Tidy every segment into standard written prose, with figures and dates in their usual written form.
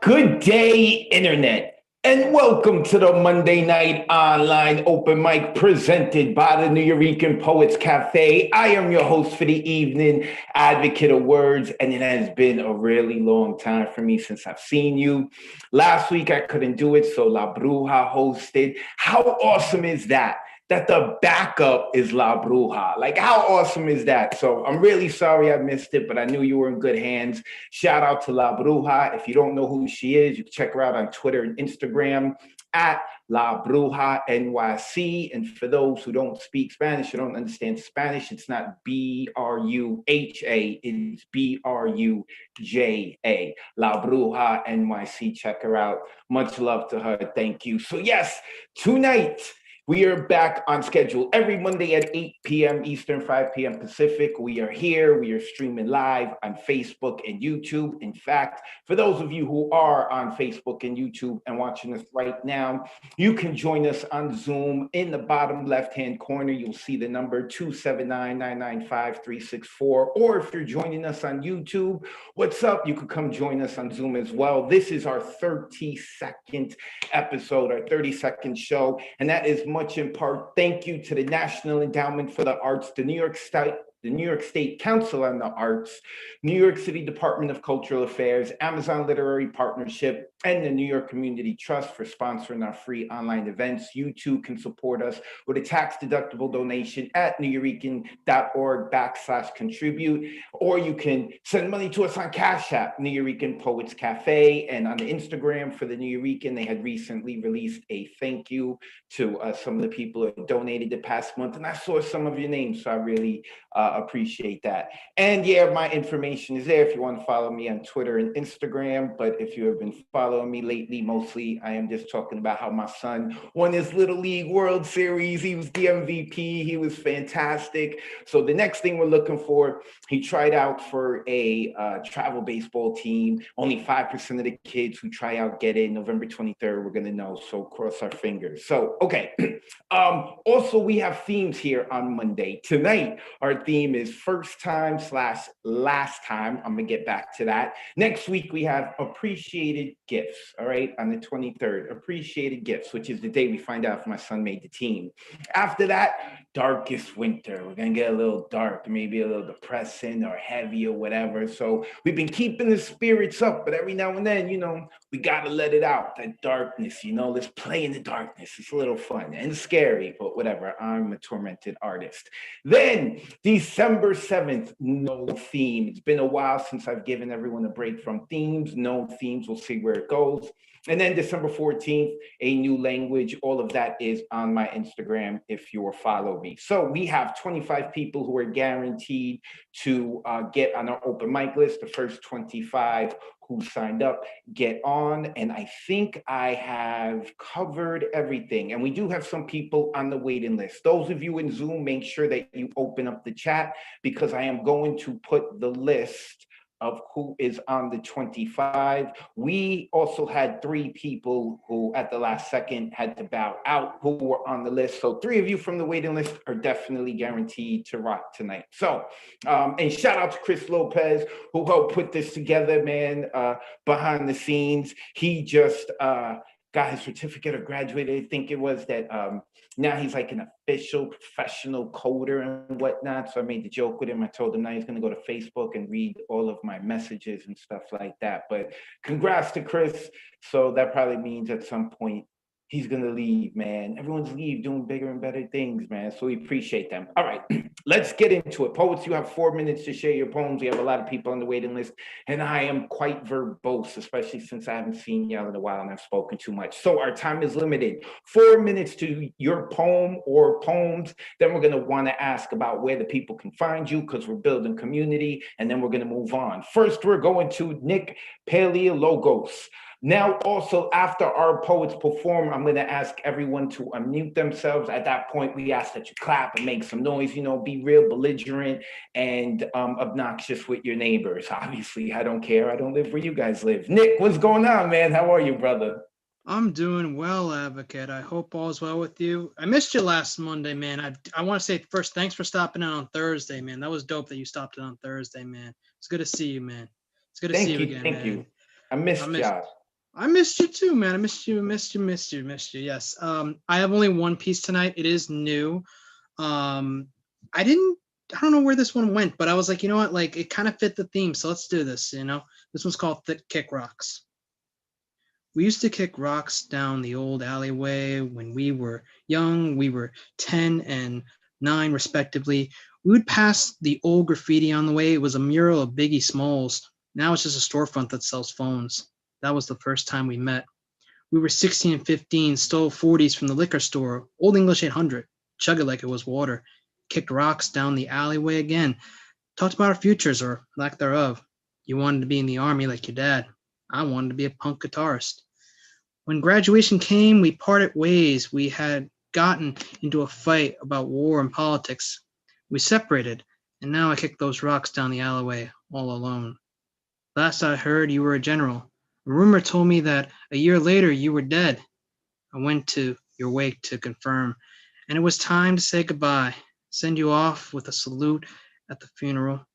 Good day, Internet, and welcome to the Monday Night Online Open Mic presented by the New Eurekan Poets Cafe. I am your host for the evening, Advocate of Words, and it has been a really long time for me since I've seen you. Last week I couldn't do it, so La Bruja hosted. How awesome is that? That the backup is La Bruja. Like, how awesome is that? So I'm really sorry I missed it, but I knew you were in good hands. Shout out to La Bruja. If you don't know who she is, you can check her out on Twitter and Instagram at La Bruja NYC. And for those who don't speak Spanish, who don't understand Spanish, it's not Bruha, it's Bruja. La Bruja NYC. Check her out. Much love to her. Thank you. So, yes, tonight, we are back on schedule every Monday at 8 p.m. Eastern, 5 p.m. Pacific. We are here. We are streaming live on Facebook and YouTube. In fact, for those of you who are on Facebook and YouTube and watching us right now, you can join us on Zoom. In the bottom left-hand corner, you'll see the number 279-995-364. Or if you're joining us on YouTube, what's up? You can come join us on Zoom as well. This is our 32nd episode, our 32nd show, and that is much in part thank you to the National Endowment for the Arts, the New York State Council on the Arts, New York City Department of Cultural Affairs, Amazon Literary Partnership, and the New York Community Trust for sponsoring our free online events. You too can support us with a tax-deductible donation at nuyeurekan.org/contribute, or you can send money to us on Cash App, New Eurekan Poets Cafe, and on the Instagram for the New Eurekan, they had recently released a thank you to some of the people who donated the past month, and I saw some of your names, so I really appreciate that. And yeah, my information is there if you want to follow me on Twitter and Instagram. But if you have been following me lately, mostly I am just talking about how my son won his Little League World Series. He was the MVP. He was fantastic. So the next thing we're looking for, he tried out for a travel baseball team. Only 5% of the kids who try out get in. November 23rd, we're going to know. So cross our fingers. So, okay. Also, we have themes here on Monday. Tonight, our theme is first time/last time. I'm going to get back to that. Next week, we have appreciated gifts, all right, on the 23rd. Appreciated gifts, which is the day we find out if my son made the team. After that, darkest winter. We're going to get a little dark, maybe a little depressing or heavy or whatever. So we've been keeping the spirits up, but every now and then, we got to let it out, that darkness, let's play in the darkness. It's a little fun and scary, but whatever. I'm a tormented artist. Then December 7th, no theme. It's been a while since I've given everyone a break from themes. No themes. We'll see where it goes. And then December 14th, a new language. All of that is on my Instagram if you will follow me. So we have 25 people who are guaranteed to get on our open mic list. The first 25 who signed up get on, and I think I have covered everything. And we do have some people on the waiting list. Those of you in Zoom, make sure that you open up the chat, because I am going to put the list of who is on the 25. We also had 3 people who at the last second had to bow out who were on the list. So 3 of you from the waiting list are definitely guaranteed to rock tonight. So, and shout out to Chris Lopez, who helped put this together, man, behind the scenes. He just got his certificate or graduated. I think it was that now he's like an official professional coder and whatnot. So I made the joke with him. I told him now he's going to go to Facebook and read all of my messages and stuff like that. But congrats to Chris. So that probably means at some point he's going to leave, man. Everyone's doing bigger and better things, man. So we appreciate them. All right, let's get into it. Poets, you have 4 minutes to share your poems. We have a lot of people on the waiting list, and I am quite verbose, especially since I haven't seen y'all in a while and I've spoken too much. So our time is limited. 4 minutes to your poem or poems. Then we're going to want to ask about where the people can find you, because we're building community, and then we're going to move on. First, we're going to Nick Paleologos. Now, also, after our poets perform, I'm going to ask everyone to unmute themselves. At that point, we ask that you clap and make some noise, be real belligerent and obnoxious with your neighbors. Obviously, I don't care. I don't live where you guys live. Nick, what's going on, man? How are you, brother? I'm doing well, Advocate. I hope all's well with you. I missed you last Monday, man. I want to say first, thanks for stopping in on Thursday, man. That was dope that you stopped in on Thursday, man. It's good to see you, man. It's good to see you again, man. Thank you. I missed y'all. I missed you too, man. I missed you. Yes. I have only one piece tonight. It is new. Um, I didn't. I don't know where this one went, but I was like, you know what? Like, it kind of fit the theme, so let's do this. This one's called "Thick Kick Rocks." We used to kick rocks down the old alleyway when we were young. We were 10 and 9, respectively. We would pass the old graffiti on the way. It was a mural of Biggie Smalls. Now it's just a storefront that sells phones. That was the first time we met. We were 16 and 15, stole 40s from the liquor store, Old English 800, chug it like it was water, kicked rocks down the alleyway again, talked about our futures or lack thereof. You wanted to be in the army like your dad. I wanted to be a punk guitarist. When graduation came, we parted ways. We had gotten into a fight about war and politics. We separated, and now I kick those rocks down the alleyway all alone. Last I heard, you were a general. A rumor told me that a year later you were dead. I went to your wake to confirm, and it was time to say goodbye, send you off with a salute at the funeral.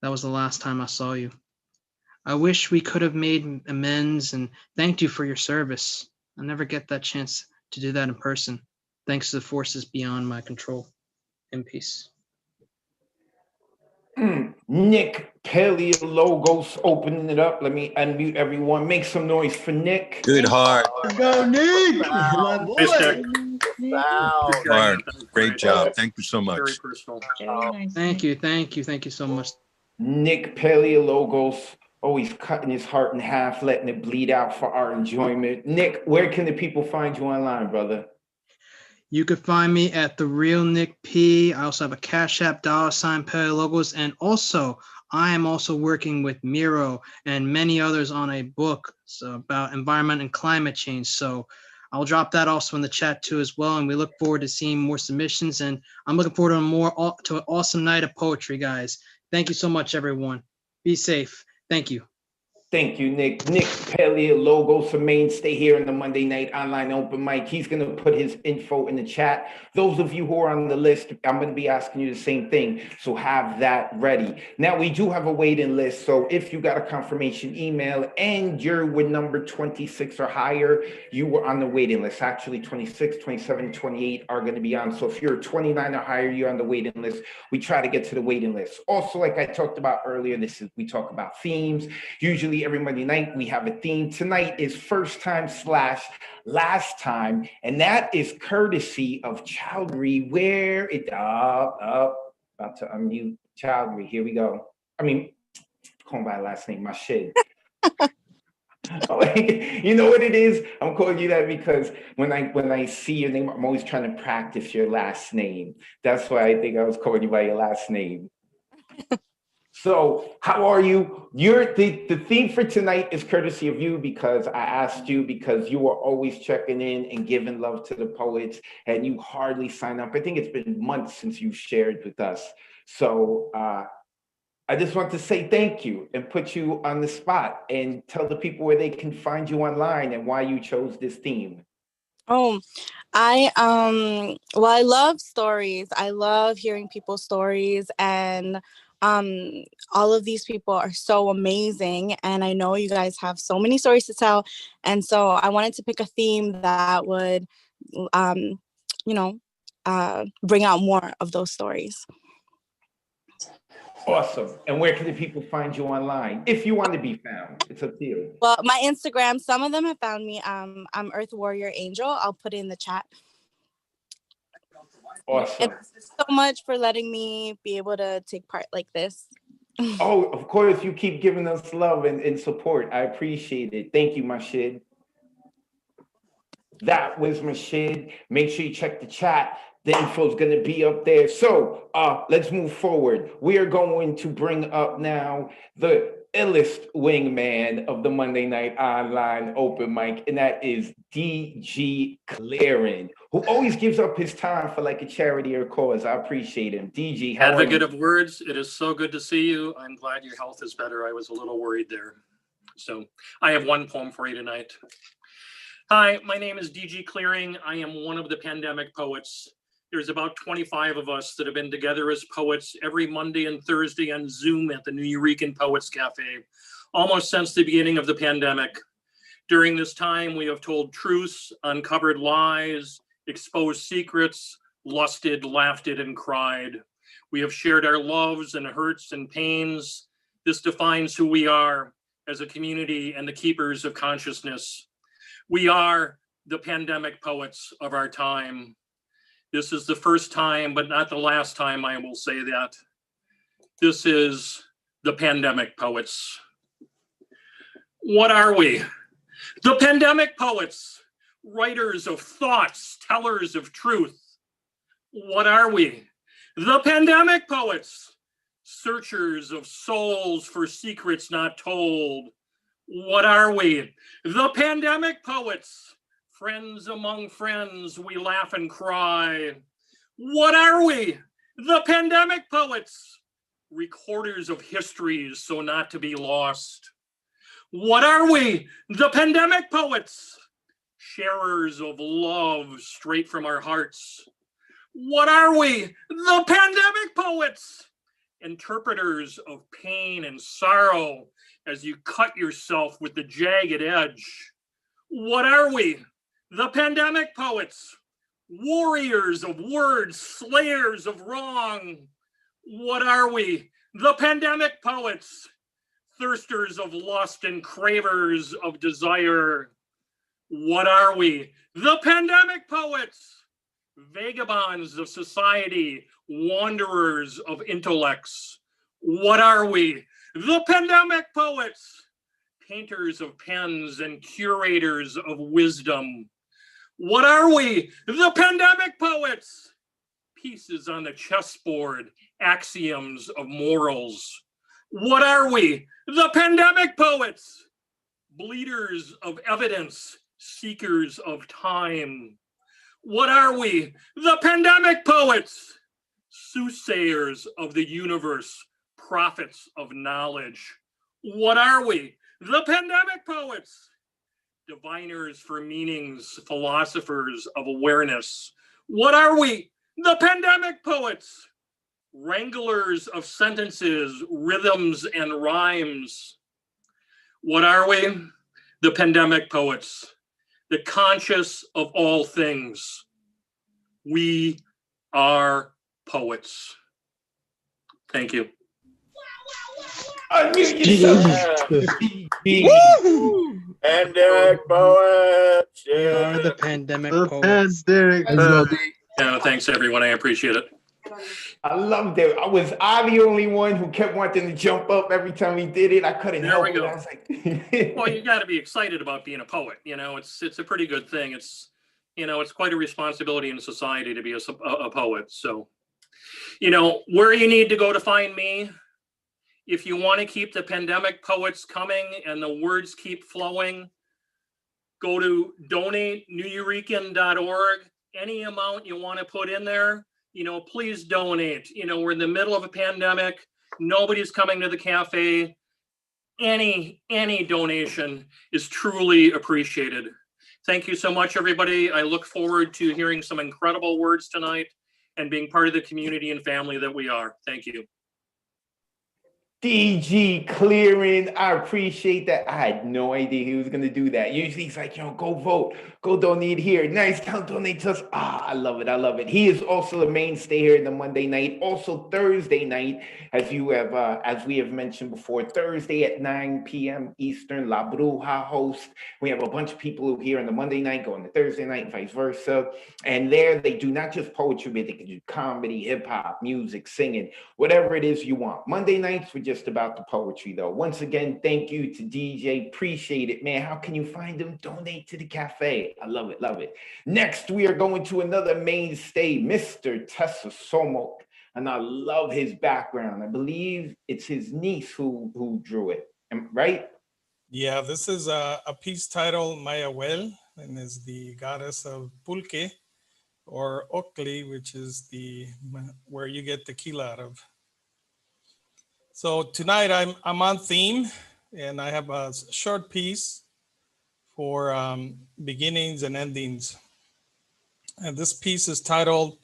That was the last time I saw you. I wish we could have made amends and thanked you for your service. I'll never get that chance to do that in person, thanks to the forces beyond my control. In peace. Nick Paleologos opening it up. Let me unmute everyone. Make some noise for Nick. Good heart. Go, Nick! My boy. Wow. Mark, great job. Thank you so much. Very personal. Thank you so much. Nick Paleologos, always cutting his heart in half, letting it bleed out for our enjoyment. Nick, where can the people find you online, brother? You can find me at The Real Nick P. I also have a Cash App, $ Paleologos, and also I am also working with Miro and many others on a book about environment and climate change. So I'll drop that also in the chat too as well. And we look forward to seeing more submissions. And I'm looking forward to an awesome night of poetry, guys. Thank you so much, everyone. Be safe. Thank you. Thank you, Nick. Nick Paleologos, a mainstay here in the Monday Night Online Open Mic. He's going to put his info in the chat. Those of you who are on the list, I'm going to be asking you the same thing, so have that ready. Now, we do have a waiting list, so if you got a confirmation email and you're with number 26 or higher, you were on the waiting list. Actually, 26, 27, 28 are going to be on. So if you're 29 or higher, you're on the waiting list. We try to get to the waiting list. Also, like I talked about earlier, we talk about themes. Usually every Monday night we have a theme. Tonight is first time / last time, and that is courtesy of Chowdhury. Where it about to unmute Chowdhury. Here we go. I mean, calling by last name, my shit. You know what it is? I'm calling you that because when I see your name, I'm always trying to practice your last name. That's why I think I was calling you by your last name. So how are you? The theme for tonight is courtesy of you because I asked you because you are always checking in and giving love to the poets and you hardly sign up. I think it's been months since you shared with us. So I just want to say thank you and put you on the spot and tell the people where they can find you online and why you chose this theme. Oh, I love stories. I love hearing people's stories, and all of these people are so amazing, and I know you guys have so many stories to tell, and so I wanted to pick a theme that would bring out more of those stories. Awesome. And where can the people find you online if you want to be found? It's up to you. Well, my Instagram, some of them have found me. I'm Earth Warrior Angel. I'll put it in the chat. Awesome. And thank you so much for letting me be able to take part like this. Oh, of course, you keep giving us love and support. I appreciate it. Thank you, Mashid. That was Mashid. Make sure you check the chat. The info is going to be up there. So let's move forward. We are going to bring up now the illest wingman of the Monday Night Online Open Mic, and that is DG Clearing, who always gives up his time for like a charity or cause. I appreciate him. DG, how Advocate of words, it is so good to see you. I'm glad your health is better. I was a little worried there. So I have one poem for you tonight. Hi, my name is DG Clearing. I am one of the pandemic poets. There's about 25 of us that have been together as poets every Monday and Thursday on Zoom at the New Eurekan Poets Cafe, almost since the beginning of the pandemic. During this time, we have told truths, uncovered lies, exposed secrets, lusted, laughed, and cried. We have shared our loves and hurts and pains. This defines who we are as a community and the keepers of consciousness. We are the pandemic poets of our time. This is the first time, but not the last time I will say that. This is the pandemic poets. What are we? The pandemic poets, writers of thoughts, tellers of truth. What are we? The pandemic poets, searchers of souls for secrets not told. What are we? The pandemic poets, friends among friends, we laugh and cry. What are we? The pandemic poets, recorders of histories so not to be lost. What are we? The pandemic poets, sharers of love straight from our hearts. What are we? The pandemic poets, interpreters of pain and sorrow as you cut yourself with the jagged edge. What are we? The pandemic poets, warriors of words, slayers of wrong. What are we? The pandemic poets, thirsters of lust and cravers of desire. What are we? The pandemic poets, vagabonds of society, wanderers of intellects. What are we? The pandemic poets, painters of pens and curators of wisdom. What are we? The pandemic poets, pieces on the chessboard, axioms of morals. What are we? The pandemic poets, bleeders of evidence, seekers of time. What are we? The pandemic poets, soothsayers of the universe, prophets of knowledge. What are we? The pandemic poets, diviners for meanings, philosophers of awareness. What are we? The pandemic poets, wranglers of sentences, rhythms, and rhymes. What are we? The pandemic poets, the conscious of all things. We are poets. Thank you. Unmute yourself. Pandemic poets. We Yeah. are the pandemic The poets. pandemic poets. Yeah, thanks everyone. I appreciate it. I loved it. Was I the only one who kept wanting to jump up every time he did it? I couldn't There help we it. go. I was like, Well, you got to be excited about being a poet. You know, it's a pretty good thing. It's, you know, it's quite a responsibility in society to be a poet. So, you know, where you need to go to find me, if you want to keep the pandemic poets coming and the words keep flowing, go to donate.neweurekan.org. Any amount you want to put in there, you know, please donate. You know, we're in the middle of a pandemic. Nobody's coming to the cafe. Any donation is truly appreciated. Thank you so much, everybody. I look forward to hearing some incredible words tonight and being part of the community and family that we are. Thank you. DG clearing. I appreciate that. I had no idea he was going to do that. Usually he's like, yo, go vote, go donate here. Nice, don't donate to us. I love it. I love it. He is also a mainstay here in the Monday night. Also Thursday night, as we have mentioned before, Thursday at 9 p.m. Eastern, La Bruja host. We have a bunch of people who are here on the Monday night going to Thursday night and vice versa. And there they do not just poetry, but they can do comedy, hip hop, music, singing, whatever it is you want. Monday nights, we're just about the poetry though. Once again, thank you to DJ. Appreciate it, man. How can you find them? Donate to the cafe. I love it, love it. Next, we are going to another mainstay, Mr. Tessa Somok. And I love his background. I believe it's his niece who drew it, right? Yeah, this is a piece titled Mayahuel, and is the goddess of pulque or ocli, which is where you get tequila out of. So tonight I'm on theme, and I have a short piece for beginnings and endings. And this piece is titled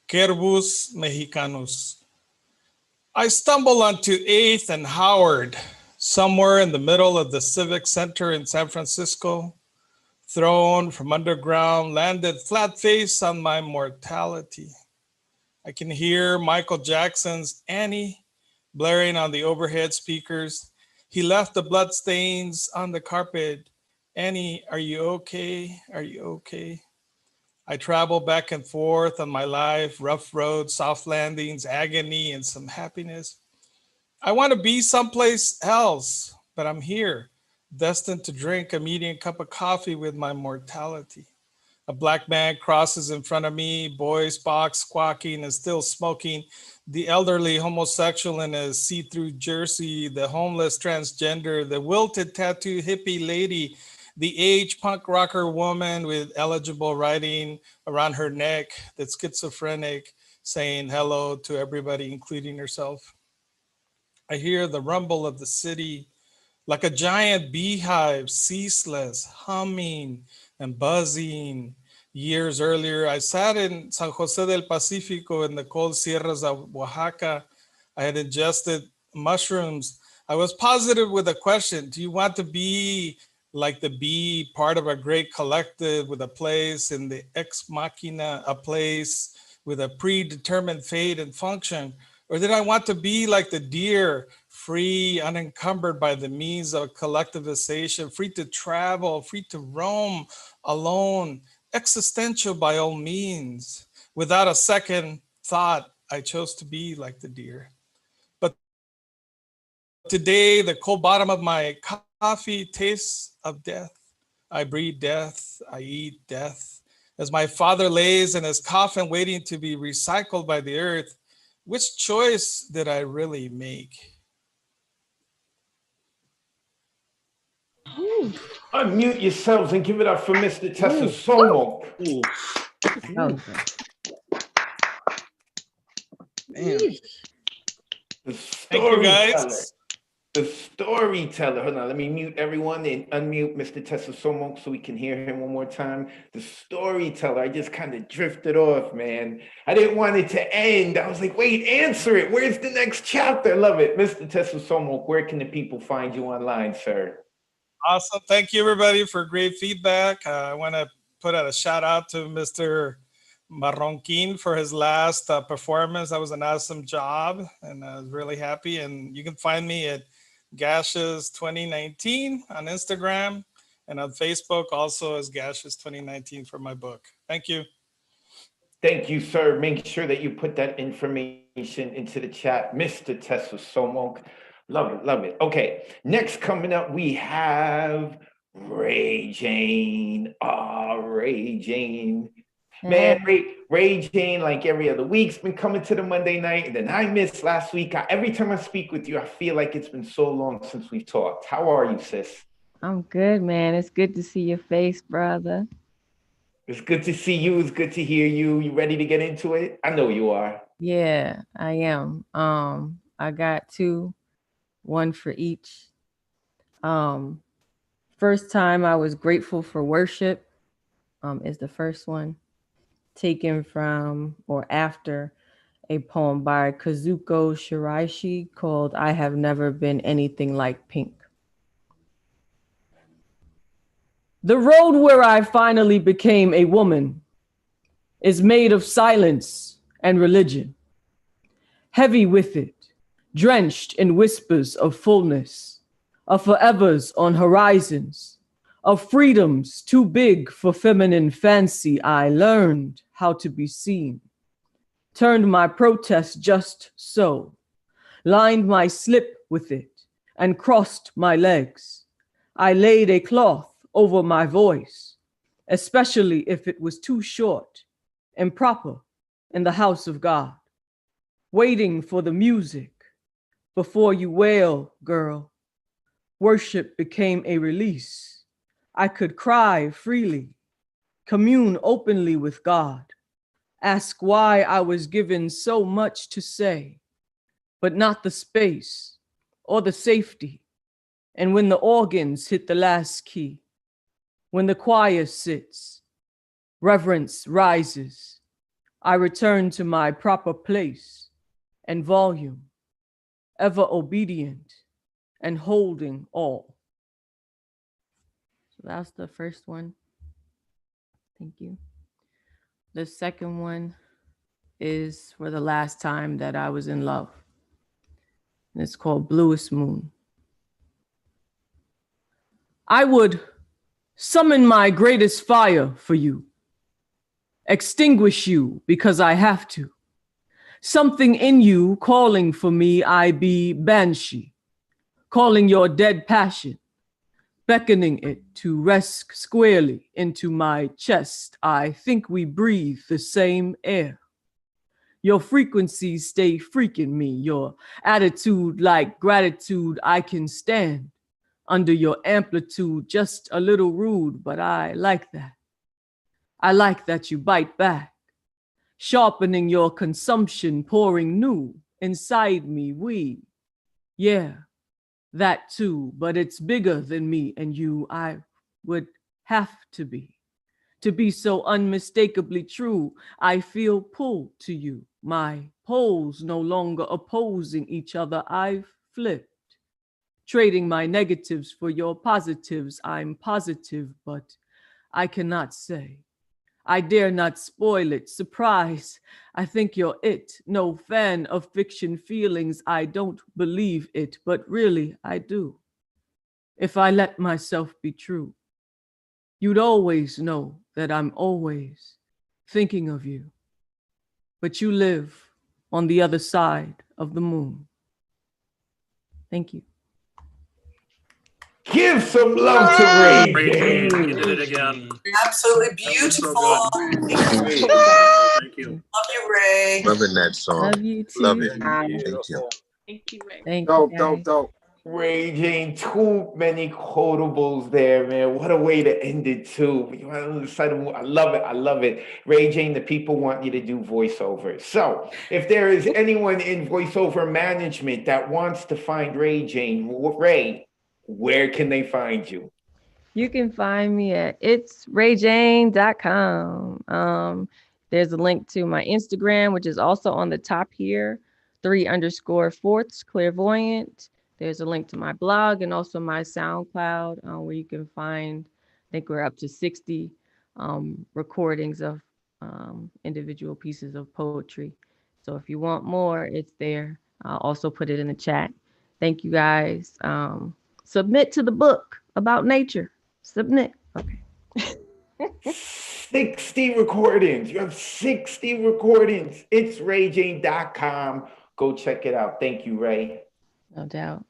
Quervus Mexicanos. I stumble onto 8th and Howard, somewhere in the middle of the Civic Center in San Francisco, thrown from underground, landed flat face on my mortality. I can hear Michael Jackson's Annie blaring on the overhead speakers. He left the bloodstains on the carpet. Annie, are you okay? Are you okay? I travel back and forth on my life, rough roads, soft landings, agony, and some happiness. I want to be someplace else, but I'm here, destined to drink a medium cup of coffee with my mortality. A black man crosses in front of me, boys box squawking and still smoking. The elderly homosexual in a see-through jersey, the homeless transgender, the wilted tattoo hippie lady, the age punk rocker woman with eligible writing around her neck, that's schizophrenic, saying hello to everybody, including herself. I hear the rumble of the city like a giant beehive, ceaseless, humming and buzzing. Years earlier, I sat in San Jose del Pacifico in the cold sierras of Oaxaca. I had ingested mushrooms. I was positive with a question. Do you want to be like the bee, part of a great collective with a place in the ex machina, a place with a predetermined fate and function? Or did I want to be like the deer, free, unencumbered by the means of collectivization, free to travel, free to roam alone, existential by all means? Without a second thought, I chose to be like the deer. But today, the cold bottom of my coffee tastes of death. I breathe death, I eat death. As my father lays in his coffin waiting to be recycled by the earth, which choice did I really make? Unmute yourselves and give it up for Mr. Tessasomo. The Thank you, guys. The storyteller. Hold on, let me mute everyone and unmute Mr. Tessasomo so we can hear him one more time. The storyteller. I just kind of drifted off, man. I didn't want it to end. I was like, wait, answer it. Where's the next chapter? I love it. Mr. Tessasomo, where can the people find you online, sir? Awesome. Thank you, everybody, for great feedback. I want to put out a shout out to Mr. Marronquin for his last performance. That was an awesome job, and I was really happy. And you can find me at Gashes 2019 on Instagram, and on Facebook also as Gashes 2019 for my book. Thank you. Thank you, sir. Make sure that you put that information into the chat. Mr. Tessasomo. Love it, love it. Okay, next coming up, we have Ray Jane. Ray Jane. Man, Ray Jane, like every other week's been coming to the Monday night, and then I missed last week. Every time I speak with you, I feel like it's been so long since we've talked. How are you, sis? I'm good, man. It's good to see your face, brother. It's good to see you. It's good to hear you. You ready to get into it? I know you are. Yeah, I am. I got two, one for each. First time I was grateful for worship is the first one, taken from or after a poem by Kazuko Shiraishi called I Have Never Been Anything Like Pink. The road where I finally became a woman is made of silence and religion, heavy with it, drenched in whispers of fullness, of forevers on horizons, of freedoms too big for feminine fancy. I learned how to be seen, turned my protest just so, lined my slip with it, and crossed my legs. I laid a cloth over my voice, especially if it was too short, improper in the house of God, waiting for the music before you wail, girl. Worship became a release. I could cry freely, commune openly with God, ask why I was given so much to say, but not the space or the safety. And when the organs hit the last key, when the choir sits, reverence rises, I return to my proper place and volume, ever obedient and holding all. So that's the first one. Thank you. The second one is for the last time that I was in love. And it's called Bluest Moon. I would summon my greatest fire for you, extinguish you because I have to. Something in you calling for me, I be banshee, calling your dead passion, beckoning it to rest squarely into my chest. I think we breathe the same air. Your frequencies stay freaking me, your attitude like gratitude I can stand. Under your amplitude, just a little rude, but I like that. I like that you bite back, sharpening your consumption, pouring new inside me. Yeah, that too, but it's bigger than me and you. I would have to be so unmistakably true. I feel pulled to you. My poles no longer opposing each other. I've flipped. Trading my negatives for your positives. I'm positive, but I cannot say. I dare not spoil it. Surprise, I think you're it. No fan of fiction feelings. I don't believe it, but really I do. If I let myself be true, you'd always know that I'm always thinking of you. But you live on the other side of the moon. Thank you. Give some love to Ray. Ray Jane, you did it again. Absolutely beautiful. So thank you. Love you, Ray. Loving that song. Love you too. Love it. Thank you. Thank you, Ray. Thank Dope, you, dope, guys. dope. Ray Jane, too many quotables there, man. What a way to end it, too. I love it. I love it. Ray Jane, the people want you to do voiceover. So if there is anyone in voiceover management that wants to find Ray Jane, Ray, where can they find you? You can find me at itsrayjane.com. There's a link to my Instagram, which is also on the top here, 3_4 clairvoyant. There's a link to my blog and also my SoundCloud, where you can find, I think we're up to 60 recordings of individual pieces of poetry. So if you want more, it's there. I'll also put it in the chat. Thank you guys. Submit to the book about nature. Submit. Okay. 60 recordings. You have 60 recordings. It's rayjane.com. Go check it out. Thank you, Ray. No doubt.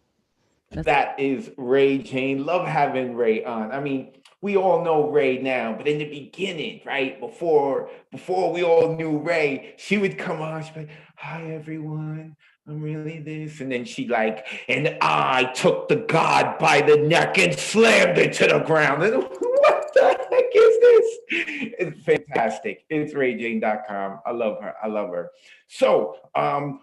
That is Ray Jane. Love having Ray on. I mean, we all know Ray now, but in the beginning, right, before we all knew Ray, she would come on, she'd be like, hi, everyone. I'm really this. And then she like, and I took the God by the neck and slammed it to the ground. And what the heck is this? It's fantastic. It's rayjane.com. I love her. I love her. So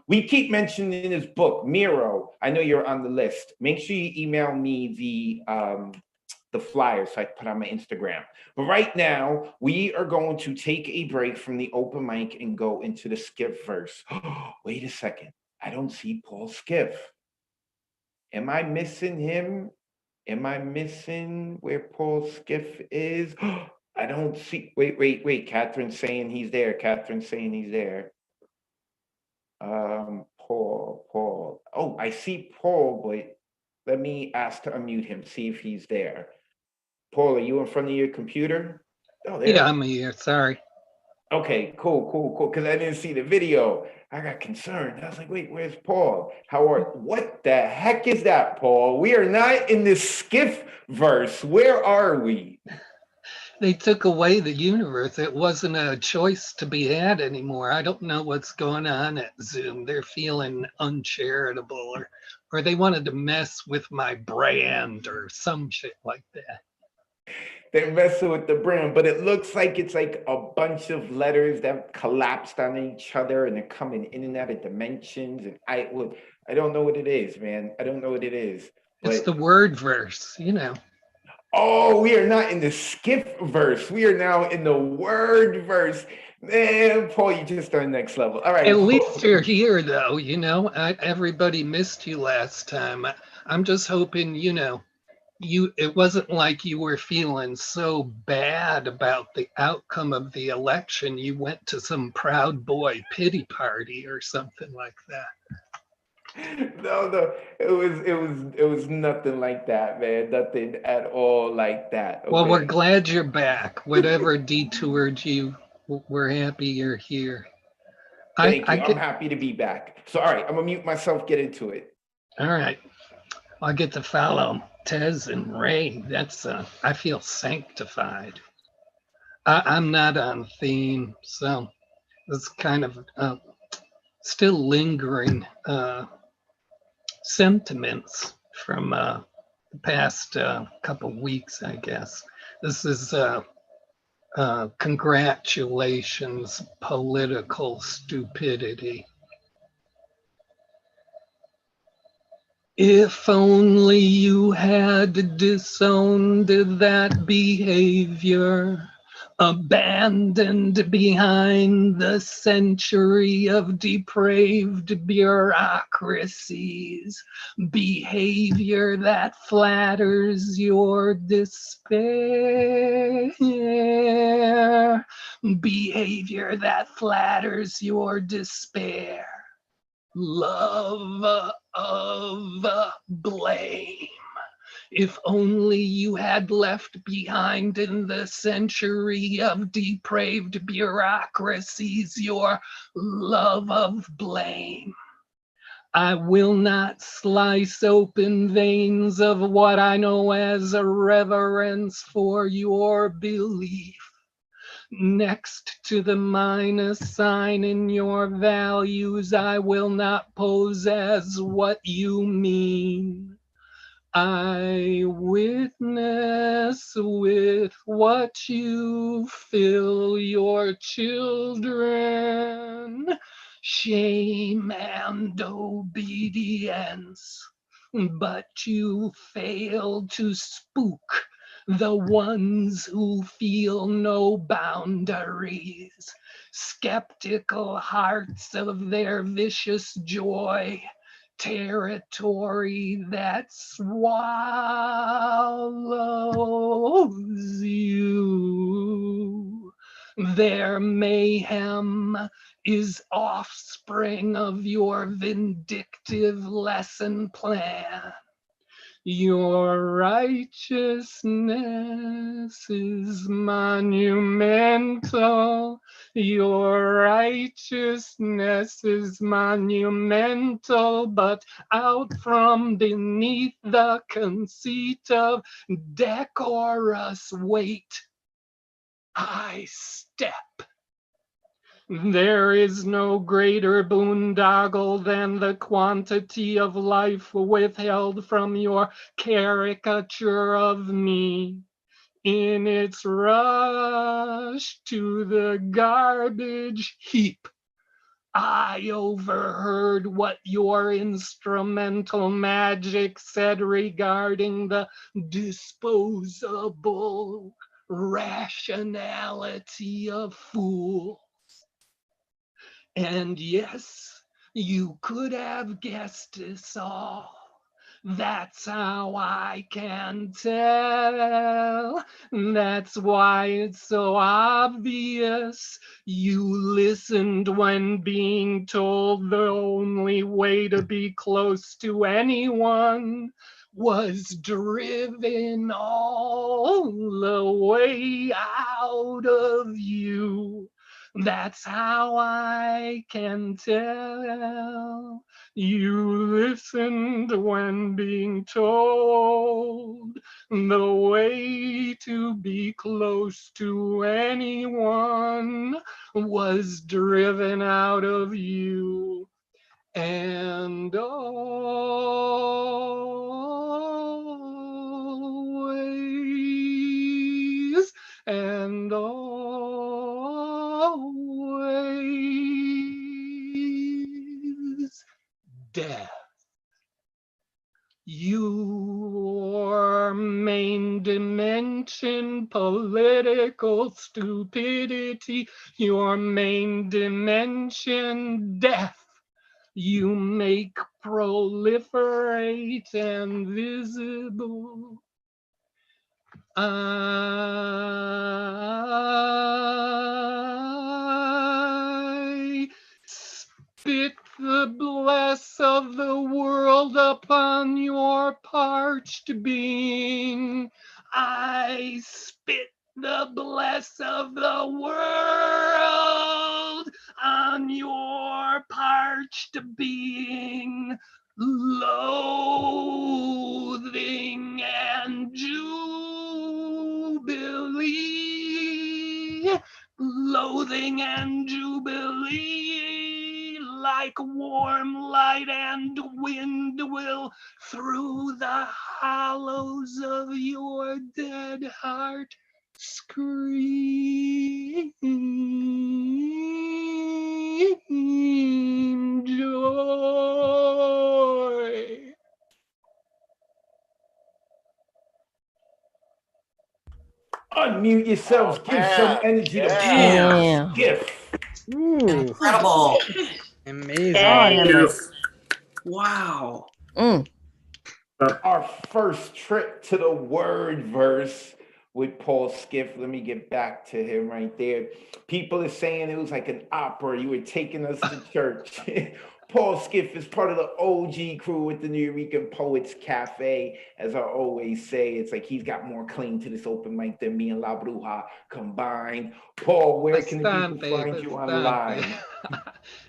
we keep mentioning this book, Miro. I know you're on the list. Make sure you email me the flyers so I can put on my Instagram. But right now, we are going to take a break from the open mic and go into the Skiff verse. Wait a second. I don't see Paul Skiff. Am I missing him? Am I missing where Paul Skiff is? I don't see. Wait. Catherine's saying he's there. Paul. Oh, I see Paul, but let me ask to unmute him, see if he's there. Paul, are you in front of your computer? Oh, there. Yeah, I'm here. Sorry. Okay, cool. Because I didn't see the video. I got concerned. I was like, wait, where's Paul? What the heck is that, Paul? We are not in this Skiff verse. Where are we? They took away the universe. It wasn't a choice to be had anymore. I don't know what's going on at Zoom. They're feeling uncharitable, or they wanted to mess with my brand or some shit like that. They're messing with the brand, but it looks like it's like a bunch of letters that collapsed on each other and they're coming in and out of dimensions. And I don't know what it is, man. I don't know what it is. It's the word verse, you know. Oh, we are not in the Skiff verse. We are now in the word verse. Man, Paul, you just done next level. All right. At least you're here, though. You know, everybody missed you last time. I'm just hoping, it wasn't like you were feeling so bad about the outcome of the election. You went to some Proud Boy pity party or something like that. No, it was nothing like that, man. Nothing at all like that. Well, we're Okay. glad you're back. Whatever detoured you, we're happy you're here. Thank you. I'm happy to be back. So, all right, I'm gonna mute myself. Get into it. All right. I get to follow Tez and Ray. That's I feel sanctified. I'm not on theme, so it's kind of still lingering sentiments from the past couple weeks, I guess. This is congratulations, political stupidity. If only you had disowned that behavior, abandoned behind the century of depraved bureaucracies, behavior that flatters your despair, behavior that flatters your despair. Love of blame. If only you had left behind in the century of depraved bureaucracies your love of blame. I will not slice open veins of what I know as a reverence for your belief. Next to the minus sign in your values, I will not pose as what you mean. I witness with what you fill your children, shame and obedience, but you fail to spook the ones who feel no boundaries, skeptical hearts of their vicious joy, territory that swallows you. Their mayhem is offspring of your vindictive lesson plan. Your righteousness is monumental. Your righteousness is monumental, but out from beneath the conceit of decorous weight, I step. There is no greater boondoggle than the quantity of life withheld from your caricature of me. In its rush to the garbage heap, I overheard what your instrumental magic said regarding the disposable rationality of fools. And yes, you could have guessed this all. That's how I can tell. That's why it's so obvious. You listened when being told the only way to be close to anyone was driven all the way out of you. That's how I can tell. You listened when being told the way to be close to anyone was driven out of you. And always, and always, death. Your main dimension, political stupidity. Your main dimension, death. you make proliferate and visible. I spit the bless of the world upon your parched being. I spit the bless of the world on your parched being. Loathing and jubilee, loathing and jubilee, like warm light and wind will through the hollows of your dead heart scream joy. Unmute yourselves, give some energy to Yeah. Paul Skiff. Incredible. Amazing. Yes. Wow. Our first trip to the word verse with Paul Skiff. Let me get back to him right there. People are saying it was like an opera. You were taking us to church. Paul Skiff is part of the OG crew with the New Yorican Poets Cafe. As I always say, it's like he's got more claim to this open mic than me and La Bruja combined. Paul, where can the people find you online?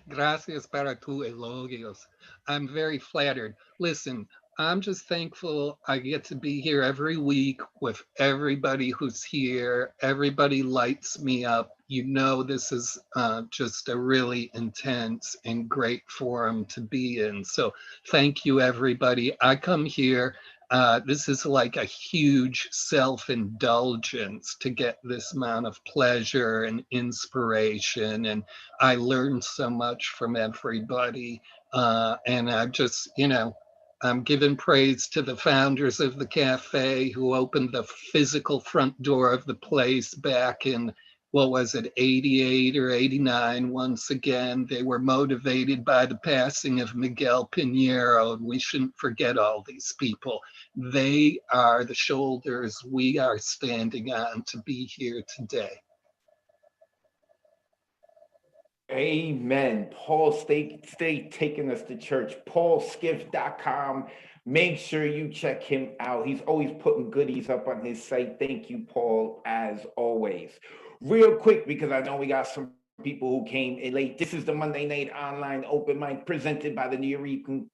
Gracias para tu elogios. I'm very flattered. Listen, I'm just thankful I get to be here every week with everybody who's here. Everybody lights me up. You know, this is just a really intense and great forum to be in. So thank you, everybody. I come here. This is like a huge self-indulgence to get this amount of pleasure and inspiration. And I learned so much from everybody. And I just, I'm giving praise to the founders of the cafe who opened the physical front door of the place back in, what was it, 88 or 89. Once again, they were motivated by the passing of Miguel Pinheiro, and we shouldn't forget all these people. They are the shoulders we are standing on to be here today. Amen. Paul, stay taking us to church. PaulSkiff.com. Make sure you check him out. He's always putting goodies up on his site. Thank you, Paul, as always. Real quick, because I know we got some people who came in late. This is the Monday Night Online Open Mic presented by the New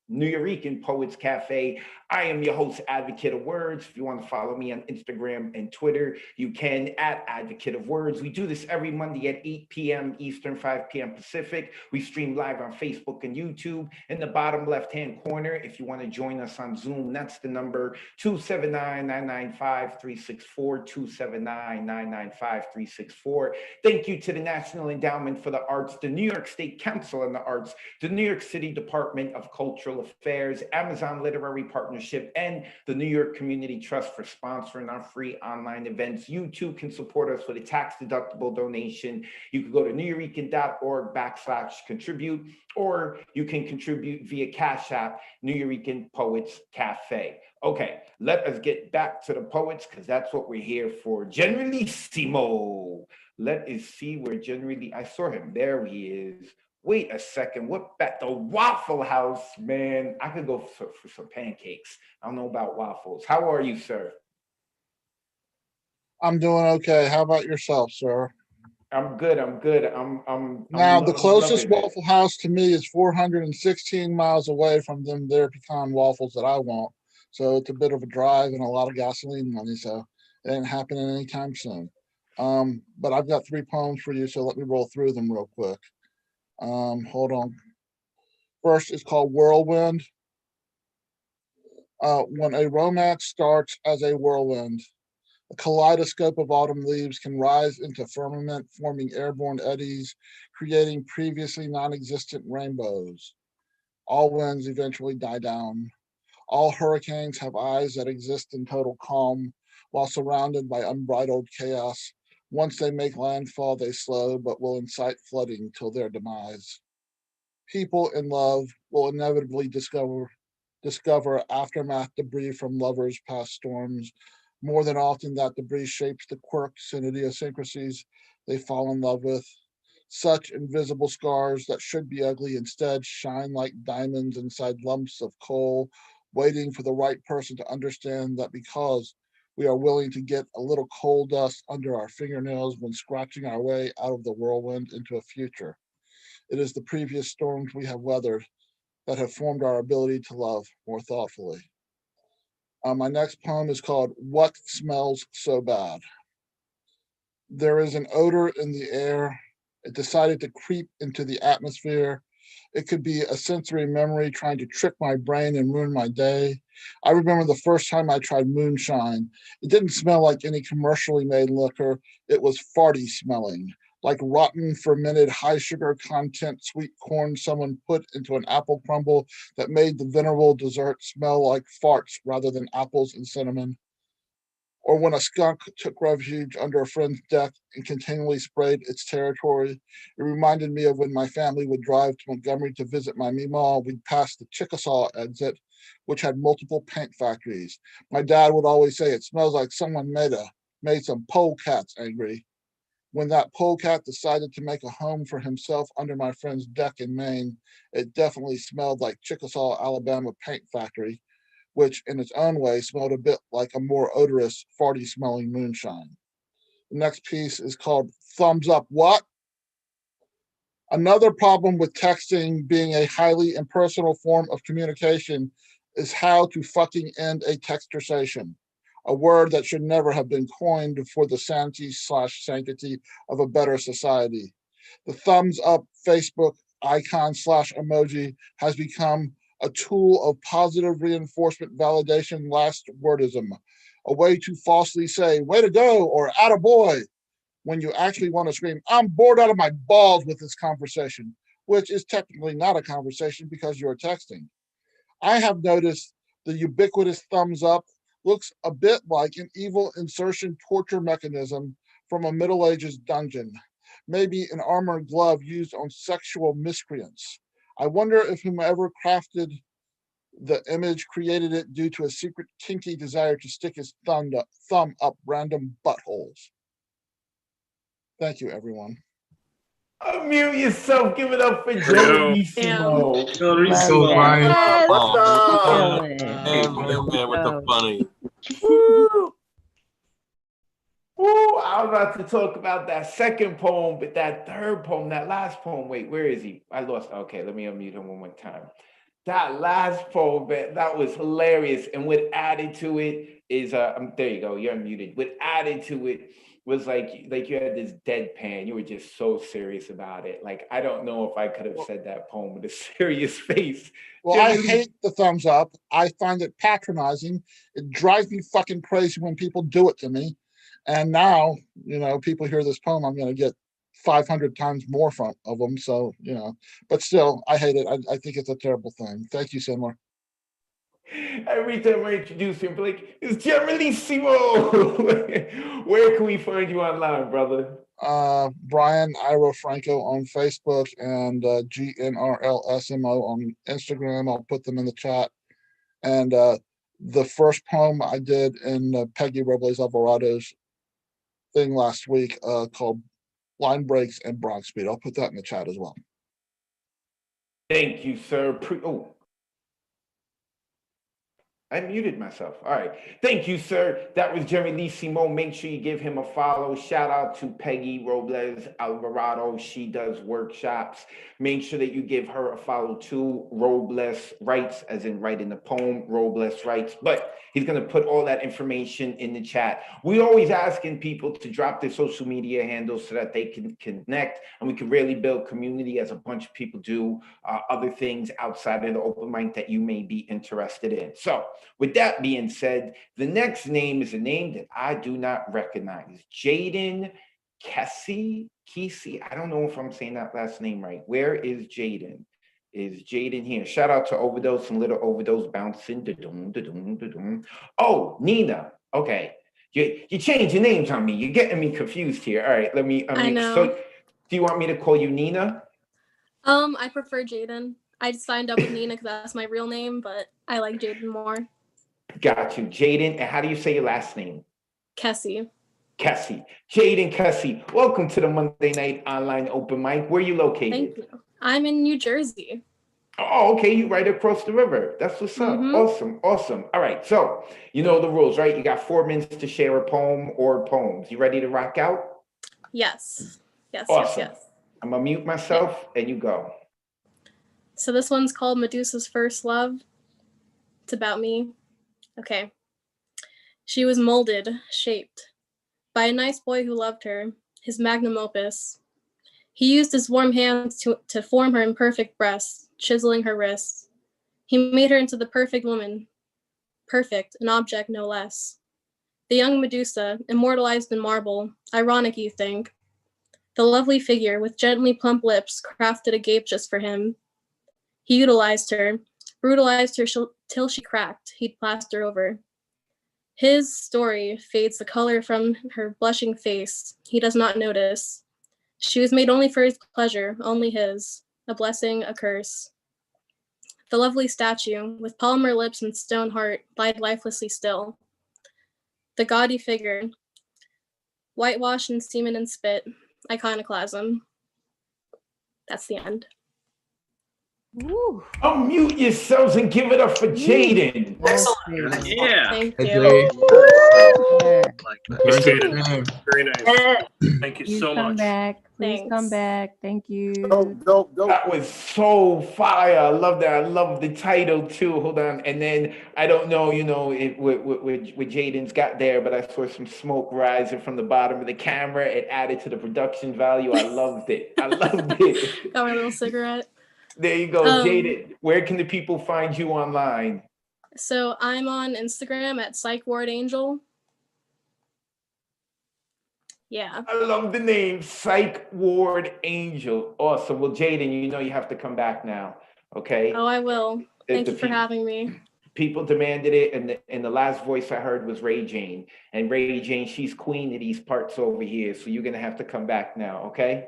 Yorican Poets Cafe. I am your host, Advocate of Words. If you want to follow me on Instagram and Twitter, you can at Advocate of Words. We do this every Monday at 8 p.m. Eastern, 5 p.m. Pacific. We stream live on Facebook and YouTube. In the bottom left-hand corner, if you want to join us on Zoom, that's the number 279-995-364, 279-995-364. Thank you to the National Endowment for the Arts, the New York State Council on the Arts, the New York City Department of Cultural Affairs, Amazon Literary Partnership, and the New York Community Trust for sponsoring our free online events. You too can support us with a tax-deductible donation. You can go to nuyorican.org/contribute, or you can contribute via Cash App, New Yorican Poets Cafe. Okay, let us get back to the poets, because that's what we're here for. Generalissimo. Let us see where generally I saw him. There he is. Wait a second. What back? The Waffle House, man. I could go for some pancakes. I don't know about waffles. How are you, sir? I'm doing okay. How about yourself, sir? I'm good. I'm good. Now, the closest Waffle House to me is 416 miles away from them there pecan waffles that I want. So it's a bit of a drive and a lot of gasoline money. So it ain't happening anytime soon. But I've got 3 poems for you, so let me roll through them real quick. Hold on. First is called Whirlwind. When a romance starts as a whirlwind, a kaleidoscope of autumn leaves can rise into firmament, forming airborne eddies, creating previously non-existent rainbows. All winds eventually die down. All hurricanes have eyes that exist in total calm, while surrounded by unbridled chaos. Once they make landfall, they slow, but will incite flooding till their demise. People in love will inevitably discover aftermath debris from lovers' past storms. More than often, that debris shapes the quirks and idiosyncrasies they fall in love with. Such invisible scars that should be ugly instead shine like diamonds inside lumps of coal, waiting for the right person to understand that because we are willing to get a little coal dust under our fingernails when scratching our way out of the whirlwind into a future. It is the previous storms we have weathered that have formed our ability to love more thoughtfully. My next poem is called What Smells So Bad? There is an odor in the air. It decided to creep into the atmosphere. It could be a sensory memory trying to trick my brain and ruin my day. I remember the first time I tried moonshine. It didn't smell like any commercially made liquor. It was farty smelling, like rotten, fermented, high sugar content sweet corn someone put into an apple crumble that made the venerable dessert smell like farts rather than apples and cinnamon. Or when a skunk took refuge under a friend's deck and continually sprayed its territory. It reminded me of when my family would drive to Montgomery to visit my Meemaw. We'd pass the Chickasaw exit, which had multiple paint factories. My dad would always say, it smells like someone made some polecats angry. When that polecat decided to make a home for himself under my friend's deck in Maine, it definitely smelled like Chickasaw, Alabama paint factory, which in its own way smelled a bit like a more odorous, farty smelling moonshine. The next piece is called Thumbs Up What? Another problem with texting being a highly impersonal form of communication is how to fucking end a textersation, a word that should never have been coined for the sanity/sanctity of a better society. The thumbs up Facebook icon/emoji has become a tool of positive reinforcement validation last wordism, a way to falsely say, way to go, or attaboy, when you actually want to scream, I'm bored out of my balls with this conversation, which is technically not a conversation because you're texting. I have noticed the ubiquitous thumbs up looks a bit like an evil insertion torture mechanism from a Middle Ages dungeon, maybe an armored glove used on sexual miscreants. I wonder if whomever crafted the image created it due to a secret kinky desire to stick his thumb up random buttholes. Thank you, everyone. Unmute yourself. Give it up for Joeissimo. So funny. What's up? Man, with the funny. Woo! Woo! I was about to talk about that second poem, but that third poem, that last poem, wait, where is he? I lost. Okay, let me unmute him one more time. That last poem, that was hilarious. And what added to it is, there you go, you're unmuted. What added to it was like you had this deadpan. You were just so serious about it. Like, I don't know if I could have said that poem with a serious face. Well, I hate the thumbs up. I find it patronizing. It drives me fucking crazy when people do it to me. And now, people hear this poem, I'm going to get 500 times more of them. So, but still, I hate it. I think it's a terrible thing. Thank you, Sindler. Every time I introduce him, like, it's Generalissimo. Where can we find you online, brother? Brian Ira Franco on Facebook and GNRLSMO on Instagram. I'll put them in the chat. And the first poem I did in Peggy Robles Alvarado's thing last week called Line Breaks and Bronx Beat. I'll put that in the chat as well. Thank you, sir. I muted myself. All right. Thank you, sir. That was Generalissimo. Make sure you give him a follow. Shout out to Peggy Robles Alvarado. She does workshops. Make sure that you give her a follow too. Robles Writes, as in writing the poem, Robles Writes. But he's going to put all that information in the chat. We always asking people to drop their social media handles so that they can connect and we can really build community as a bunch of people do other things outside of the open mic that you may be interested in. So with that being said, the next name is a name that I do not recognize. Jaden Kesey. I don't know if I'm saying that last name right. Where is Jaden? Is Jaden here? Shout out to Overdose and Little Overdose bouncing. Oh, Nina. Okay. You change your names on me. You're getting me confused here. All right, let me. I know. So, do you want me to call you Nina? I prefer Jaden. I just signed up with Nina because that's my real name, but I like Jaden more. Got you. Jaden, and how do you say your last name? Kessie. Kessie. Jaden Kessie, welcome to the Monday Night Online Open Mic. Where are you located? Thank you. I'm in New Jersey. Oh, okay, you right across the river. That's what's up. Awesome, awesome. All right, so you know the rules, right? You got 4 minutes to share a poem or poems. You ready to rock out? Yes. Yes, Awesome. yes, yes. I'm gonna mute myself and you go. So this one's called Medusa's First Love. It's about me. Okay. She was molded, shaped, by a nice boy who loved her, his magnum opus. He used his warm hands to form her imperfect breasts, chiseling her wrists. He made her into the perfect woman. Perfect, an object no less. The young Medusa, immortalized in marble, ironic you think. The lovely figure with gently plump lips crafted a gape just for him. He utilized her, brutalized her till she cracked, he'd plaster over. His story fades the color from her blushing face. He does not notice. She was made only for his pleasure, only his, a blessing, a curse. The lovely statue, with polymer lips and stone heart, lied lifelessly still. The gaudy figure, whitewashed in semen and spit, iconoclasm. That's the end. Woo. Unmute yourselves and give it up for Jaden. Excellent. Yeah. Thank Hey, you. Jay. Thanks, Very good Jaden. job. Very nice. Thank you Please so come much. back. Please come Thanks. back. Thank you. Dope. That was so fire. I love that. I love the title too. Hold on. And then I don't know, what Jaden's got there, but I saw some smoke rising from the bottom of the camera. It added to the production value. I loved it. I loved it. Got my little cigarette. There you go, Jaden. Where can the people find you online? So I'm on Instagram at PsychWardAngel. Yeah. I love the name, Psych Ward Angel. Awesome. Well, Jaden, you have to come back now. Okay. Oh, I will. Thank you for having me. People demanded it, and the last voice I heard was Ray Jane. And Ray Jane, she's queen of these parts over here. So you're gonna have to come back now, okay?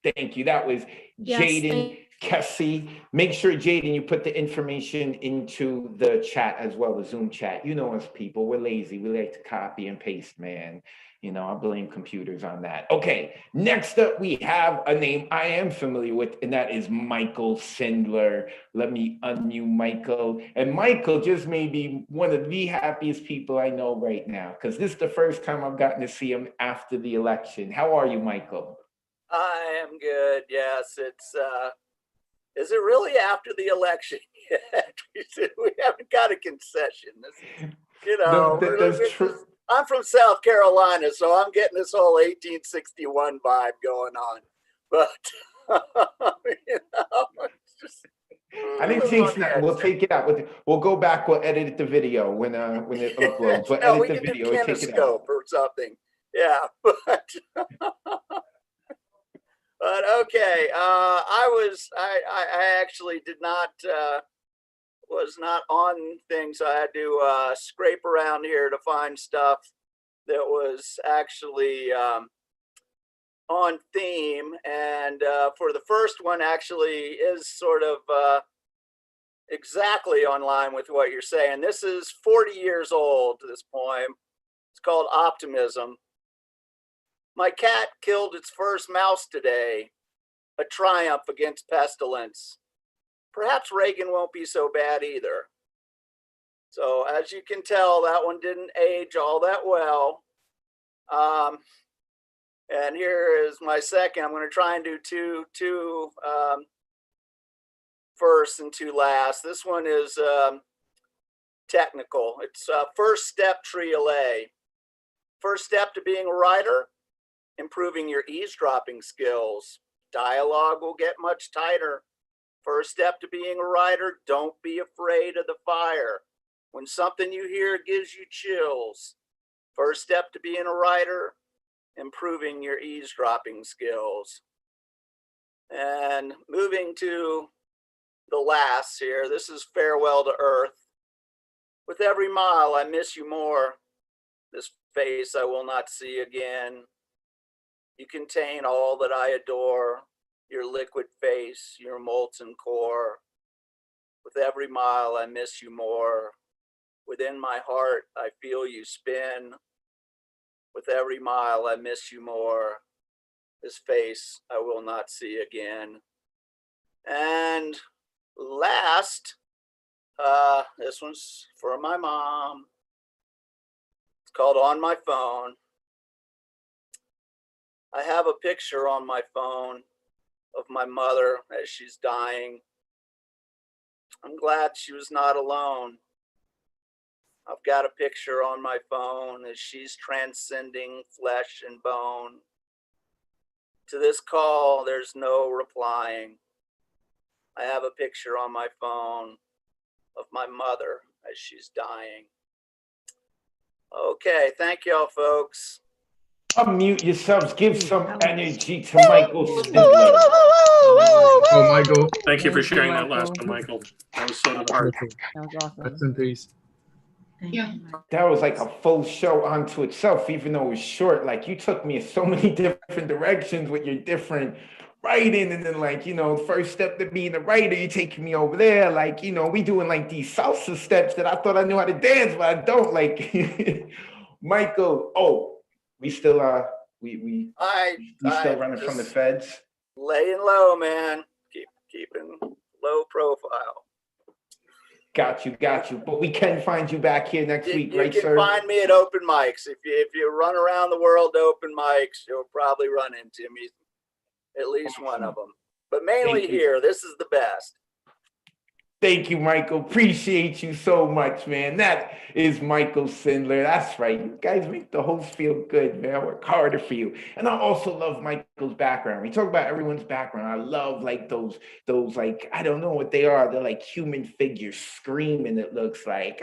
Thank you. That was Jaden Kessie. Make sure, Jaden, you put the information into the chat as well, the Zoom chat. You know us people, we're lazy. We like to copy and paste, man. I blame computers on that. Okay, next up, we have a name I am familiar with, and that is Michael Sindler. Let me unmute Michael. And Michael just may be one of the happiest people I know right now, because this is the first time I've gotten to see him after the election. How are you, Michael? I am good. Yes, is it really after the election yet? We haven't got a concession. I'm from South Carolina, so I'm getting this whole 1861 vibe going on. But I didn't jinx that. We'll take it out. We'll go back. We'll edit the video when it uploads. We'll edit the video and take it out. Or something. Yeah, but okay. I actually was not on things. I had to scrape around here to find stuff that was actually on theme. And for the first one, actually is sort of exactly on line with what you're saying. This is 40 years old, this poem. It's called Optimism. My cat killed its first mouse today, a triumph against pestilence. Perhaps Reagan won't be so bad either. So as you can tell, that one didn't age all that well. And here is my second. I'm going to try and do two first and two last. This one is technical. It's first step triolet. First step to being a writer, improving your eavesdropping skills. Dialogue will get much tighter. First step to being a writer, don't be afraid of the fire. When something you hear gives you chills. First step to being a writer, improving your eavesdropping skills. And moving to the last here, this is Farewell to Earth. With every mile, I miss you more. This face I will not see again. You contain all that I adore. your liquid face, your molten core. With every mile, I miss you more. Within my heart, I feel you spin. With every mile, I miss you more. This face I will not see again. And last, this one's for my mom. It's called On My Phone. I have a picture on my phone of my mother as she's dying. I'm glad she was not alone. I've got a picture on my phone as she's transcending flesh and bone. To this call, there's no replying. I have a picture on my phone of my mother as she's dying. Okay, thank y'all, folks. Unmute yourselves. Give some energy to Michael Sindler. Oh, Michael. Thank you for sharing that last one, Michael. That was so to the heart. That was awesome. Rest in peace. That was like a full show unto itself, even though it was short. Like, you took me in so many different directions with your different writing, and then, like, you know, first step to being a writer, you're taking me over there. Like, you know, we doing like these salsa steps that I thought I knew how to dance, but I don't. Like, Michael, we still we still running from the feds. Laying low, man. Keeping low profile. Got you. But we can find you back here next week, right, sir? You can find me at open mics. If you run around the world to open mics, you'll probably run into me, at least one of them. But mainly here, this is the best. Thank you, Michael. Appreciate you so much, man. That is Michael Sindler. That's right. You guys make the host feel good, man. I work harder for you. And I also love Michael's background. We talk about everyone's background. I love like those like, I don't know what they are. They're like human figures screaming. It looks like,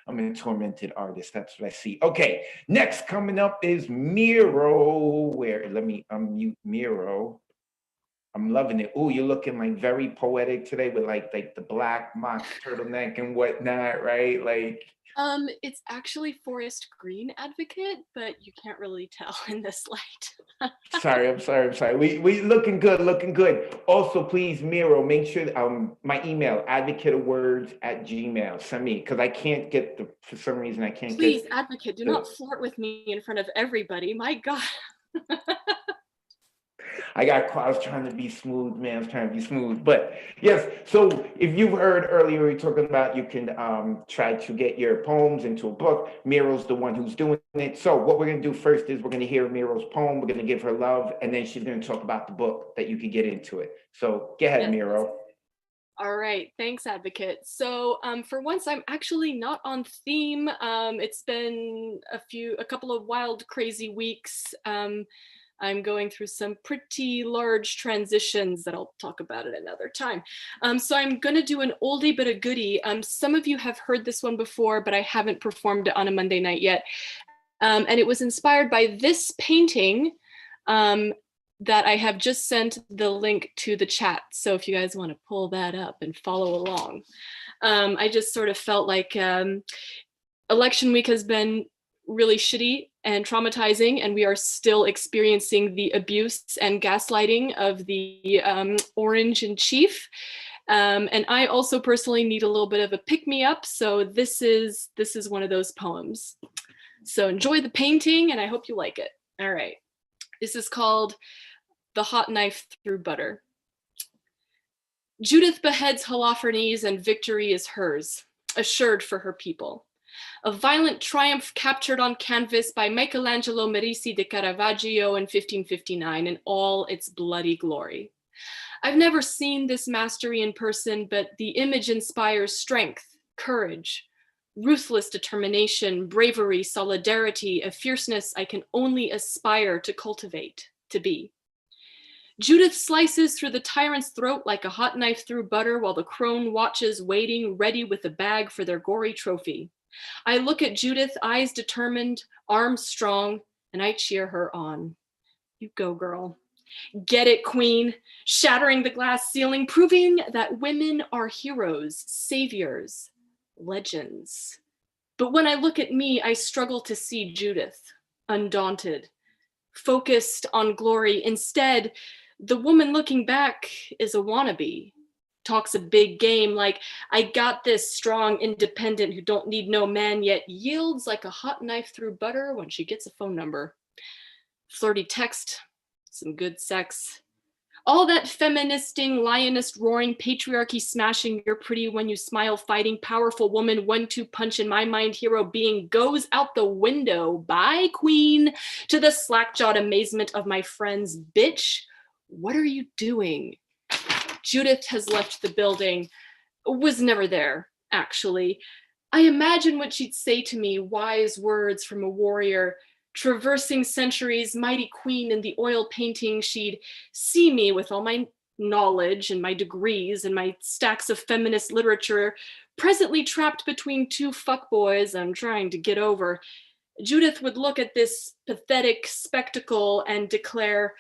I'm a tormented artist. That's what I see. Okay, next coming up is Miro. Let me unmute Miro. I'm loving it. Oh, you're looking like very poetic today with like the black mock turtleneck and whatnot, right? Like, it's actually forest green advocate, but you can't really tell in this light. I'm sorry. We looking good. Also, please, Miro, make sure my email, advocateofwords@gmail. Send me, because I can't get for some reason I can't Please, advocate, do not flirt with me in front of everybody. My God. I was trying to be smooth, man. I was trying to be smooth. But yes, so if you've heard earlier, we were talking about you can try to get your poems into a book. Miro's the one who's doing it. So what we're going to do first is we're going to hear Miro's poem. We're going to give her love, and then she's going to talk about the book that you can get into it. So go ahead, Miro. All right, thanks, advocate. So for once, I'm actually not on theme. It's been a couple of wild, crazy weeks. I'm going through some pretty large transitions that I'll talk about at another time. So I'm going to do an oldie but a goodie. Some of you have heard this one before, but I haven't performed it on a Monday night yet. And it was inspired by this painting that I have just sent the link to the chat. So if you guys want to pull that up and follow along. I just sort of felt like election week has been really shitty and traumatizing, and we are still experiencing the abuse and gaslighting of the orange in chief. And I also personally need a little bit of a pick-me-up, so this is one of those poems. So enjoy the painting, and I hope you like it. All right, this is called The Hot Knife Through Butter. Judith beheads Holofernes, and victory is hers, assured for her people. A violent triumph captured on canvas by Michelangelo Merisi de Caravaggio in 1559 in all its bloody glory. I've never seen this mastery in person, but the image inspires strength, courage, ruthless determination, bravery, solidarity, a fierceness I can only aspire to cultivate, to be. Judith slices through the tyrant's throat like a hot knife through butter while the crone watches, waiting, ready with a bag for their gory trophy. I look at Judith, eyes determined, arms strong, and I cheer her on. You go, girl. Get it, queen. Shattering the glass ceiling, proving that women are heroes, saviors, legends. But when I look at me, I struggle to see Judith, undaunted, focused on glory. Instead, The woman looking back is a wannabe. Talks a big game like, I got this strong independent who don't need no man, yet yields like a hot knife through butter when she gets a phone number. Flirty text, some good sex. All that feministing, lionist roaring, patriarchy smashing, you're pretty when you smile, fighting, powerful woman, 1-2 punch in my mind, hero being goes out the window. Bye, queen. To the slack-jawed amazement of my friends, bitch, what are you doing? Judith has left the building, was never there, actually. I imagine what she'd say to me, wise words from a warrior, traversing centuries, mighty queen in the oil painting. She'd see me with all my knowledge and my degrees and my stacks of feminist literature, presently trapped between two fuckboys I'm trying to get over. Judith would look at this pathetic spectacle and declare,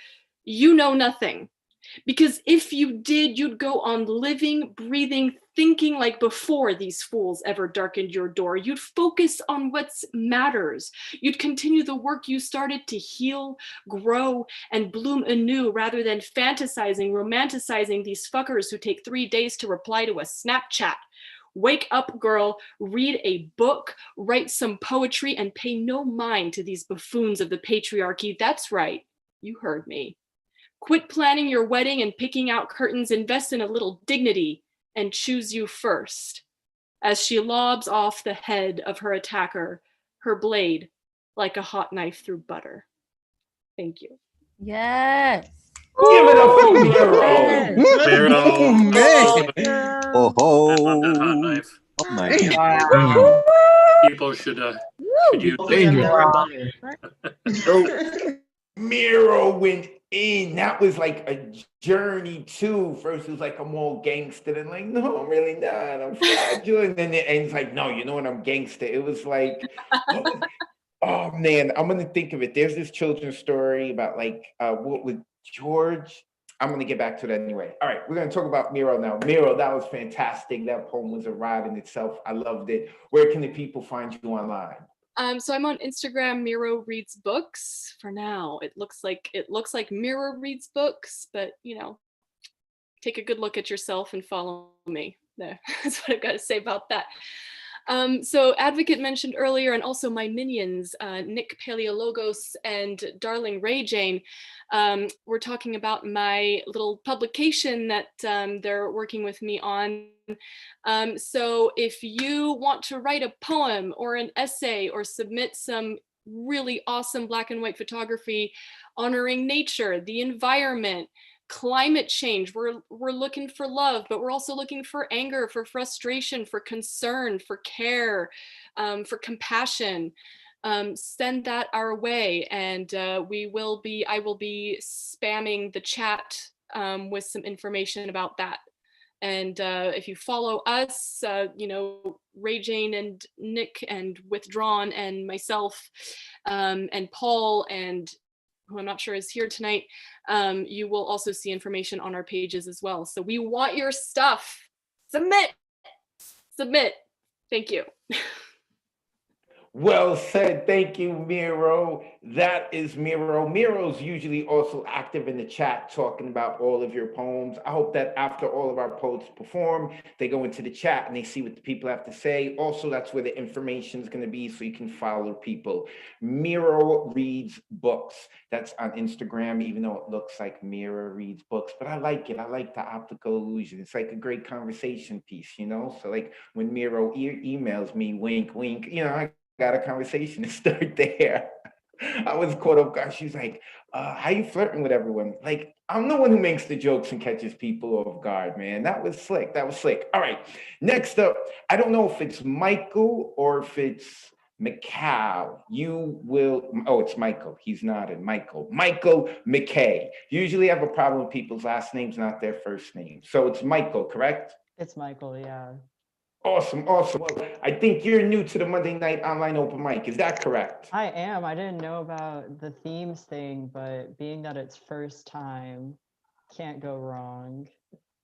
you know nothing. Because if you did, you'd go on living, breathing, thinking like before these fools ever darkened your door. You'd focus on what matters. You'd continue the work you started to heal, grow, and bloom anew rather than fantasizing, romanticizing these fuckers who take 3 days to reply to a Snapchat. Wake up, girl, read a book, write some poetry, and pay no mind to these buffoons of the patriarchy. That's right, you heard me. Quit planning your wedding and picking out curtains, invest in a little dignity and choose you first. As she lobs off the head of her attacker, her blade like a hot knife through butter. Thank you. Yes. Give it up for Miro. Man. Oh, Hot knife. oh my God. Wow. People should use So Miro went in. That was like a journey too. First it was like, I'm all gangster, and like, no, I'm really not. I'm fragile. And then it ends like, no, you know what? I'm gangster. It was like, oh man, I'm gonna think of it. There's this children's story about like what with George. I'm gonna get back to that anyway. All right, we're gonna talk about Miro now. Miro, that was fantastic. That poem was a ride in itself. I loved it. Where can the people find you online? So I'm on Instagram, Miro Reads Books for now. It looks like Miro Reads Books, but you know, take a good look at yourself and follow me. There, that's what I've got to say about that. So Advocate mentioned earlier, and also my minions, Nick Paleologos and Darling Ray Jane, were talking about my little publication that they're working with me on. So if you want to write a poem or an essay or submit some really awesome black and white photography honoring nature, the environment, climate change, we're looking for love, but we're also looking for anger, for frustration, for concern, for care, for compassion. Send that our way, and I will be spamming the chat with some information about that. And if you follow us, you know, Ray Jane and Nick and Withdrawn and myself and Paul, and who I'm not sure is here tonight, you will also see information on our pages as well. So we want your stuff. Submit. Thank you. Well said. Thank you, Miro. That is Miro. Miro's usually also active in the chat talking about all of your poems. I hope that after all of our poets perform, they go into the chat and they see what the people have to say. Also, that's where the information is going to be so you can follow people. Miro Reads Books. That's on Instagram, even though it looks like Miro Reads Books. But I like it. I like the optical illusion. It's like a great conversation piece, you know? So like when Miro emails me, wink, wink, you know, I got a conversation to start there. I was caught up guard. She's like, how you flirting with everyone? Like, I'm the one who makes the jokes and catches people off guard, man. That was slick. All right, next up, I don't know if it's Michael or if it's McCall. It's Michael. He's nodding. Michael McKay. Usually I have a problem with people's last names, not their first name. So it's Michael, correct? It's Michael, yeah. Awesome. Well, I think you're new to the Monday Night Online Open Mic. Is that correct? I am. I didn't know about the themes thing, but being that it's first time, can't go wrong.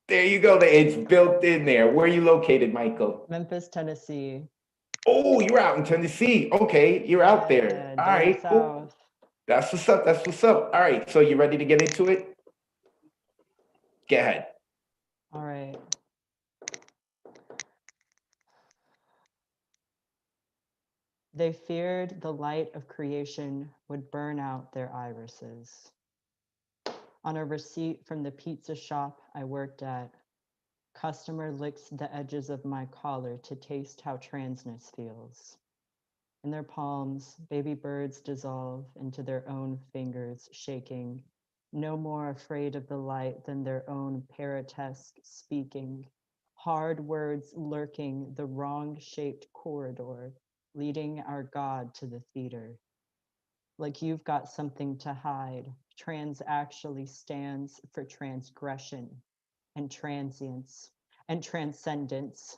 There you go. It's built in there. Where are you located, Michael? Memphis, Tennessee. Oh, you're out in Tennessee. Okay, you're out there. All right, cool. That's what's up. All right, so you ready to get into it? Go ahead. All right. They feared the light of creation would burn out their irises. On a receipt from the pizza shop I worked at, customer licks the edges of my collar to taste how transness feels. In their palms, baby birds dissolve into their own fingers, shaking, no more afraid of the light than their own paratesque speaking, hard words lurking the wrong-shaped corridor, leading our God to the theater. Like you've got something to hide, trans actually stands for transgression and transience and transcendence,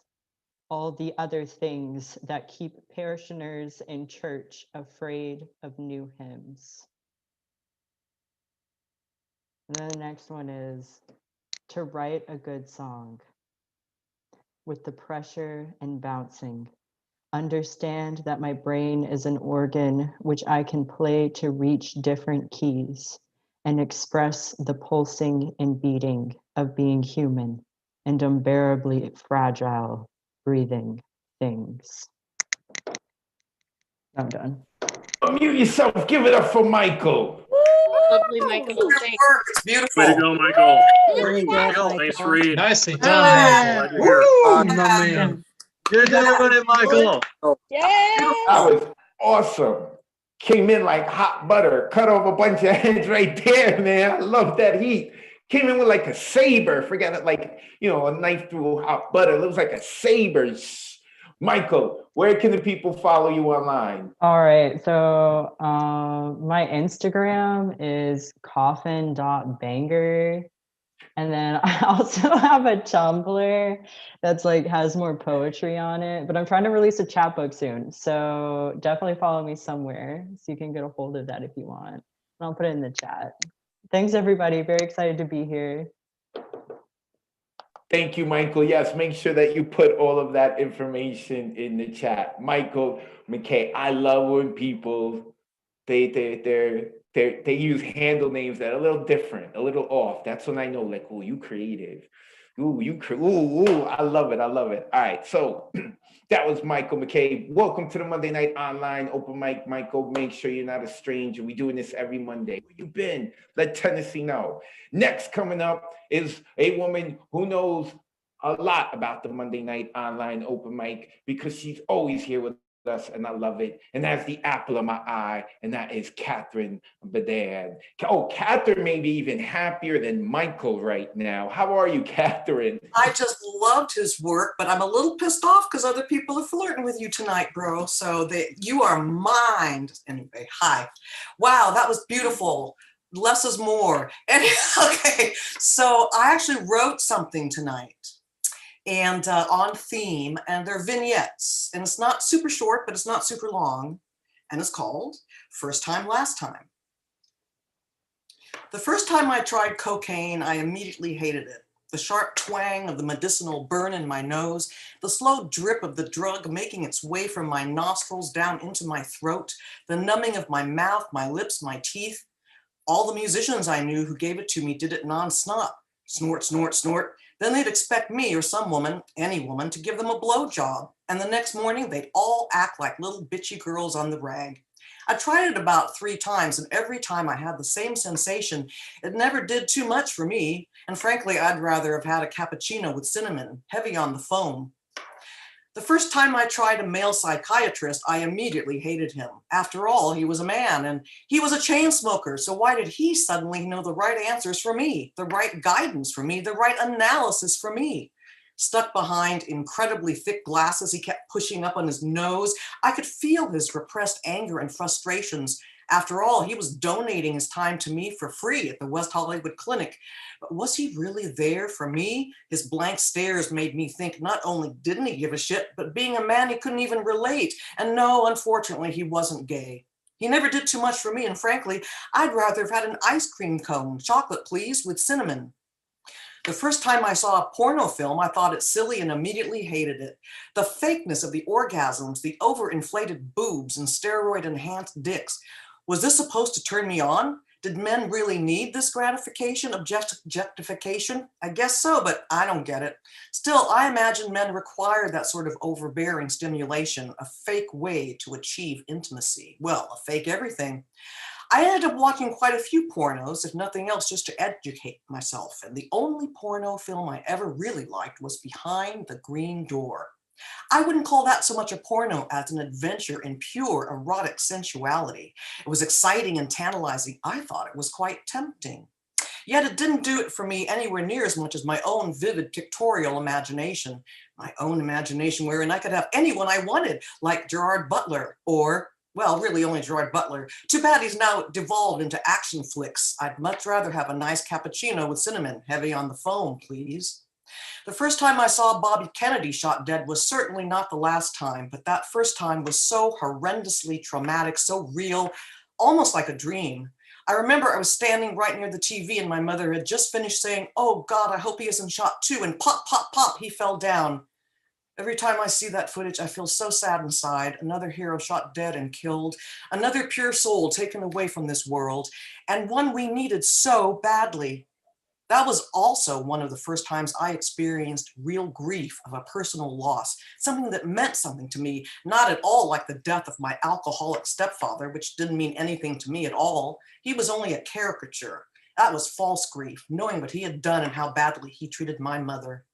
all the other things that keep parishioners in church afraid of new hymns. And then the next one is to write a good song with the pressure and bouncing. Understand that my brain is an organ which I can play to reach different keys and express the pulsing and beating of being human and unbearably fragile breathing things. I'm done. Unmute yourself. Give it up for Michael. Lovely, Michael. Thanks. It's beautiful. Way to go, Michael. Really good, Nice read. Nicely Glad done. to hear it. My man. Good doing it, Michael. Yeah. That was awesome. Came in like hot butter. Cut off a bunch of heads right there, man. I love that heat. Came in with like a saber. Forget it, like, a knife through hot butter. It looks like a saber. Michael, where can the people follow you online? All right, so my Instagram is coffin.banger. And then I also have a Tumblr that's has more poetry on it, but I'm trying to release a chapbook soon. So definitely follow me somewhere so you can get a hold of that if you want. And I'll put it in the chat. Thanks, everybody. Very excited to be here. Thank you, Michael. Yes, make sure that you put all of that information in the chat. Michael McKay, I love when people, they use handle names that are a little different, a little off. That's when I know, oh, you creative. Ooh, I love it. I love it. All right, so that was Michael McKay. Welcome to the Monday Night Online Open Mic. Michael, make sure you're not a stranger. We're doing this every Monday. Where you been? Let Tennessee know. Next coming up is a woman who knows a lot about the Monday Night Online Open Mic because she's always here with us, and I love it. And that's the apple of my eye, and that is Catherine Badan. Oh, Catherine may be even happier than Michael right now. How are you, Catherine? I just loved his work, but I'm a little pissed off because other people are flirting with you tonight, bro. So you are mine. Anyway, hi. Wow, that was beautiful. Less is more. And, okay, so I actually wrote something tonight. And on theme, and they're vignettes, and it's not super short, but it's not super long, and it's called First Time, Last Time. The first time I tried cocaine, I immediately hated it. The sharp twang of the medicinal burn in my nose, the slow drip of the drug making its way from my nostrils down into my throat, the numbing of my mouth, my lips, my teeth. All the musicians I knew who gave it to me did it non-stop. Snort, snort, snort. Then they'd expect me or some woman, any woman, to give them a blowjob. And the next morning, they'd all act like little bitchy girls on the rag. I tried it about 3 times, and every time I had the same sensation. It never did too much for me. And frankly, I'd rather have had a cappuccino with cinnamon, heavy on the foam. The first time I tried a male psychiatrist, I immediately hated him. After all, he was a man and he was a chain smoker. So why did he suddenly know the right answers for me, the right guidance for me, the right analysis for me? Stuck behind incredibly thick glasses he kept pushing up on his nose, I could feel his repressed anger and frustrations. After all, he was donating his time to me for free at the West Hollywood Clinic. But was he really there for me? His blank stares made me think not only didn't he give a shit, but being a man, he couldn't even relate. And no, unfortunately, he wasn't gay. He never did too much for me, and frankly, I'd rather have had an ice cream cone, chocolate please, with cinnamon. The first time I saw a porno film, I thought it silly and immediately hated it. The fakeness of the orgasms, the overinflated boobs and steroid-enhanced dicks. Was this supposed to turn me on? Did men really need this gratification, objectification? I guess so, but I don't get it. Still, I imagine men require that sort of overbearing stimulation, a fake way to achieve intimacy. Well, a fake everything. I ended up watching quite a few pornos, if nothing else, just to educate myself. And the only porno film I ever really liked was Behind the Green Door. I wouldn't call that so much a porno as an adventure in pure erotic sensuality. It was exciting and tantalizing. I thought it was quite tempting. Yet it didn't do it for me anywhere near as much as my own vivid pictorial imagination. My own imagination wherein I could have anyone I wanted, like Gerard Butler or, well, really only Gerard Butler. Too bad he's now devolved into action flicks. I'd much rather have a nice cappuccino with cinnamon, heavy on the foam, please. The first time I saw Bobby Kennedy shot dead was certainly not the last time, but that first time was so horrendously traumatic, so real, almost like a dream. I remember I was standing right near the TV and my mother had just finished saying, "Oh God, I hope he isn't shot too," and pop, pop, pop, he fell down. Every time I see that footage, I feel so sad inside. Another hero shot dead and killed, another pure soul taken away from this world, and one we needed so badly. That was also one of the first times I experienced real grief of a personal loss, something that meant something to me, not at all like the death of my alcoholic stepfather, which didn't mean anything to me at all. He was only a caricature. That was false grief, knowing what he had done and how badly he treated my mother.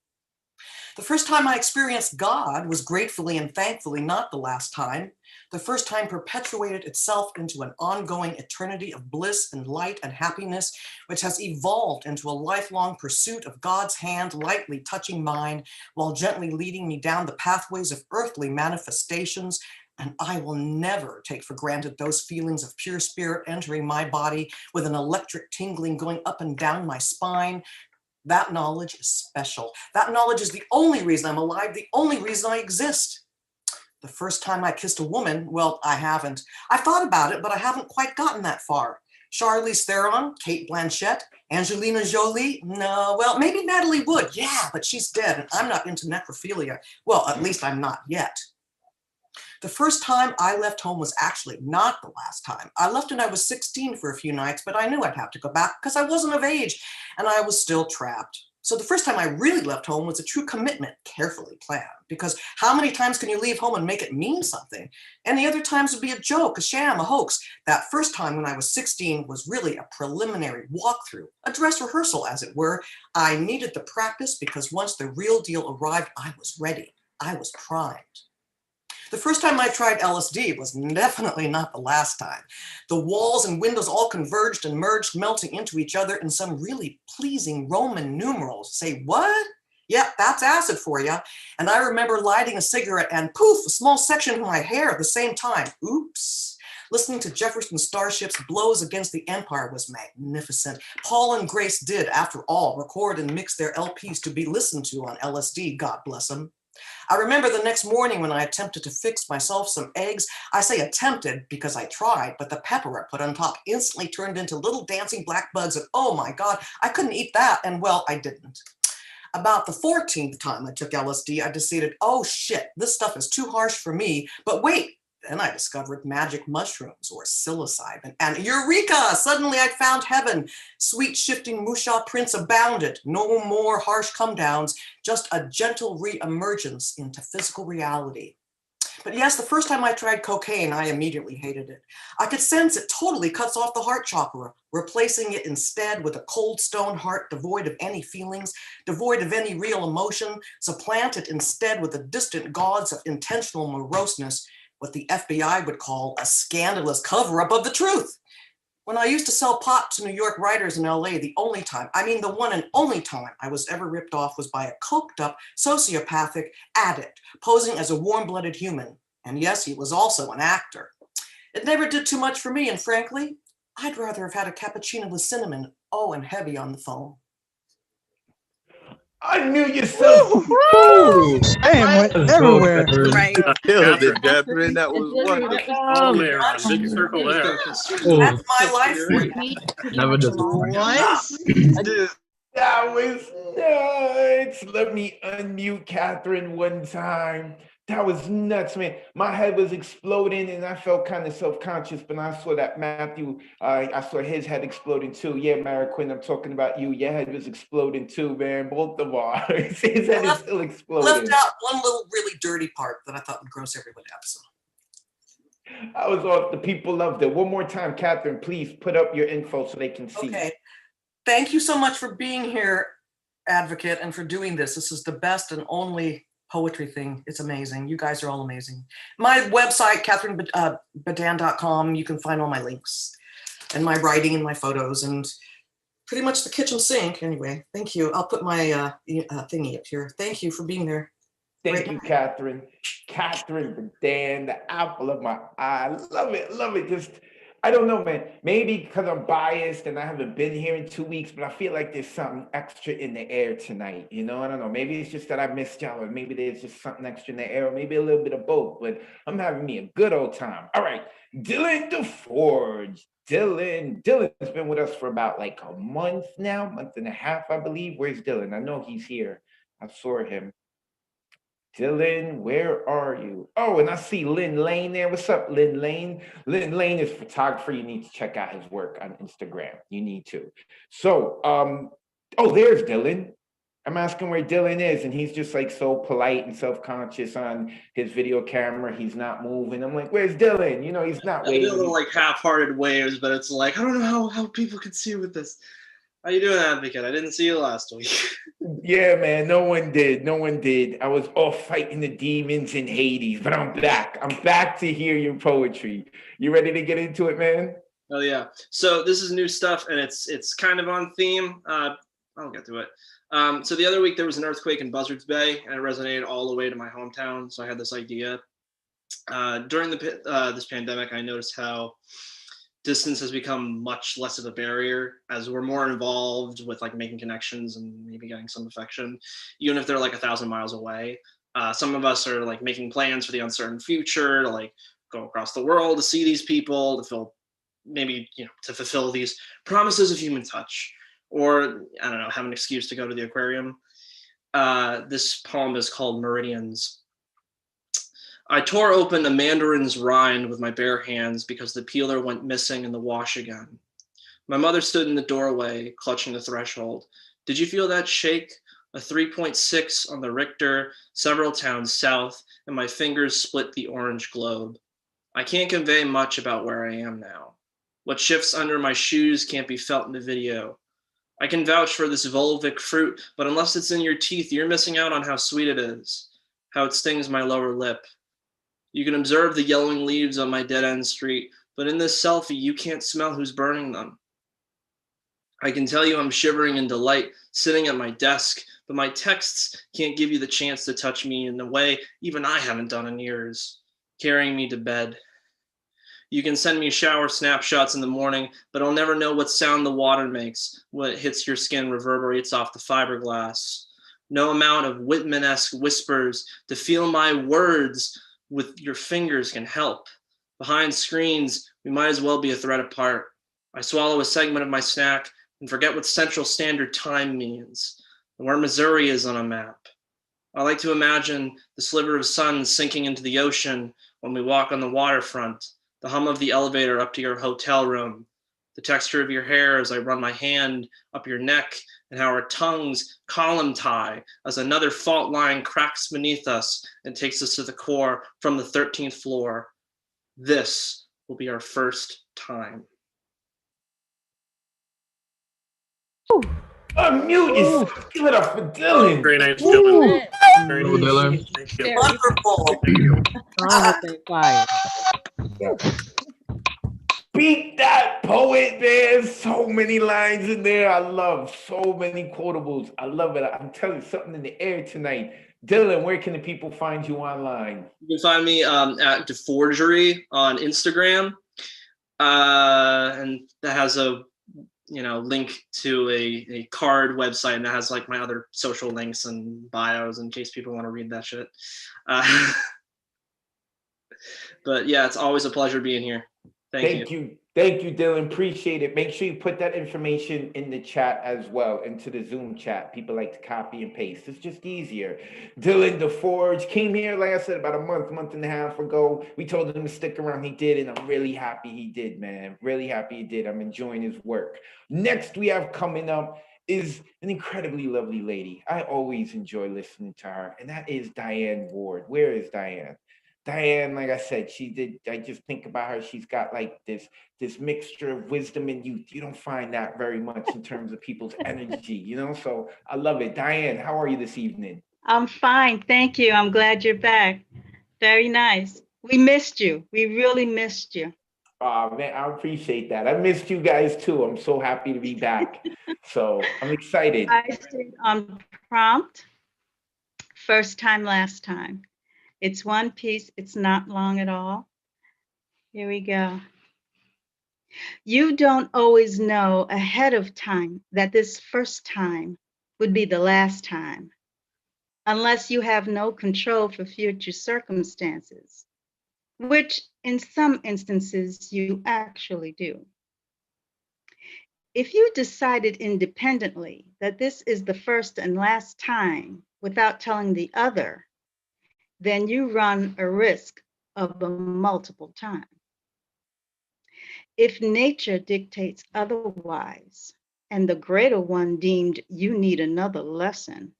The first time I experienced God was gratefully and thankfully not the last time. The first time perpetuated itself into an ongoing eternity of bliss and light and happiness, which has evolved into a lifelong pursuit of God's hand lightly touching mine while gently leading me down the pathways of earthly manifestations. And I will never take for granted those feelings of pure spirit entering my body with an electric tingling going up and down my spine. That knowledge is special. That knowledge is the only reason I'm alive, the only reason I exist. The first time I kissed a woman, well, I haven't. I've thought about it, but I haven't quite gotten that far. Charlize Theron, Cate Blanchett, Angelina Jolie, no, well, maybe Natalie Wood, yeah, but she's dead and I'm not into necrophilia. Well, at least I'm not yet. The first time I left home was actually not the last time. I left when I was 16 for a few nights, but I knew I'd have to go back because I wasn't of age and I was still trapped. So the first time I really left home was a true commitment, carefully planned, because how many times can you leave home and make it mean something? And the other times would be a joke, a sham, a hoax. That first time when I was 16 was really a preliminary walkthrough, a dress rehearsal, as it were. I needed the practice because once the real deal arrived, I was ready. I was primed. The first time I tried LSD was definitely not the last time. The walls and windows all converged and merged, melting into each other in some really pleasing Roman numerals. Say what? Yep, that's acid for you. And I remember lighting a cigarette and poof, a small section of my hair at the same time. Oops. Listening to Jefferson Starship's blows against the Empire was magnificent. Paul and Grace did, after all, record and mix their LPs to be listened to on LSD, God bless them. I remember the next morning when I attempted to fix myself some eggs. I say attempted because I tried, but the pepper I put on top instantly turned into little dancing black bugs, and oh my God, I couldn't eat that, and well, I didn't. About the 14th time I took LSD, I decided, oh shit, this stuff is too harsh for me, but wait. Then I discovered magic mushrooms or psilocybin, and eureka! Suddenly I'd found heaven. Sweet shifting Musha prints abounded. No more harsh come-downs, just a gentle re-emergence into physical reality. But yes, the first time I tried cocaine, I immediately hated it. I could sense it totally cuts off the heart chakra, replacing it instead with a cold stone heart devoid of any feelings, devoid of any real emotion, supplanted instead with the distant gods of intentional moroseness, what the FBI would call a scandalous cover-up of the truth. When I used to sell pot to New York writers in LA, the only time, I mean the one and only time I was ever ripped off was by a coked-up, sociopathic addict posing as a warm-blooded human. And yes, he was also an actor. It never did too much for me, and frankly, I'd rather have had a cappuccino with cinnamon, oh, and heavy on the phone. Unmute yourself. Damn, went everywhere. Right. Killed it, Catherine. That was wonderful. Oh, there, big circle there. That's my life for you. Never does. That was nuts. Let me unmute Catherine one time. That was nuts, man. My head was exploding and I felt kind of self-conscious, but I saw that Matthew, I saw his head exploding too. Yeah, Mary Quinn, I'm talking about you. Your head was exploding too, man. Both of ours. His head is still exploding. Left out one little really dirty part that I thought would gross everyone out. So. I was off. The people loved it. One more time, Catherine, please put up your info so they can see. Okay. Thank you so much for being here, Advocate, and for doing this. This is the best and only poetry thing. It's amazing. You guys are all amazing. My website, CatherineBadan.com, you can find all my links and my writing and my photos and pretty much the kitchen sink. Anyway, thank you. I'll put my thingy up here. Thank you for being there. Thank you, Catherine. Catherine Badan, the apple of my eye. Love it, love it. Just, I don't know, man. Maybe because I'm biased and I haven't been here in 2 weeks, but I feel like there's something extra in the air tonight. You know, I don't know. Maybe it's just that I missed y'all, or maybe there's just something extra in the air, or maybe a little bit of both. But I'm having me a good old time. All right, Dylan DeForge. Dylan's been with us for about like a month now, month and a half, I believe. Where's Dylan? I know he's here. I saw him. Dylan, where are you? Oh, and I see Lynn Lane there. What's up, Lynn Lane? Lynn Lane is a photographer. You need to check out his work on Instagram. You need to. So, oh, there's Dylan. I'm asking where Dylan is, and he's just like so polite and self-conscious on his video camera. He's not moving. I'm like, where's Dylan? You know, he's not I did waving. a little like half-hearted waves, but it's like, I don't know how people could see with this. How you doing, Advocate? I didn't see you last week. Yeah, man, no one did. No one did. I was off fighting the demons in Hades, but I'm back. I'm back to hear your poetry. You ready to get into it, man? Oh yeah. So this is new stuff, and it's kind of on theme. I'll get to it. So the other week there was an earthquake in Buzzards Bay, and it resonated all the way to my hometown. So I had this idea. During this pandemic, I noticed how distance has become much less of a barrier as we're more involved with like making connections and maybe getting some affection, even if they're like 1,000 miles away. Some of us are like making plans for the uncertain future to like go across the world to see these people, to feel maybe, you know, to fulfill these promises of human touch, or I don't know, have an excuse to go to the aquarium. This poem is called Meridians. I tore open a mandarin's rind with my bare hands because the peeler went missing in the wash again. My mother stood in the doorway, clutching the threshold. Did you feel that shake? A 3.6 on the Richter, several towns south, and my fingers split the orange globe. I can't convey much about where I am now. What shifts under my shoes can't be felt in the video. I can vouch for this vulvic fruit, but unless it's in your teeth, you're missing out on how sweet it is, how it stings my lower lip. You can observe the yellowing leaves on my dead-end street, but in this selfie, you can't smell who's burning them. I can tell you I'm shivering in delight, sitting at my desk, but my texts can't give you the chance to touch me in a way even I haven't done in years, carrying me to bed. You can send me shower snapshots in the morning, but I'll never know what sound the water makes when it hits your skin, reverberates off the fiberglass. No amount of Whitman-esque whispers to feel my words with your fingers can help. Behind screens, we might as well be a thread apart. I swallow a segment of my snack and forget what Central Standard Time means, and where Missouri is on a map. I like to imagine the sliver of sun sinking into the ocean when we walk on the waterfront, the hum of the elevator up to your hotel room, the texture of your hair as I run my hand up your neck, and how our tongues column tie as another fault line cracks beneath us and takes us to the core from the 13th floor. This will be our first time. Unmute is, give it up for Dylan. Very nice, Dylan. Very nice. Dylan. Thank you. Wonderful. Beat that, poet. There's so many lines in there. I love so many quotables. I love it. I'm telling you, something in the air tonight. Dylan, where can the people find you online? You can find me at DeForgery on Instagram, and that has a link to a card website, and that has like my other social links and bios in case people want to read that shit. But yeah, it's always a pleasure being here. Thank you. Thank you, Dylan. Appreciate it. Make sure you put that information in the chat as well, into the Zoom chat. People like to copy and paste. It's just easier. Dylan DeForge came here, like I said, about a month and a half ago. We told him to stick around. He did, and I'm really happy he did, man. Really happy he did. I'm enjoying his work. Next we have coming up is an incredibly lovely lady. I always enjoy listening to her, and that is Diane Ward. Where is Diane? Diane, like I said, I just think about her. She's got like this mixture of wisdom and youth. You don't find that very much in terms of people's energy, you know? So I love it. Diane, how are you this evening? I'm fine. Thank you. I'm glad you're back. Very nice. We missed you. We really missed you. Oh man, I appreciate that. I missed you guys too. I'm so happy to be back. So I'm excited. I stayed on prompt. First time, last time. It's one piece. It's not long at all. Here we go. You don't always know ahead of time that this first time would be the last time, unless you have no control for future circumstances, which in some instances you actually do. If you decided independently that this is the first and last time without telling the other, then you run a risk of a multiple time. If nature dictates otherwise, and the greater one deemed you need another lesson,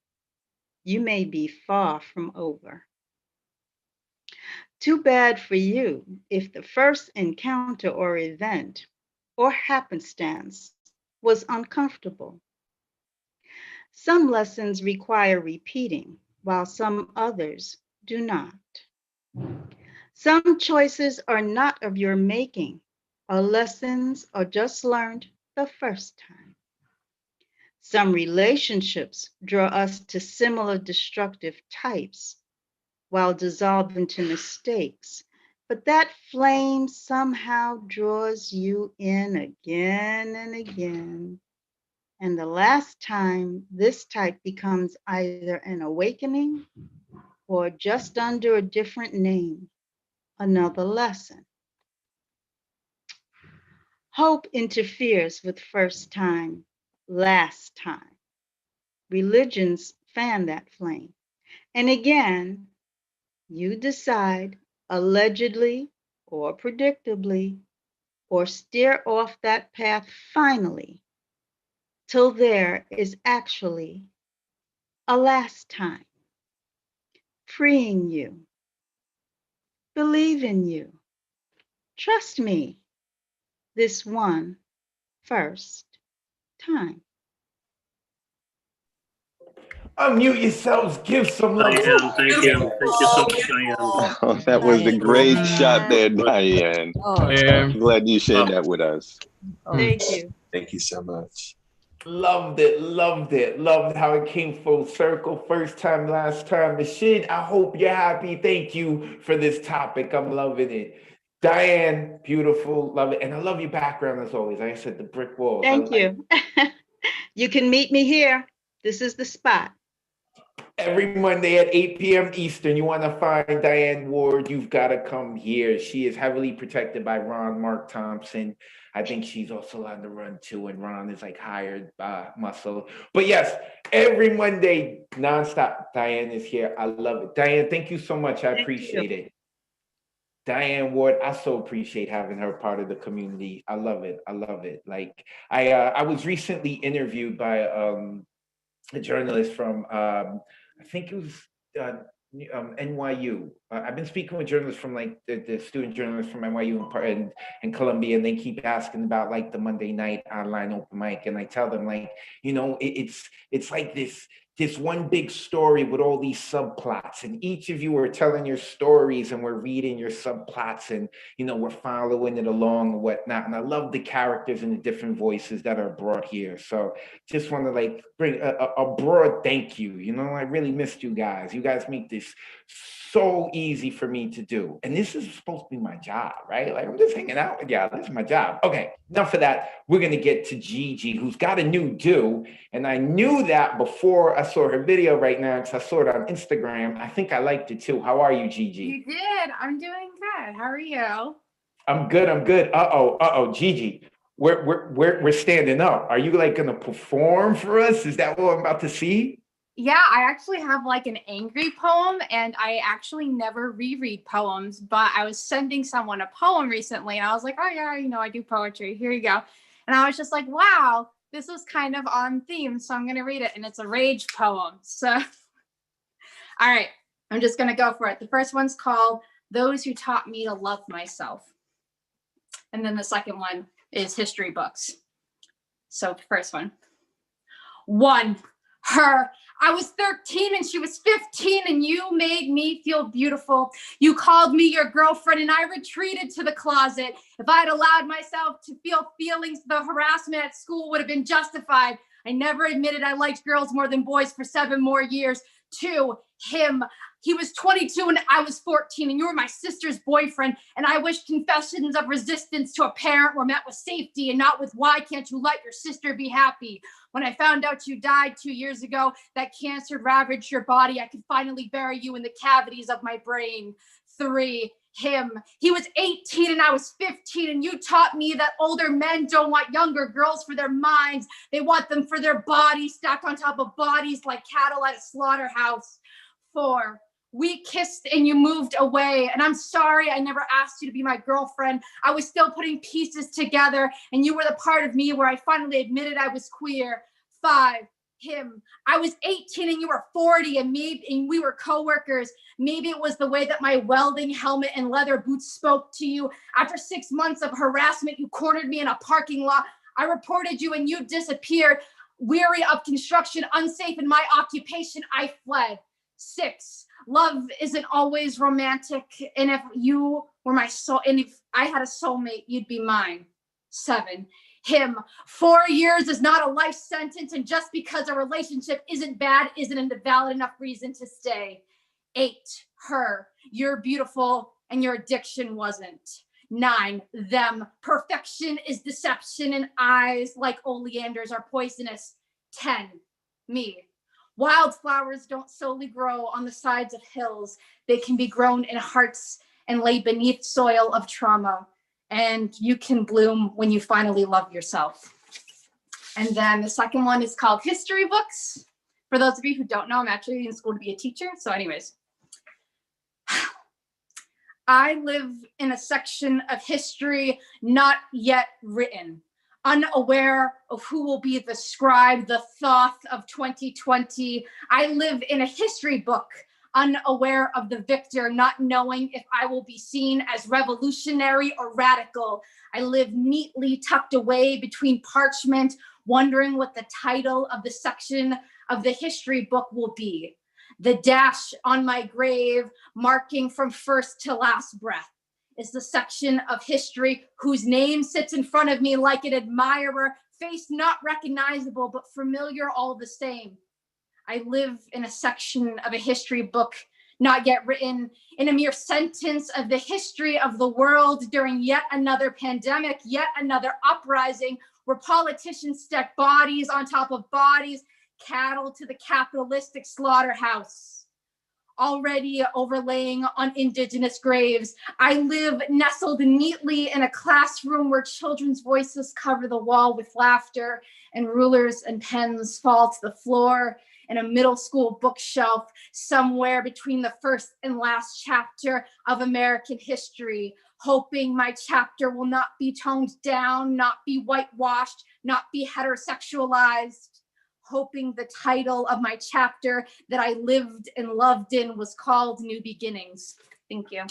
you may be far from over. Too bad for you if the first encounter or event or happenstance was uncomfortable. Some lessons require repeating, while some others do not. Some choices are not of your making, or lessons are just learned the first time. Some relationships draw us to similar destructive types, while dissolve into mistakes, but that flame somehow draws you in again and again. And the last time, this type becomes either an awakening or just under a different name, another lesson. Hope interferes with first time, last time. Religions fan that flame. And again, you decide, allegedly or predictably, or steer off that path finally, till there is actually a last time, freeing you. Believe in you. Trust me, this one first time. Unmute yourselves, give some love. Diane, thank you. Thank you so much, Diane. Oh, that was a great shot there, Diane. I'm glad you shared that with us. Thank you. Thank you so much. Loved it, loved it. Loved how it came full circle. First time, last time. Rashid, I hope you're happy. Thank you for this topic. I'm loving it. Diane, beautiful, love it. And I love your background as always. Like I said, the brick walls. Thank you. You can meet me here. This is the spot. Every Monday at 8 p.m. Eastern, you want to find Diane Ward, you've got to come here. She is heavily protected by Mark Thompson. I think she's also on the run too, and Ron is like hired muscle. But yes, every Monday, nonstop, Diane is here. I love it. Diane, thank you so much. I appreciate it. Diane Ward, I so appreciate having her part of the community. I love it. I love it. Like I was recently interviewed by a journalist from I think it was NYU. I've been speaking with journalists from like the student journalists from NYU and Columbia, and they keep asking about like the Monday night online open mic, and I tell them like, you know, it's like this one big story with all these subplots, and each of you are telling your stories, and we're reading your subplots, and you know we're following it along and whatnot. And I love the characters and the different voices that are brought here. So just want to like bring a broad thank you. You know, I really missed you guys. You guys make this so easy for me to do, and this is supposed to be my job, right? Like I'm just hanging out with y'all. This is my job. Okay, enough of that. We're gonna get to Gigi, who's got a new do, and I knew that before I saw her video right now because I saw it on Instagram. I think I liked it too. How are you, Gigi? You did. I'm doing good. How are you? I'm good. I'm good. Uh-oh, Gigi. We're standing up. Are you like gonna perform for us? Is that what I'm about to see? Yeah, I actually have like an angry poem, and I actually never reread poems, but I was sending someone a poem recently and I was like, oh yeah, I do poetry. Here you go. And I was just like, wow, this was kind of on theme, so I'm gonna read it. And it's a rage poem. So all right, I'm just gonna go for it. The first one's called Those Who Taught Me to Love Myself. And then the second one is history books. So first one. Her. I was 13 and she was 15 and you made me feel beautiful. You called me your girlfriend and I retreated to the closet. If I had allowed myself to feel feelings, the harassment at school would have been justified. I never admitted I liked girls more than boys for 7 more years. 2, him. He was 22 and I was 14 and you were my sister's boyfriend. And I wish confessions of resistance to a parent were met with safety and not with why can't you let your sister be happy? When I found out you died 2 years ago, that cancer ravaged your body, I could finally bury you in the cavities of my brain. 3, him. He was 18 and I was 15 and you taught me that older men don't want younger girls for their minds. They want them for their bodies stacked on top of bodies like cattle at a slaughterhouse. 4, we kissed and you moved away. And I'm sorry I never asked you to be my girlfriend. I was still putting pieces together and you were the part of me where I finally admitted I was queer. 5, him. I was 18 and you were 40 and we were coworkers. Maybe it was the way that my welding helmet and leather boots spoke to you. After 6 months of harassment, you cornered me in a parking lot. I reported you and you disappeared. Weary of construction, unsafe in my occupation, I fled. 6, love isn't always romantic. And if you were my soul, and if I had a soulmate, you'd be mine. 7, him. 4 years is not a life sentence. And just because a relationship isn't bad, isn't a valid enough reason to stay. 8, her. You're beautiful and your addiction wasn't. 9, them. Perfection is deception and eyes like oleanders are poisonous. 10, me. Wildflowers don't solely grow on the sides of hills. They can be grown in hearts and lay beneath soil of trauma. And you can bloom when you finally love yourself. And then the second one is called history books. For those of you who don't know, I'm actually in school to be a teacher. So anyways, I live in a section of history not yet written. Unaware of who will be the scribe, the Thoth of 2020. I live in a history book, unaware of the victor, not knowing if I will be seen as revolutionary or radical. I live neatly tucked away between parchment, wondering what the title of the section of the history book will be. The dash on my grave, marking from first to last breath, is the section of history whose name sits in front of me like an admirer, face not recognizable, but familiar all the same. I live in a section of a history book not yet written, in a mere sentence of the history of the world during yet another pandemic, yet another uprising, where politicians stack bodies on top of bodies, cattle to the capitalistic slaughterhouse. Already overlaying on indigenous graves. I live nestled neatly in a classroom where children's voices cover the wall with laughter and rulers and pens fall to the floor, in a middle school bookshelf somewhere between the first and last chapter of American history, hoping my chapter will not be toned down, not be whitewashed, not be heterosexualized. Hoping the title of my chapter that I lived and loved in was called New Beginnings. Thank you.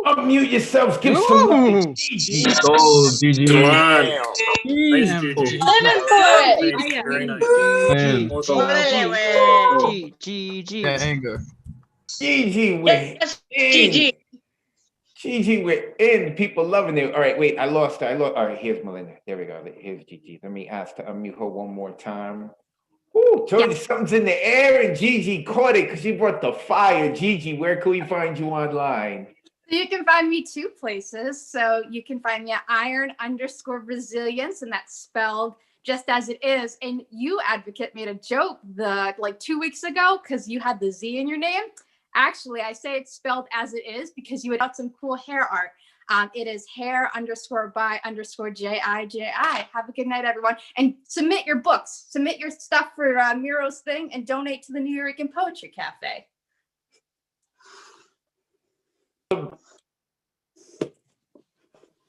Unmute yourselves, give some love to Gigi. Oh, Gigi. Nice, Gigi. Gigi. Living for it. Nice, very nice. Gigi. That anger. Gigi with Gigi. Gigi with in. People loving it. All right, wait, I lost her. All right, here's Melinda. There we go. Here's Gigi. Let me ask to unmute her one more time. Ooh, told you something's in the air, and Gigi caught it because she brought the fire. Gigi, where can we find you online? So you can find me 2 places. So you can find me at iron_resilience, and that's spelled just as it is. And you, Advocate, made a joke like 2 weeks ago because you had the Z in your name. Actually, I say it's spelled as it is because you had got some cool hair art. It is hair_by_JIJI. Have a good night, everyone. And submit your books, submit your stuff for Miro's thing, and donate to the New Yorican Poetry Cafe.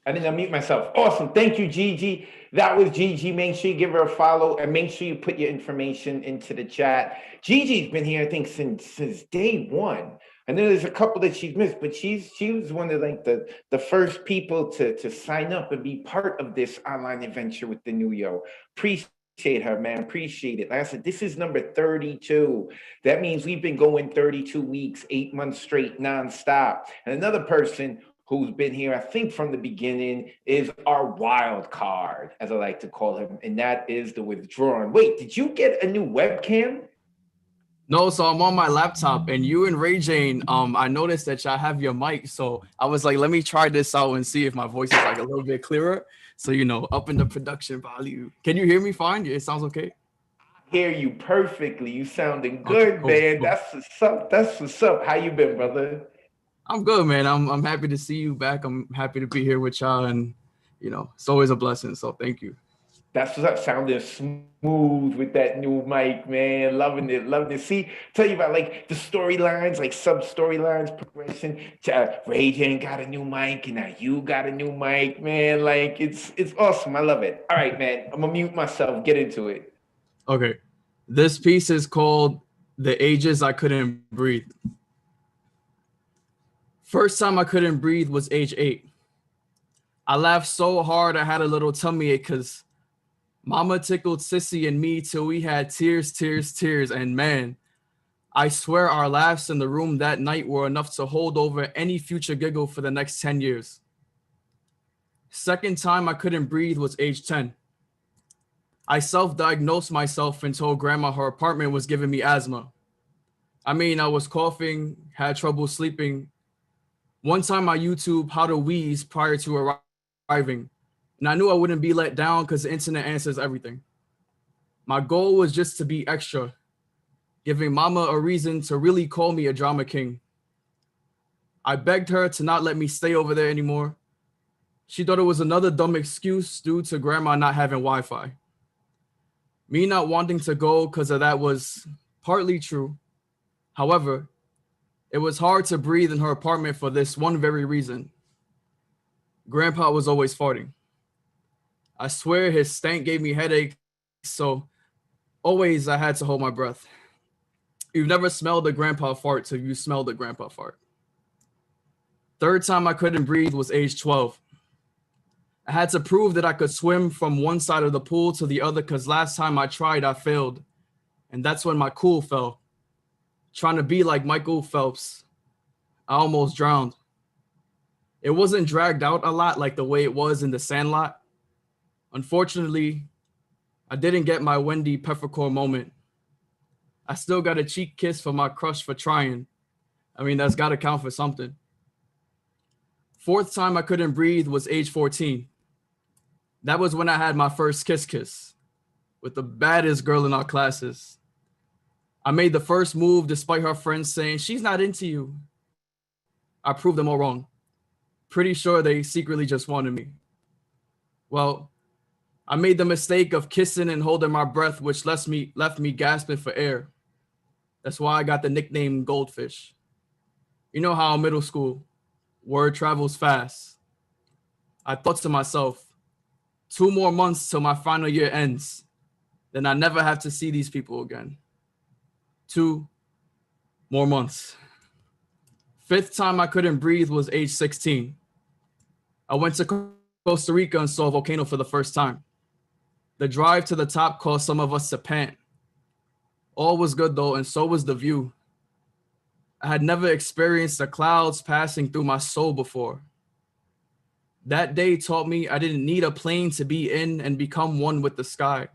I didn't unmute myself. Awesome. Thank you, Gigi. That was Gigi. Make sure you give her a follow and make sure you put your information into the chat. Gigi's been here, I think, since day one. I know there's a couple that she's missed, but she was one of like the first people to sign up and be part of this online adventure with the New Yo. Appreciate her, man. Appreciate it. Like I said, this is number 32. That means we've been going 32 weeks, 8 months straight, nonstop. And another person who's been here, I think, from the beginning, is our wild card, as I like to call him, and that is the Withdrawn. Wait, did you get a new webcam? No, so I'm on my laptop, and you and Ray Jane, I noticed that y'all have your mic, so I was like, let me try this out and see if my voice is like a little bit clearer. So, you know, up in the production value. Can you hear me fine? It sounds okay? I hear you perfectly. You sounding good, okay, cool, man. Cool. That's what's up. That's what's up. How you been, brother? I'm good, man. I'm happy to see you back. I'm happy to be here with y'all, and you know, it's always a blessing. So thank you. That's what's up. Sounding smooth with that new mic, man. Loving it, loving it. See, tell you about like the storylines, like sub storylines, progression. Ray J got a new mic, and now you got a new mic, man. Like it's awesome. I love it. All right, man. I'm gonna mute myself. Get into it. Okay, this piece is called "The Ages I Couldn't Breathe." First time I couldn't breathe was age 8. I laughed so hard I had a little tummy ache because mama tickled Sissy and me till we had tears, and man, I swear our laughs in the room that night were enough to hold over any future giggle for the next 10 years. Second time I couldn't breathe was age 10. I self-diagnosed myself and told grandma her apartment was giving me asthma. I mean, I was coughing, had trouble sleeping. One time I YouTube how to wheeze prior to arriving, and I knew I wouldn't be let down because the internet answers everything. My goal was just to be extra, giving mama a reason to really call me a drama king. I begged her to not let me stay over there anymore. She thought it was another dumb excuse due to grandma not having Wi-Fi. Me not wanting to go because of that was partly true. However, it was hard to breathe in her apartment for this one very reason. Grandpa was always farting. I swear his stank gave me headaches, so always I had to hold my breath. You've never smelled a grandpa fart till you smelled a grandpa fart. Third time I couldn't breathe was age 12. I had to prove that I could swim from one side of the pool to the other because last time I tried, I failed. And that's when my cool fell. Trying to be like Michael Phelps, I almost drowned. It wasn't dragged out a lot like the way it was in The Sandlot. Unfortunately, I didn't get my Wendy Peppercorn moment. I still got a cheek kiss for my crush for trying. I mean, that's gotta count for something. Fourth time I couldn't breathe was age 14. That was when I had my first kiss with the baddest girl in our classes. I made the first move despite her friends saying, she's not into you. I proved them all wrong. Pretty sure they secretly just wanted me. Well, I made the mistake of kissing and holding my breath, which left me gasping for air. That's why I got the nickname Goldfish. You know how in middle school, word travels fast. I thought to myself, 2 more months till my final year ends, then I never have to see these people again. 2 more months. Fifth time I couldn't breathe was age 16. I went to Costa Rica and saw a volcano for the first time. The drive to the top caused some of us to pant. All was good though, and so was the view. I had never experienced the clouds passing through my soul before. That day taught me I didn't need a plane to be in and become one with the sky.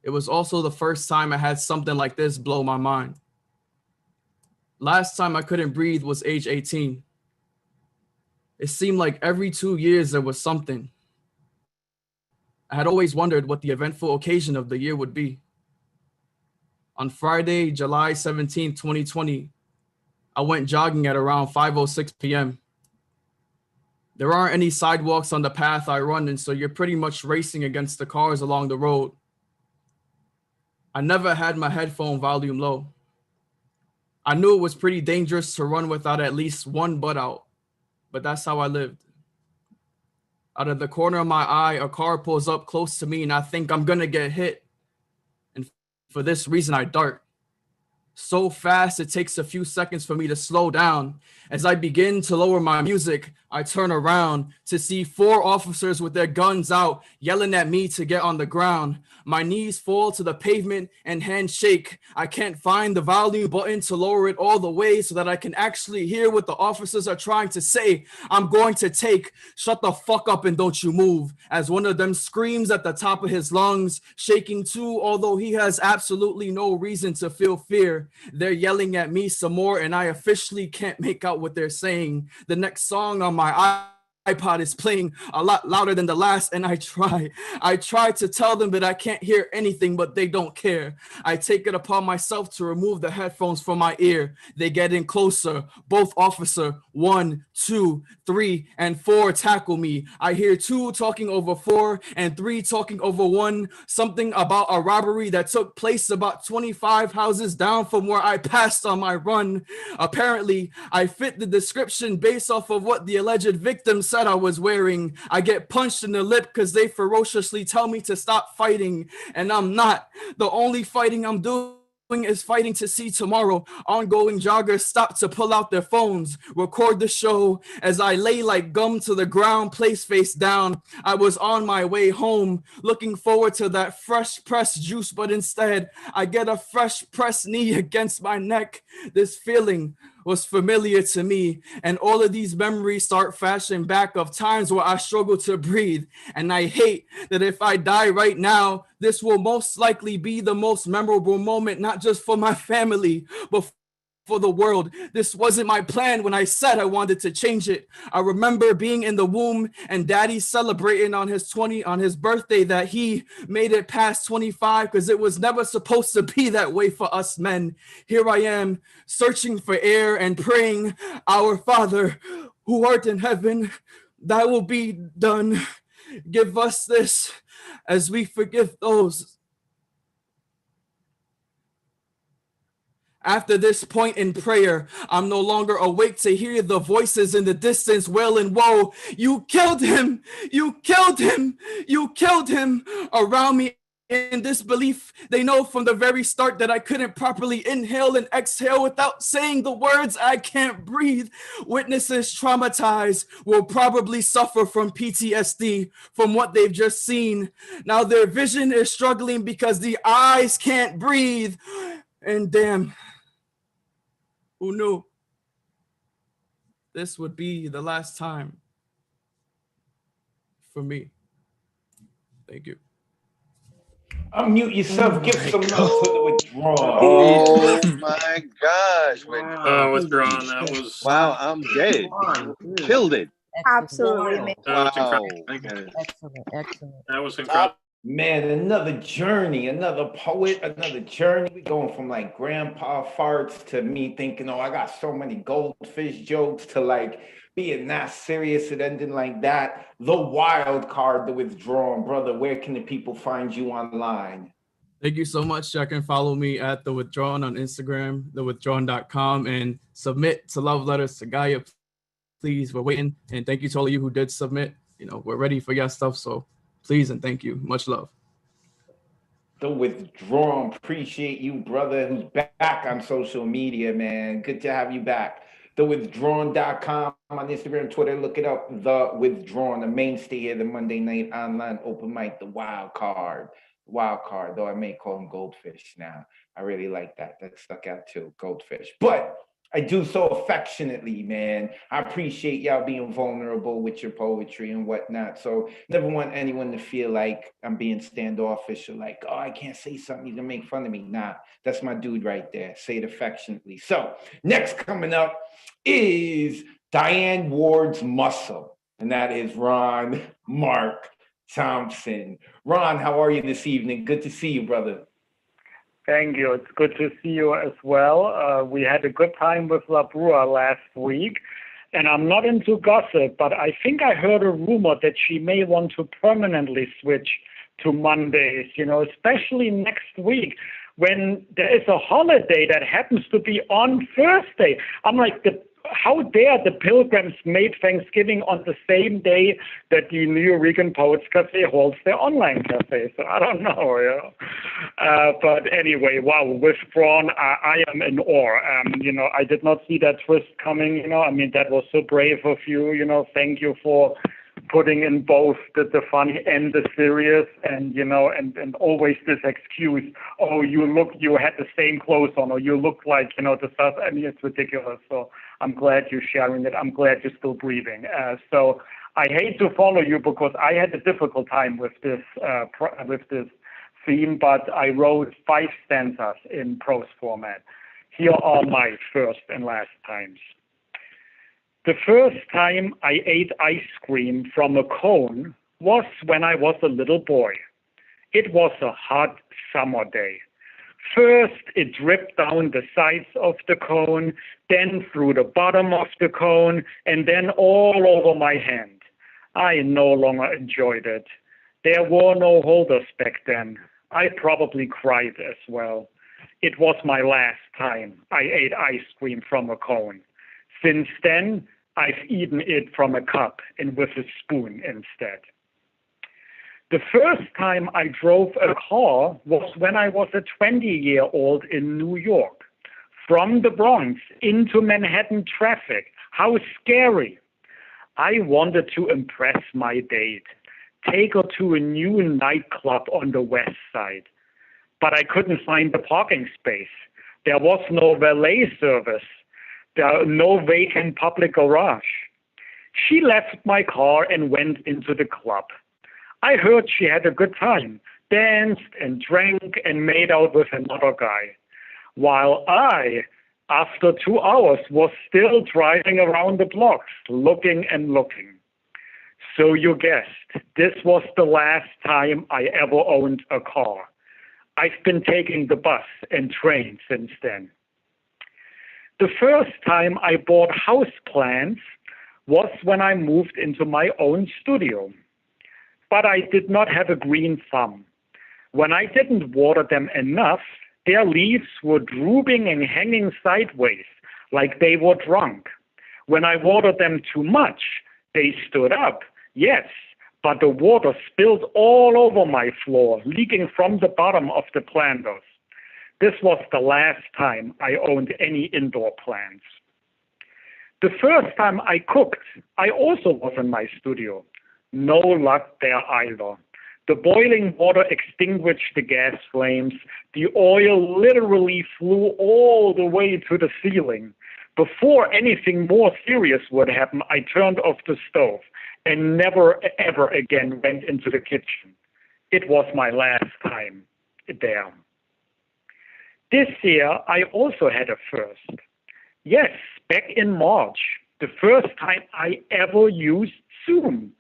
It was also the first time I had something like this blow my mind. Last time I couldn't breathe was age 18. It seemed like every 2 years there was something. I had always wondered what the eventful occasion of the year would be. On Friday, July 17, 2020, I went jogging at around 5:06 p.m. There aren't any sidewalks on the path I run, and so you're pretty much racing against the cars along the road. I never had my headphone volume low. I knew it was pretty dangerous to run without at least one butt out, but that's how I lived. Out of the corner of my eye, a car pulls up close to me and I think I'm gonna get hit. And for this reason, I dart. So fast, it takes a few seconds for me to slow down. As I begin to lower my music, I turn around to see 4 officers with their guns out, yelling at me to get on the ground. My knees fall to the pavement and hands shake. I can't find the volume button to lower it all the way so that I can actually hear what the officers are trying to say. I'm going to take, shut the fuck up and don't you move, as one of them screams at the top of his lungs, shaking too, although he has absolutely no reason to feel fear. They're yelling at me some more and I officially can't make out what they're saying. The next song on my iPod is playing a lot louder than the last, and I try to tell them that I can't hear anything, but they don't care. I take it upon myself to remove the headphones from my ear. They get in closer. Both officer 1, 2, 3, and 4 tackle me. I hear 2 talking over 4 and 3 talking over 1, something about a robbery that took place about 25 houses down from where I passed on my run. Apparently, I fit the description based off of what the alleged victim said I was wearing. I get punched in the lip because they ferociously tell me to stop fighting, and I'm not. The only fighting I'm doing is fighting to see tomorrow. Ongoing joggers stop to pull out their phones, record the show as I lay like gum to the ground, place face down. I was on my way home, looking forward to that fresh pressed juice, but instead I get a fresh pressed knee against my neck. This feeling was familiar to me, and all of these memories start flashing back of times where I struggled to breathe. And I hate that if I die right now, this will most likely be the most memorable moment, not just for my family, but for the world. This wasn't my plan when I said I wanted to change it. I remember being in the womb and daddy celebrating on his birthday that he made it past 25, because it was never supposed to be that way for us men. Here I am searching for air and praying, "Our Father who art in heaven, thy will be done. Give us this as we forgive those." After this point in prayer, I'm no longer awake to hear the voices in the distance wailing, "Whoa, you killed him! You killed him! You killed him!" Around me in disbelief, they know from the very start that I couldn't properly inhale and exhale without saying the words, "I can't breathe." Witnesses traumatized will probably suffer from PTSD from what they've just seen. Now their vision is struggling because the eyes can't breathe. And damn, who knew this would be the last time for me? Thank you. Unmute yourself, give some love to the Withdrawn. Oh my gosh. Wow. Withdrawn, that was... Wow, I'm dead. Killed it. Absolutely amazing. That was Wow. incredible. Excellent. That was incredible. Man, another journey, another poet, another journey. We going from like grandpa farts to me thinking, oh, I got so many goldfish jokes, to like being that serious and ending like that. The wild card, the Withdrawn. Brother, where can the people find you online? Thank you so much. You can follow me at The Withdrawn on Instagram, thewithdrawn.com, and submit to love letters to Gaia. Please, we're waiting. And thank you to all of you who did submit. You know, we're ready for your stuff. So please and thank you. Much love. The Withdrawn. Appreciate you, brother, who's back on social media, man. Good to have you back. TheWithdrawn.com on Instagram, Twitter. Look it up. The Withdrawn, the mainstay here, the Monday night online open mic, the wild card. Wild card, though I may call him Goldfish now. I really like that. That stuck out too, Goldfish. But I do so affectionately, man. I appreciate y'all being vulnerable with your poetry and whatnot. So never want anyone to feel like I'm being standoffish or like, oh, I can't say something, you can make fun of me. Nah, that's my dude right there. Say it affectionately. So next coming up is Diane Ward's Muscle, and that is Ron Mark Thompson. Ron, how are you this evening? Good to see you, brother. Thank you. It's good to see you as well. We had a good time with La Brua last week, and I'm not into gossip, but I think I heard a rumor that she may want to permanently switch to Mondays, especially next week when there is a holiday that happens to be on Thursday. I'm like, how dare the Pilgrims made Thanksgiving on the same day that the New Rican Poets Cafe holds their online cafe. So I don't know, but anyway, wow, withdrawn, I am in awe. I did not see that twist coming, that was so brave of you, thank you for putting in both the funny and the serious, and always this excuse, oh, you had the same clothes on, or you look like, the stuff. It's ridiculous. So I'm glad you're sharing it. I'm glad you're still breathing. So I hate to follow you because I had a difficult time with this theme, but I wrote 5 stanzas in prose format. Here are my first and last times. The first time I ate ice cream from a cone was when I was a little boy. It was a hot summer day. First, it dripped down the sides of the cone, then through the bottom of the cone, and then all over my hand. I no longer enjoyed it. There were no holders back then. I probably cried as well. It was my last time I ate ice cream from a cone. Since then, I've eaten it from a cup and with a spoon instead. The first time I drove a car was when I was a 20-year-old in New York. From the Bronx into Manhattan traffic. How scary. I wanted to impress my date, take her to a new nightclub on the west side. But I couldn't find the parking space. There was no valet service. No vacant public garage. She left my car and went into the club. I heard she had a good time, danced and drank and made out with another guy, while I, after 2 hours, was still driving around the blocks, looking and looking. So you guessed, this was the last time I ever owned a car. I've been taking the bus and train since then. The first time I bought house plants was when I moved into my own studio. But I did not have a green thumb. When I didn't water them enough, their leaves were drooping and hanging sideways, like they were drunk. When I watered them too much, they stood up, yes, but the water spilled all over my floor, leaking from the bottom of the planters. This was the last time I owned any indoor plants. The first time I cooked, I also was in my studio. No luck there either. The boiling water extinguished the gas flames. The oil literally flew all the way to the ceiling. Before anything more serious would happen, I turned off the stove and never ever again went into the kitchen. It was my last time there. This year, I also had a first. Yes, back in March, the first time I ever used Zoom,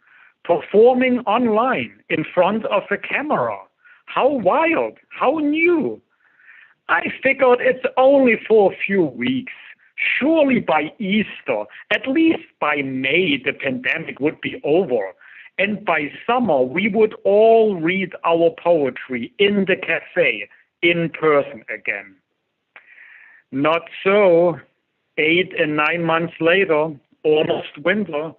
performing online in front of a camera. How wild, how new. I figured it's only for a few weeks. Surely by Easter, at least by May, the pandemic would be over. And by summer, we would all read our poetry in the cafe, in person again. Not so. 8 and 9 months later, almost winter,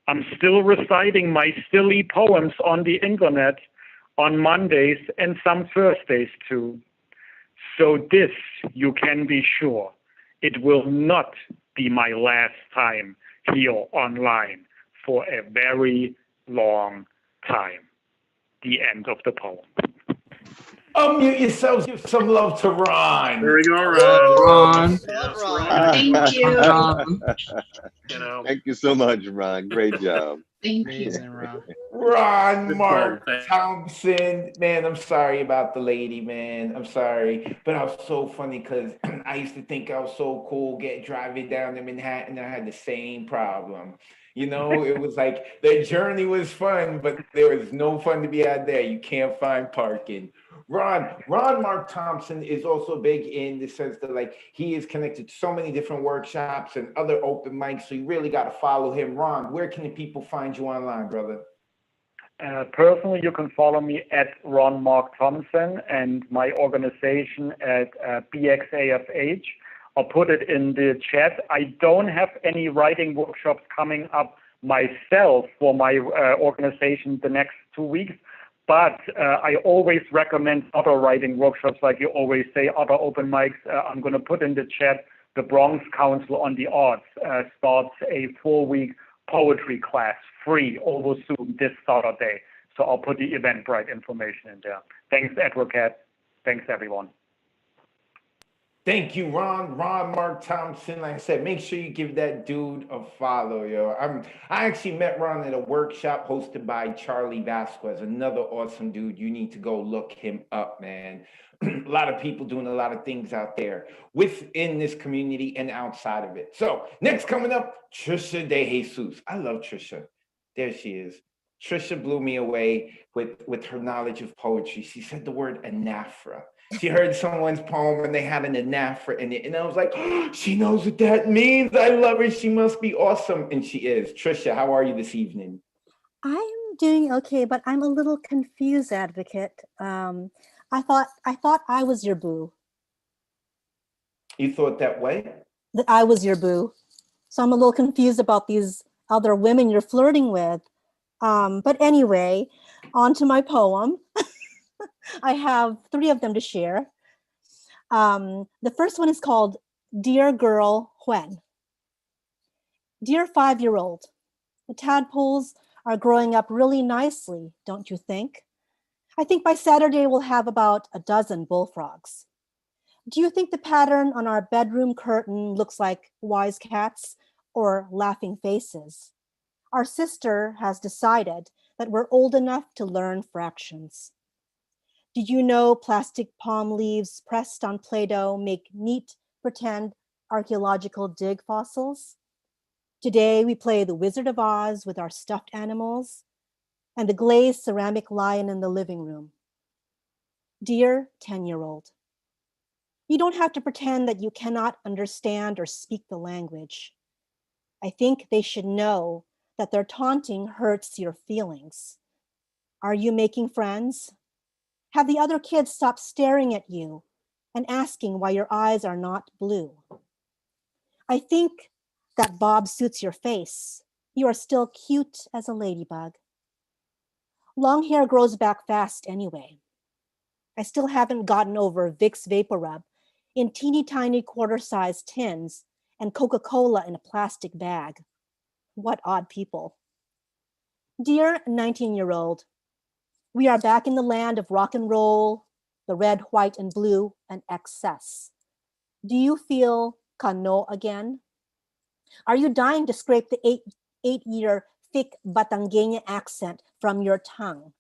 I'm still reciting my silly poems on the internet on Mondays and some Thursdays too. So this, you can be sure, it will not be my last time here online for a very long time. The end of the poem. Unmute yourselves. Give some love to Ron. There we go, Ron. Ron. Thank you. Thank you so much, Ron. Great job. Thank you. Ron, Mark Thompson. Man, I'm sorry about the lady, man. I'm sorry. But I was so funny because I used to think I was so cool driving down to Manhattan. I had the same problem. You know, it was like the journey was fun, but there was no fun to be had there. You can't find parking. Ron Mark Thompson is also big in the sense that like he is connected to so many different workshops and other open mics. So you really got to follow him. Ron, where can the people find you online, brother? Personally, you can follow me at Ron Mark Thompson and my organization at BXAFH. I'll put it in the chat. I don't have any writing workshops coming up myself for my organization the next 2 weeks, but I always recommend other writing workshops, like you always say, other open mics. I'm going to put in the chat, the Bronx Council on the Arts starts a 4-week poetry class, free, over Zoom this Saturday. So I'll put the Eventbrite information in there. Thanks, Advocate. Thanks, everyone. Thank you, Ron Mark Thompson. Like I said, make sure you give that dude a follow, yo. I actually met Ron at a workshop hosted by Charlie Vasquez, another awesome dude. You need to go look him up, man. A lot of people doing a lot of things out there within this community and outside of it. So next coming up, Trisha Dejesus. I love Trisha. There she is. Trisha blew me away with her knowledge of poetry. She said the word anaphora. She heard someone's poem and they had an anaphora in it. And I was like, oh, she knows what that means. I love her. She must be awesome. And she is. Trisha, how are you this evening? I'm doing okay, but I'm a little confused, Advocate. I thought I was your boo. You thought that way? That I was your boo. So I'm a little confused about these other women you're flirting with. But anyway, on to my poem. I have 3 of them to share. The first one is called Dear Girl When. Dear 5-year-old, the tadpoles are growing up really nicely, don't you think? I think by Saturday we'll have about a dozen bullfrogs. Do you think the pattern on our bedroom curtain looks like wise cats or laughing faces? Our sister has decided that we're old enough to learn fractions. Did you know plastic palm leaves pressed on Play-Doh make neat, pretend archaeological dig fossils? Today we play the Wizard of Oz with our stuffed animals and the glazed ceramic lion in the living room. Dear 10-year-old, you don't have to pretend that you cannot understand or speak the language. I think they should know that their taunting hurts your feelings. Are you making friends? Have the other kids stopped staring at you and asking why your eyes are not blue? I think that bob suits your face. You are still cute as a ladybug. Long hair grows back fast anyway. I still haven't gotten over Vicks VapoRub in teeny tiny quarter-sized tins and Coca-Cola in a plastic bag. What odd people. Dear 19-year-old, we are back in the land of rock and roll, the red, white, and blue, and excess. Do you feel kano again? Are you dying to scrape the eight-year thick Batangueña accent from your tongue?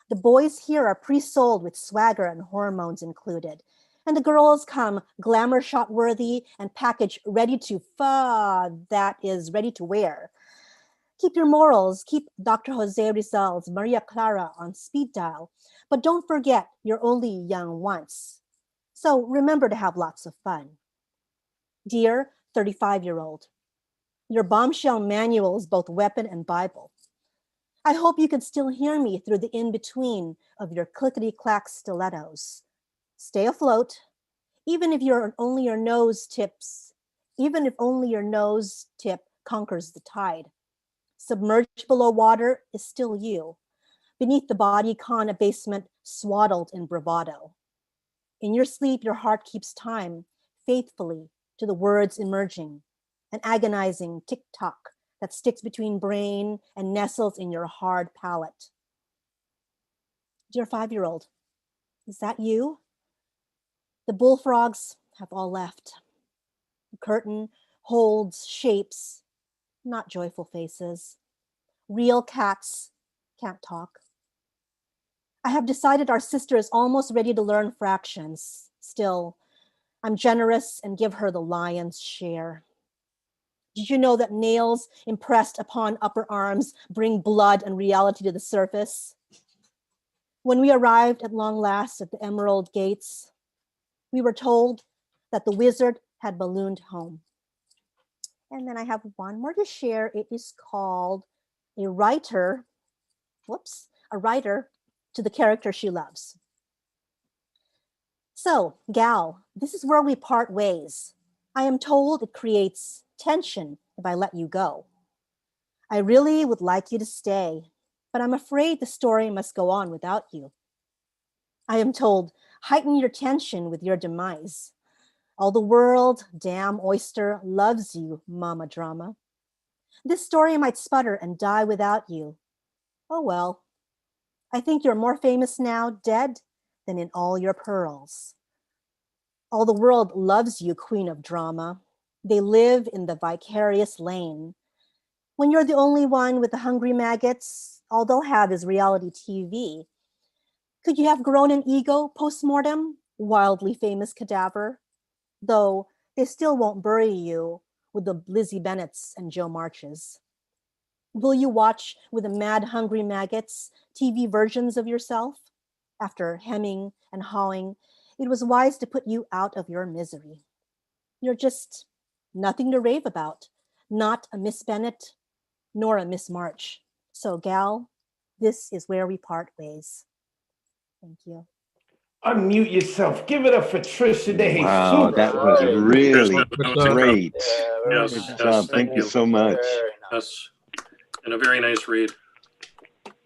The boys here are pre-sold with swagger and hormones included, and the girls come glamour shot worthy and packaged ready to that is ready to wear. Keep your morals, keep Dr. Jose Rizal's Maria Clara on speed dial, but don't forget you're only young once. So remember to have lots of fun. Dear 35-year-old, your bombshell manual is both weapon and Bible. I hope you can still hear me through the in-between of your clickety-clack stilettos. Stay afloat, even if only your nose tip conquers the tide. Submerged below water is still you, beneath the bodycon abasement swaddled in bravado. In your sleep, your heart keeps time faithfully to the words emerging, an agonizing tick-tock that sticks between brain and nestles in your hard palate. Dear 5-year-old, is that you? The bullfrogs have all left. The curtain holds shapes, not joyful faces. Real cats can't talk. I have decided our sister is almost ready to learn fractions. Still, I'm generous and give her the lion's share. Did you know that nails impressed upon upper arms bring blood and reality to the surface? When we arrived at long last at the Emerald Gates, we were told that the wizard had ballooned home. And then I have one more to share. It is called A Writer to the Character She Loves. So, gal, this is where we part ways. I am told it creates tension if I let you go. I really would like you to stay, but I'm afraid the story must go on without you. I am told, heighten your tension with your demise. All the world, damn oyster, loves you, mama drama. This story might sputter and die without you. Oh well, I think you're more famous now, dead, than in all your pearls. All the world loves you, queen of drama. They live in the vicarious lane. When you're the only one with the hungry maggots, all they'll have is reality TV. Could you have grown an ego post-mortem, wildly famous cadaver? Though they still won't bury you with the Lizzie Bennetts and Joe Marches. Will you watch with the mad hungry maggots TV versions of yourself? After hemming and hawing, it was wise to put you out of your misery. You're just nothing to rave about, not a Miss Bennett, nor a Miss March. So gal, this is where we part ways. Thank you. Unmute yourself. Give it up for Trisha Dejesus. Wow, that was really great. Yes, Good yes, job. Thank you so much. Yes, and a very nice read.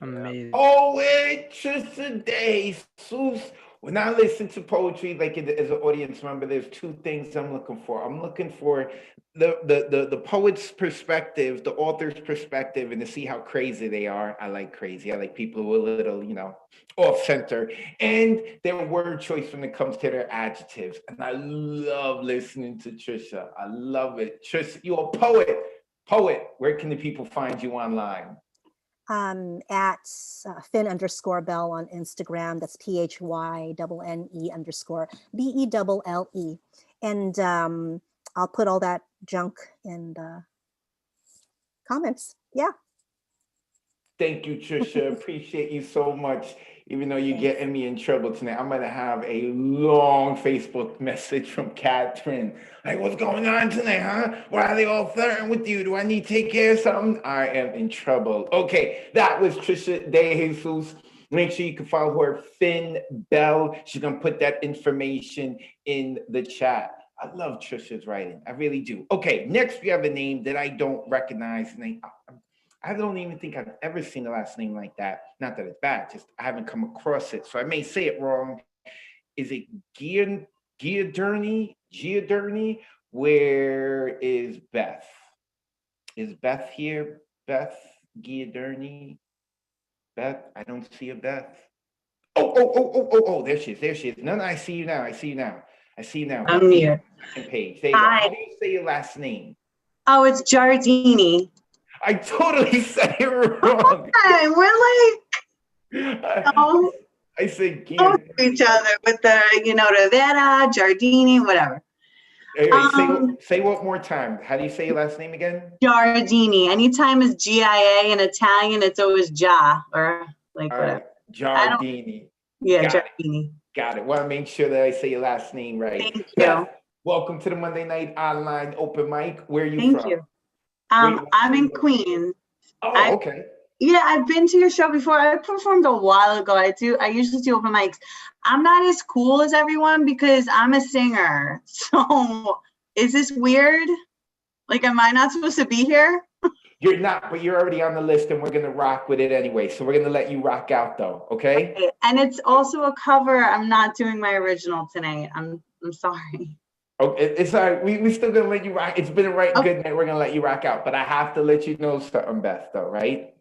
Amazing. Oh, wait, Trisha Dejesus. When I listen to poetry, like as an audience member, there's two things I'm looking for. I'm looking for the poet's perspective, the author's perspective, and to see how crazy they are. I like crazy. I like people who are a little, off center, and their word choice when it comes to their adjectives. And I love listening to Trisha. I love it. Trisha, you're a poet. Poet, where can the people find you online? At Finn_Bell on Instagram. That's PHYNNE_BELLE. And I'll put all that junk in the comments. Yeah. Thank you, Trisha. Appreciate you so much. Even though you're getting me in trouble tonight, I'm going to have a long Facebook message from Catherine. Like, what's going on tonight, huh? Why are they all flirting with you? Do I need to take care of something? I am in trouble. Okay, that was Trisha Dejesus. Make sure you can follow her, Finn Bell. She's going to put that information in the chat. I love Trisha's writing. I really do. Okay, next we have a name that I don't recognize. And I don't even think I've ever seen a last name like that. Not that it's bad, just I haven't come across it. So I may say it wrong. Is it Giadurni? Where is Beth? Is Beth here? Beth Giadurni? Beth? I don't see a Beth. Oh, there she is. No, I see you now. I see you now. I'm here. Page. There you go. How do you say your last name? Oh, it's Giardini. I totally said it wrong. Hey, we're I said each other with the, Rivera, Giardini, whatever. Hey, say one more time. How do you say your last name again? Giardini. Anytime it's GIA in Italian, it's always Gia or like whatever. Right. Giardini. Yeah, Giardini. Got it. Want to make sure that I say your last name right. Thank you. Beth, welcome to the Monday Night Online Open Mic. Where are you from? Thank you. I'm in Queens. Oh, okay. Yeah, I've been to your show before. I performed a while ago. I usually do open mics. I'm not as cool as everyone because I'm a singer. So is this weird? Like, am I not supposed to be here? You're not, but you're already on the list and we're going to rock with it anyway. So we're going to let you rock out though, okay? And it's also a cover. I'm not doing my original tonight. I'm sorry. Okay, it's all right. We still going to let you rock. It's been a good night. We're going to let you rock out. But I have to let you know something, Beth, though, right?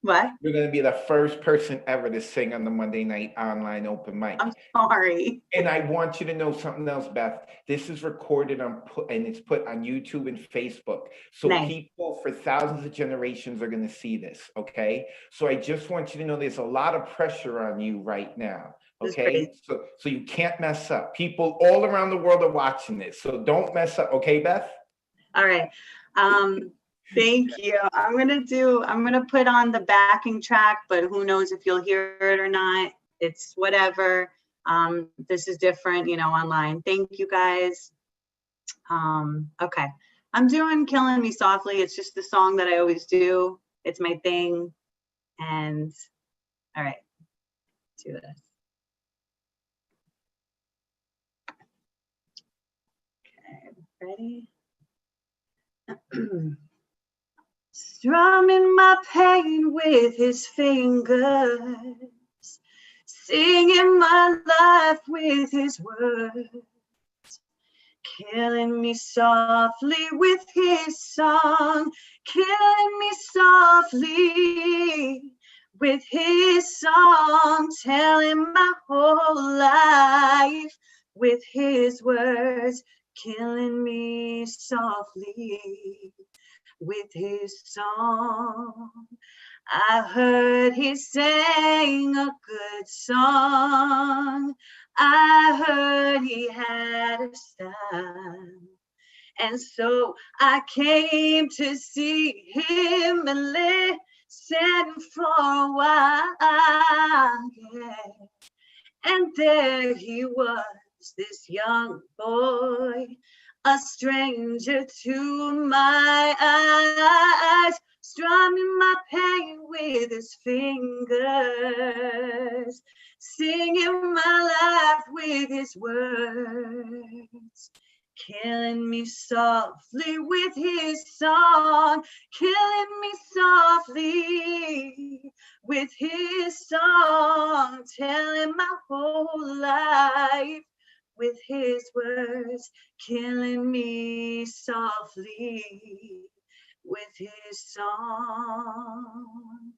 What? You're going to be the first person ever to sing on the Monday Night Online Open Mic. I'm sorry. And I want you to know something else, Beth. This is recorded and it's put on YouTube and Facebook. So people for thousands of generations are going to see this, okay? So I just want you to know there's a lot of pressure on you right now, okay? So you can't mess up. People all around the world are watching this, so don't mess up, okay, Beth? All right. Thank you. I'm gonna put on the backing track, but who knows if you'll hear it or not. It's whatever. This is different, online. Thank you guys. Okay. I'm doing Killing Me Softly. It's just the song that I always do. It's my thing. And all right, do this. Okay, ready? Strumming my pain with his fingers, singing my life with his words, killing me softly with his song, killing me softly with his song, telling my whole life with his words, killing me softly with his song. I heard he sang a good song. I heard he had a style. And so I came to see him and listen for a while. Yeah. And there he was, this young boy, a stranger to my eyes, strumming my pain with his fingers, singing my life with his words, killing me softly with his song, killing me softly with his song, telling my whole life with his words, killing me softly with his song.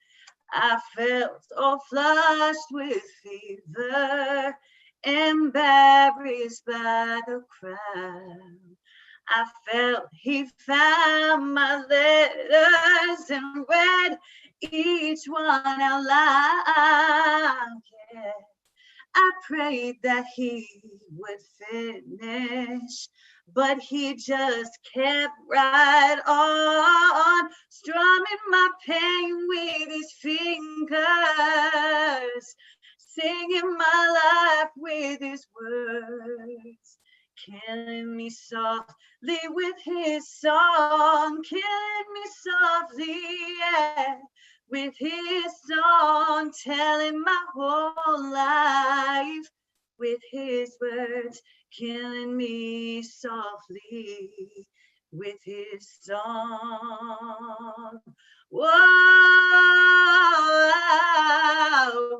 I felt all flushed with fever, embarrassed by the crowd. I felt he found my letters and read each one out loud. Yeah. I prayed that he would finish, but he just kept right on, strumming my pain with his fingers, singing my life with his words, killing me softly with his song, killing me softly, yeah, with his song, telling my whole life with his words, killing me softly with his song. Whoa,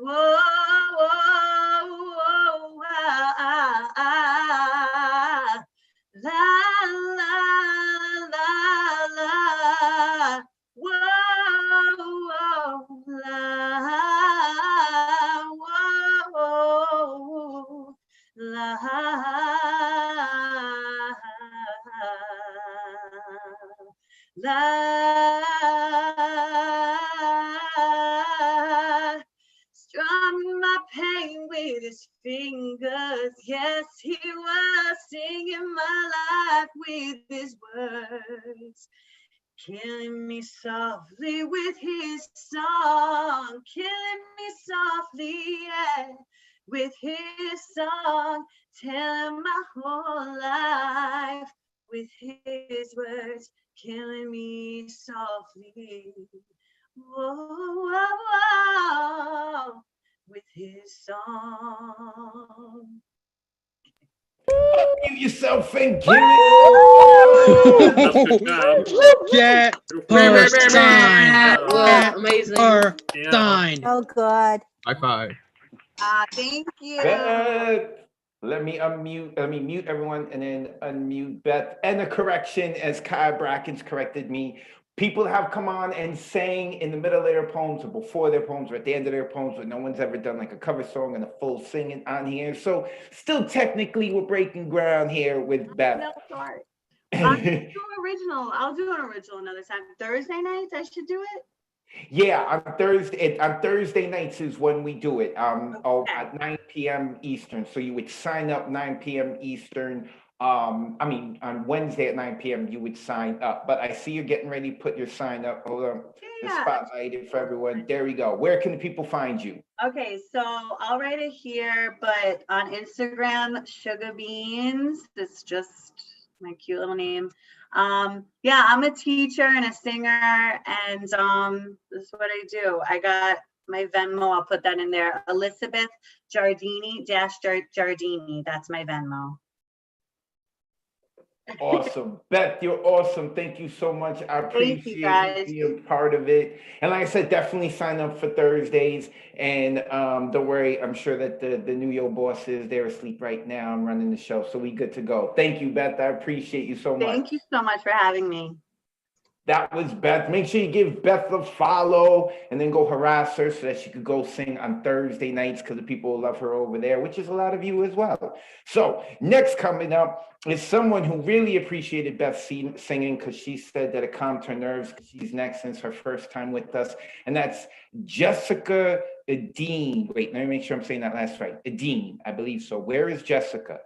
whoa, whoa, whoa, la, la, la, la, whoa, whoa, la, whoa, la, la, strumming my pain with his fingers. Yes, he was singing my life with his words, killing me softly with his song, killing me softly, yeah, with his song, telling my whole life with his words, killing me softly. Whoa, whoa, whoa, with his song. Unmute yourself and give it. Get her sign. Amazing. Her sign. Oh, good. High five. Thank you. Beth, let me mute everyone and then unmute Beth. And a correction, as Kyle Brackens corrected me, people have come on and sang in the middle of their poems or before their poems or at the end of their poems, but no one's ever done like a cover song and a full singing on here. So still technically we're breaking ground here with Beth. No, sorry. I'll do an original another time. Thursday nights, I should do it. Yeah, on Thursday nights is when we do it. At 9 p.m. Eastern. So you would sign up 9 p.m. Eastern I mean, on Wednesday at 9 p.m. you would sign up. But I see you're getting ready to put your sign up. Hold on. The spotlight it for everyone. There we go. Where can the people find you? Okay, so I'll write it here, but on Instagram, Sugar Beans. It's just my cute little name. Yeah, I'm a teacher and a singer, and this is what I do. I got my Venmo. I'll put that in there. Elizabeth Giardini Giardini. That's my Venmo. Awesome. Beth, you're awesome. Thank you so much. I appreciate you being part of it. And like I said, definitely sign up for Thursdays. And don't worry, I'm sure that the New York bosses, they're asleep right now. I'm running the show, so we good to go. Thank you, Beth. I appreciate you so much. Thank you so much for having me. That was Beth. Make sure you give Beth a follow and then go harass her so that she could go sing on Thursday nights because the people will love her over there, which is a lot of you as well. So next coming up is someone who really appreciated Beth singing because she said that it calmed her nerves. She's next since her first time with us. And that's Jessica Dean. Wait, let me make sure I'm saying that last right. Dean, I believe so. Where is Jessica?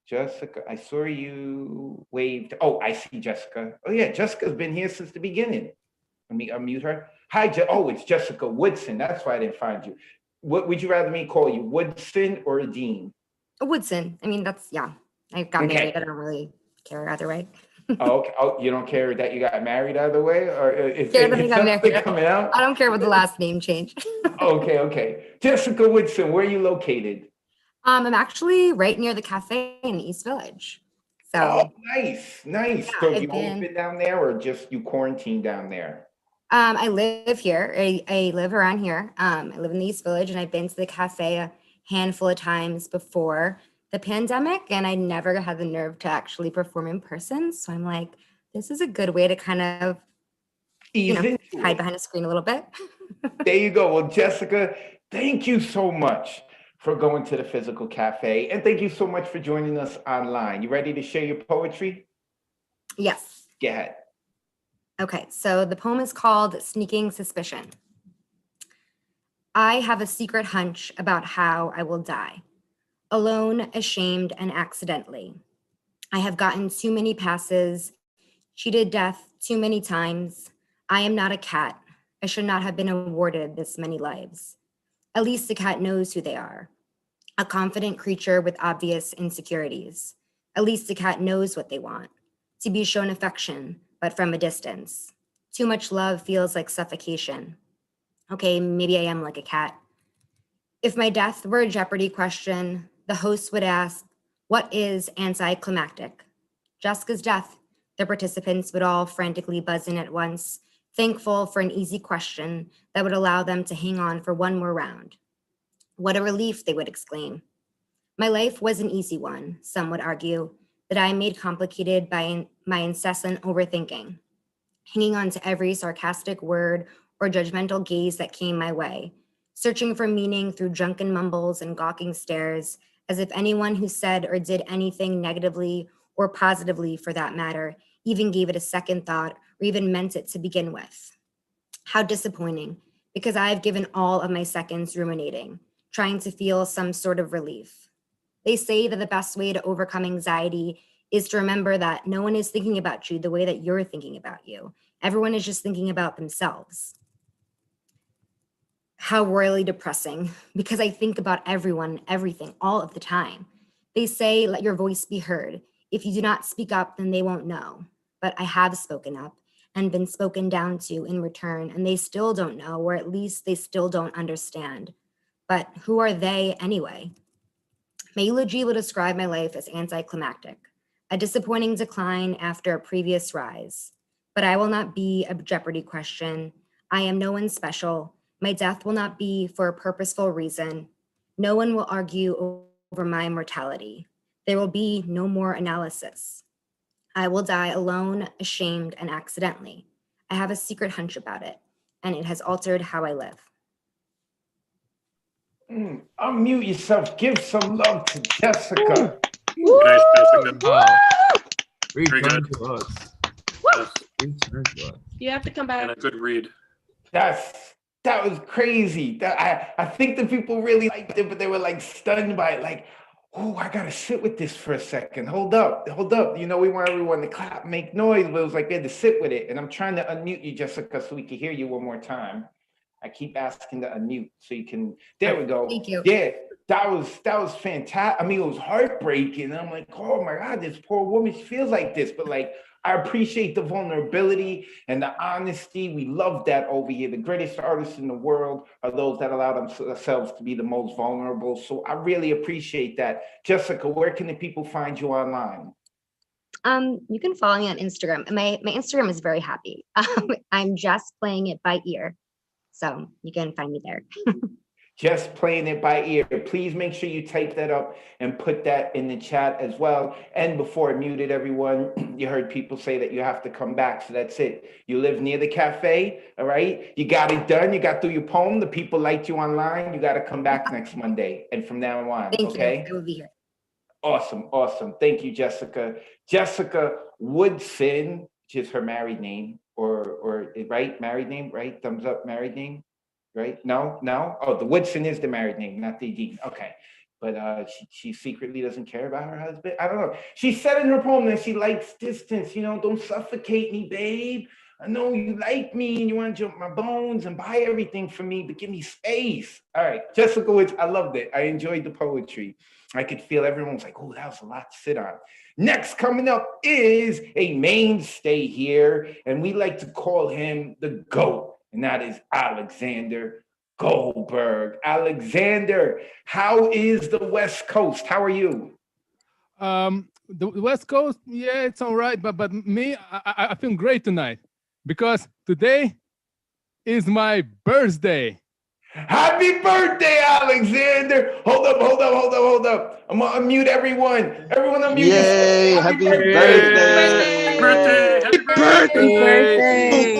Jessica, I saw you waved. Oh, I see Jessica. Oh yeah, Jessica's been here since the beginning. Let me unmute her. Hi, oh, it's Jessica Woodson. That's why I didn't find you. What would you rather me call you, Woodson or Dean? Woodson. I mean, that's, yeah. I got married. I don't really care either way. Oh, okay. Oh, you don't care that you got married either way? Or is something coming out? I don't care what the last name changed. Okay. Jessica Woodson, where are you located? I'm actually right near the cafe in the East Village. So nice. Yeah, so you always been down there or just you quarantined down there? I live here. I live around here. I live in the East Village and I've been to the cafe a handful of times before the pandemic and I never had the nerve to actually perform in person. So I'm like, this is a good way to kind of hide behind a screen a little bit. There you go. Well, Jessica, thank you so much for going to the physical cafe. And thank you so much for joining us online. You ready to share your poetry? Yes. Go ahead. Okay, so the poem is called Sneaking Suspicion. I have a secret hunch about how I will die. Alone, ashamed, and accidentally. I have gotten too many passes, cheated death too many times. I am not a cat. I should not have been awarded this many lives. At least the cat knows who they are. A confident creature with obvious insecurities. At least the cat knows what they want. To be shown affection, but from a distance. Too much love feels like suffocation. Okay, maybe I am like a cat. If my death were a Jeopardy question, the host would ask, what is anticlimactic? Jessica's death. The participants would all frantically buzz in at once, thankful for an easy question that would allow them to hang on for one more round. What a relief, they would exclaim. My life was an easy one, some would argue, that I made complicated by my incessant overthinking, hanging on to every sarcastic word or judgmental gaze that came my way, searching for meaning through drunken mumbles and gawking stares, as if anyone who said or did anything negatively or positively for that matter even gave it a second thought or even meant it to begin with. How disappointing, because I have given all of my seconds ruminating, trying to feel some sort of relief. They say that the best way to overcome anxiety is to remember that no one is thinking about you the way that you're thinking about you. Everyone is just thinking about themselves. How royally depressing, because I think about everyone, everything, all of the time. They say, let your voice be heard. If you do not speak up, then they won't know. But I have spoken up and been spoken down to in return, and they still don't know, or at least they still don't understand. But who are they anyway? My eulogy will describe my life as anticlimactic, a disappointing decline after a previous rise. But I will not be a Jeopardy question. I am no one special. My death will not be for a purposeful reason. No one will argue over my mortality. There will be no more analysis. I will die alone, ashamed, and accidentally. I have a secret hunch about it, and it has altered how I live. Unmute yourself. Give some love to Jessica. Nice, Jessica. Wow. Very good. You have to come back. And a good read. That was crazy. I think the people really liked it, but they were like stunned by it. Like, oh, I gotta sit with this for a second. Hold up. You know, we want everyone to clap, make noise, but it was like we had to sit with it. And I'm trying to unmute you, Jessica, so we can hear you one more time. I keep asking to unmute so you can. There we go. Thank you. Yeah, that was fantastic. I mean, it was heartbreaking. And I'm like, oh my God, this poor woman, she feels like this. But like, I appreciate the vulnerability and the honesty. We love that over here. The greatest artists in the world are those that allow themselves to be the most vulnerable. So I really appreciate that. Jessica, where can the people find you online? You can follow me on Instagram. My Instagram is very happy. I'm just playing it by ear. So you can find me there. Just playing it by ear. Please make sure you type that up and put that in the chat as well. And before I muted everyone, you heard people say that you have to come back. So that's it. You live near the cafe, all right? You got it done. You got through your poem. The people liked you online. You got to come back next Monday and from now on, okay? Thank you. I will be here. Awesome. Thank you, Jessica. Jessica Woodson, which is her married name, or right? Married name, right? Thumbs up, married name. Right? No? Oh, the Woodson is the married name, not the Dean. Okay. But she secretly doesn't care about her husband. I don't know. She said in her poem that she likes distance. You know, don't suffocate me, babe. I know you like me and you want to jump my bones and buy everything for me, but give me space. All right. Jessica Woods, I loved it. I enjoyed the poetry. I could feel everyone's like, oh, that was a lot to sit on. Next coming up is a mainstay here, and we like to call him the GOAT. And that is Alexander Goldberg. Alexander, how is the West Coast? How are you? The West Coast, yeah, it's all right. But me, I feel great tonight because today is my birthday. Happy birthday, Alexander! Hold up. I'm gonna unmute everyone. Everyone unmute. Yay! Happy birthday! Happy birthday!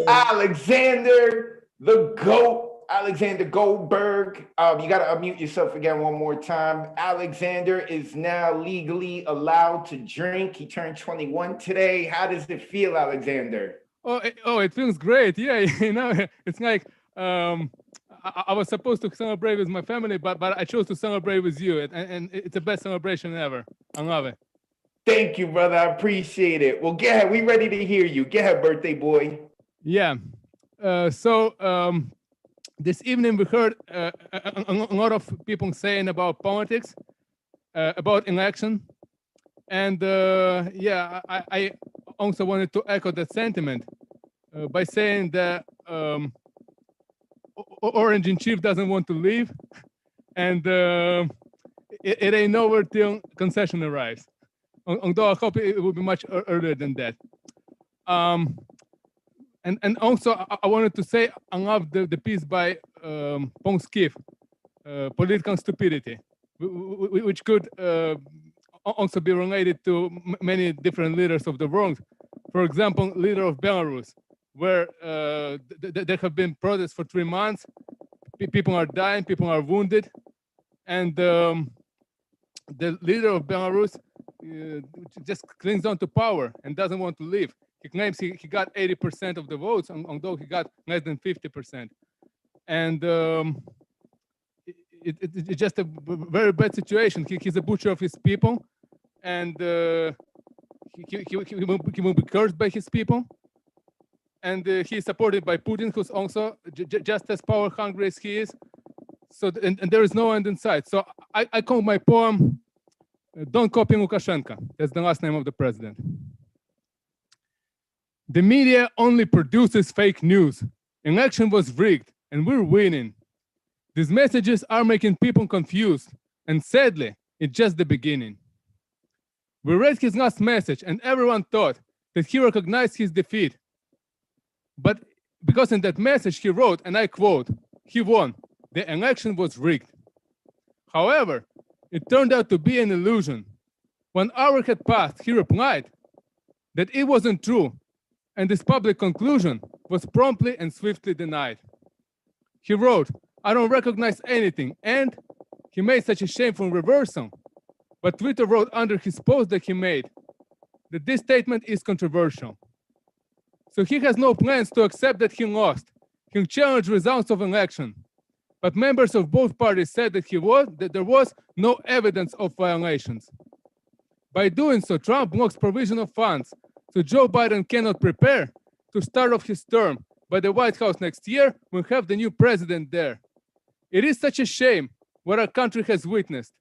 Alexander, the GOAT, Alexander Goldberg. You got to unmute yourself again one more time. Alexander is now legally allowed to drink. He turned 21 today. How does it feel, Alexander? Oh, it feels great. Yeah, you know, it's like I was supposed to celebrate with my family, but I chose to celebrate with you, and it's the best celebration ever. I love it. Thank you, brother. I appreciate it. Well, go ahead. We ready to hear you. Go ahead, birthday boy. Yeah. So this evening we heard a lot of people saying about politics, about election, and yeah, I also wanted to echo that sentiment by saying that Orange in Chief doesn't want to leave, and it ain't nowhere till concession arrives. Although I hope it will be much earlier than that. And also I wanted to say I love the piece by Pong Skiff, Political Stupidity, which could also be related to many different leaders of the world. For example, leader of Belarus, where there have been protests for 3 months, people are dying, people are wounded, and the leader of Belarus just clings on to power and doesn't want to leave. He claims he got 80% of the votes, although he got less than 50%. And it's just a very bad situation. He's a butcher of his people, and he will be cursed by his people. And he's supported by Putin, who's also just as power hungry as he is. So, and there is no end in sight. So I call my poem, Don't Copy Lukashenko. That's the last name of the president. The media only produces fake news. Election was rigged and we're winning. These messages are making people confused, and sadly, it's just the beginning. We read his last message and everyone thought that he recognized his defeat. But because in that message he wrote, and I quote, he won, the election was rigged. However, it turned out to be an illusion. When hour had passed, he replied that it wasn't true, and this public conclusion was promptly and swiftly denied. He wrote, I don't recognize anything, and he made such a shameful reversal. But Twitter wrote under his post that he made that this statement is controversial. So he has no plans to accept that he lost. He'll challenge results of election. but members of both parties said that there was no evidence of violations. By doing so, Trump blocks provision of funds so Joe Biden cannot prepare to start off his term by the White House next year when we have the new president there. It is such a shame what our country has witnessed.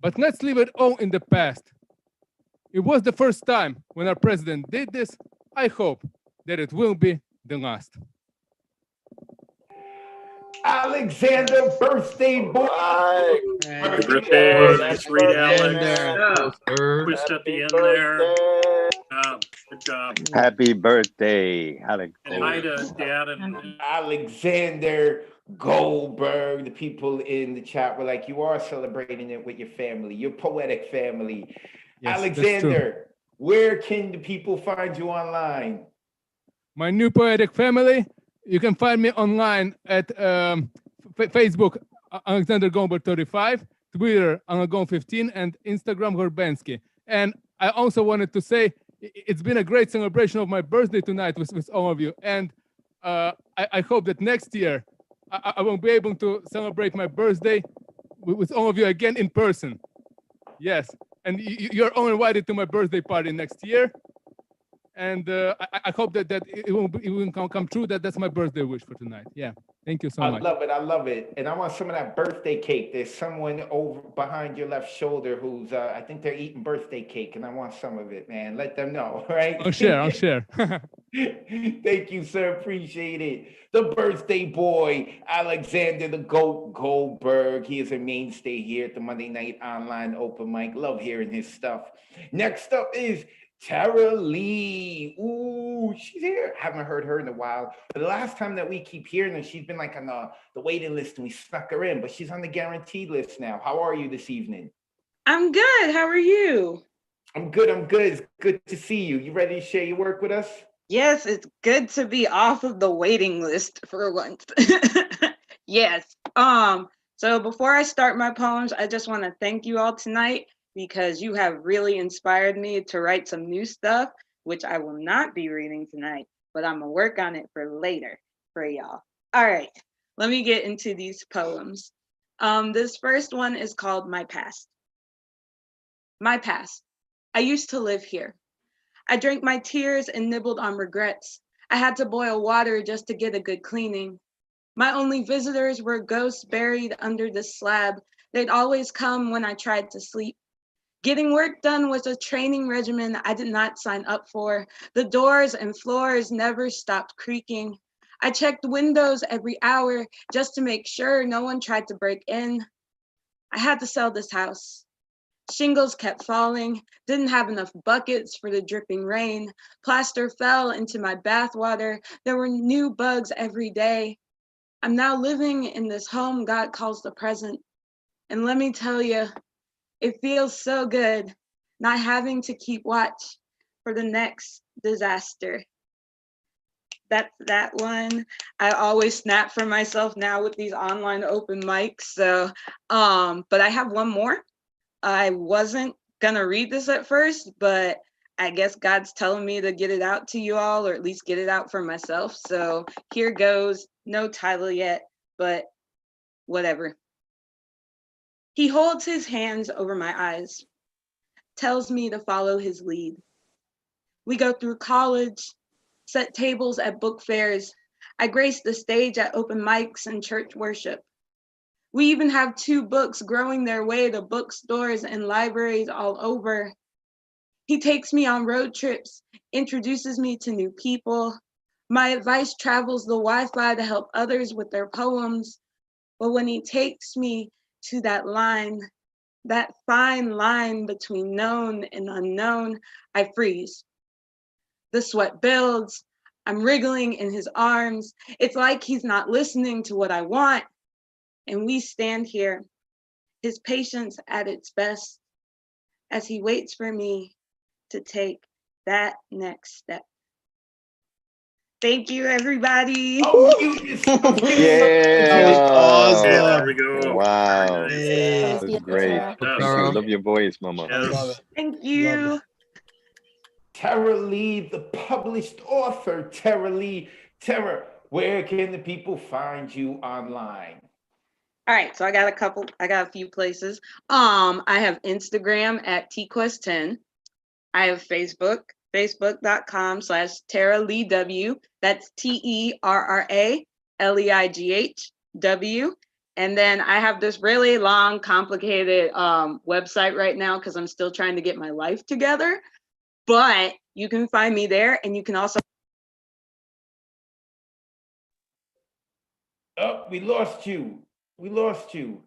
But let's leave it all in the past. It was the first time when our president did this. I hope that it will be the last. Alexander, birthday boy. Happy birthday, sweet Alex. Twist at the end there. Good job. Happy birthday, Alex. And hi to Dad and Alexander Goldberg. The people in the chat were like, you are celebrating it with your family, your poetic family. Yes, Alexander, where can the people find you online? My new poetic family, you can find me online at Facebook, Alexander Goldberg 35, Twitter, Anagon 15, and Instagram, Gorbensky. And I also wanted to say, it's been a great celebration of my birthday tonight with all of you. And I hope that next year, I will be able to celebrate my birthday with all of you again in person. Yes, and you're all invited to my birthday party next year. And I hope that it will come true. That's my birthday wish for tonight. Yeah, thank you so much. I love it. And I want some of that birthday cake. There's someone over behind your left shoulder who's, I think they're eating birthday cake, and I want some of it, man. Let them know, all right? I'll share. Thank you, sir. Appreciate it. The birthday boy, Alexander the Goat Goldberg. He is a mainstay here at the Monday Night Online Open Mic. Love hearing his stuff. Next up is Tara Lee. Ooh, she's here. Haven't heard her in a while. But the last time that we keep hearing her, she's been like on the waiting list and we snuck her in, but she's on the guaranteed list now. How are you this evening? I'm good. How are you? I'm good. It's good to see you. You ready to share your work with us? Yes, it's good to be off of the waiting list for once. Yes. So before I start my poems, I just want to thank you all tonight because you have really inspired me to write some new stuff, which I will not be reading tonight, but I'm gonna work on it for later for y'all. All right, let me get into these poems. This first one is called My Past. My past. I used to live here. I drank my tears and nibbled on regrets. I had to boil water just to get a good cleaning. My only visitors were ghosts buried under the slab. They'd always come when I tried to sleep. Getting work done was a training regimen I did not sign up for. The doors and floors never stopped creaking. I checked windows every hour just to make sure no one tried to break in. I had to sell this house. Shingles kept falling, didn't have enough buckets for the dripping rain. Plaster fell into my bathwater. There were new bugs every day. I'm now living in this home God calls the present. And let me tell you, it feels so good not having to keep watch for the next disaster. That's that one. I always snap for myself now with these online open mics. So, but I have one more. I wasn't gonna read this at first, but I guess God's telling me to get it out to you all, or at least get it out for myself. So here goes, no title yet, but whatever. He holds his hands over my eyes, tells me to follow his lead. We go through college, set tables at book fairs. I grace the stage at open mics and church worship. We even have 2 books growing their way to bookstores and libraries all over. He takes me on road trips, introduces me to new people. My advice travels the Wi-Fi to help others with their poems. But when he takes me to that line, that fine line between known and unknown, I freeze. The sweat builds. I'm wriggling in his arms. It's like he's not listening to what I want. And we stand here, his patience at its best, as he waits for me to take that next step. Thank you, everybody. Yeah. Awesome. There we go. Wow. That was great. I love your voice, Mama. Thank you. Tara Lee, the published author. Tara Lee. Tara, where can the people find you online? All right, so I got a few places. I have Instagram at tquest10. I have Facebook, facebook.com/TaraLeeW. That's TerraLeightW. And then I have this really long, complicated website right now because I'm still trying to get my life together. But you can find me there, and you can also. Oh, we lost you. We lost you.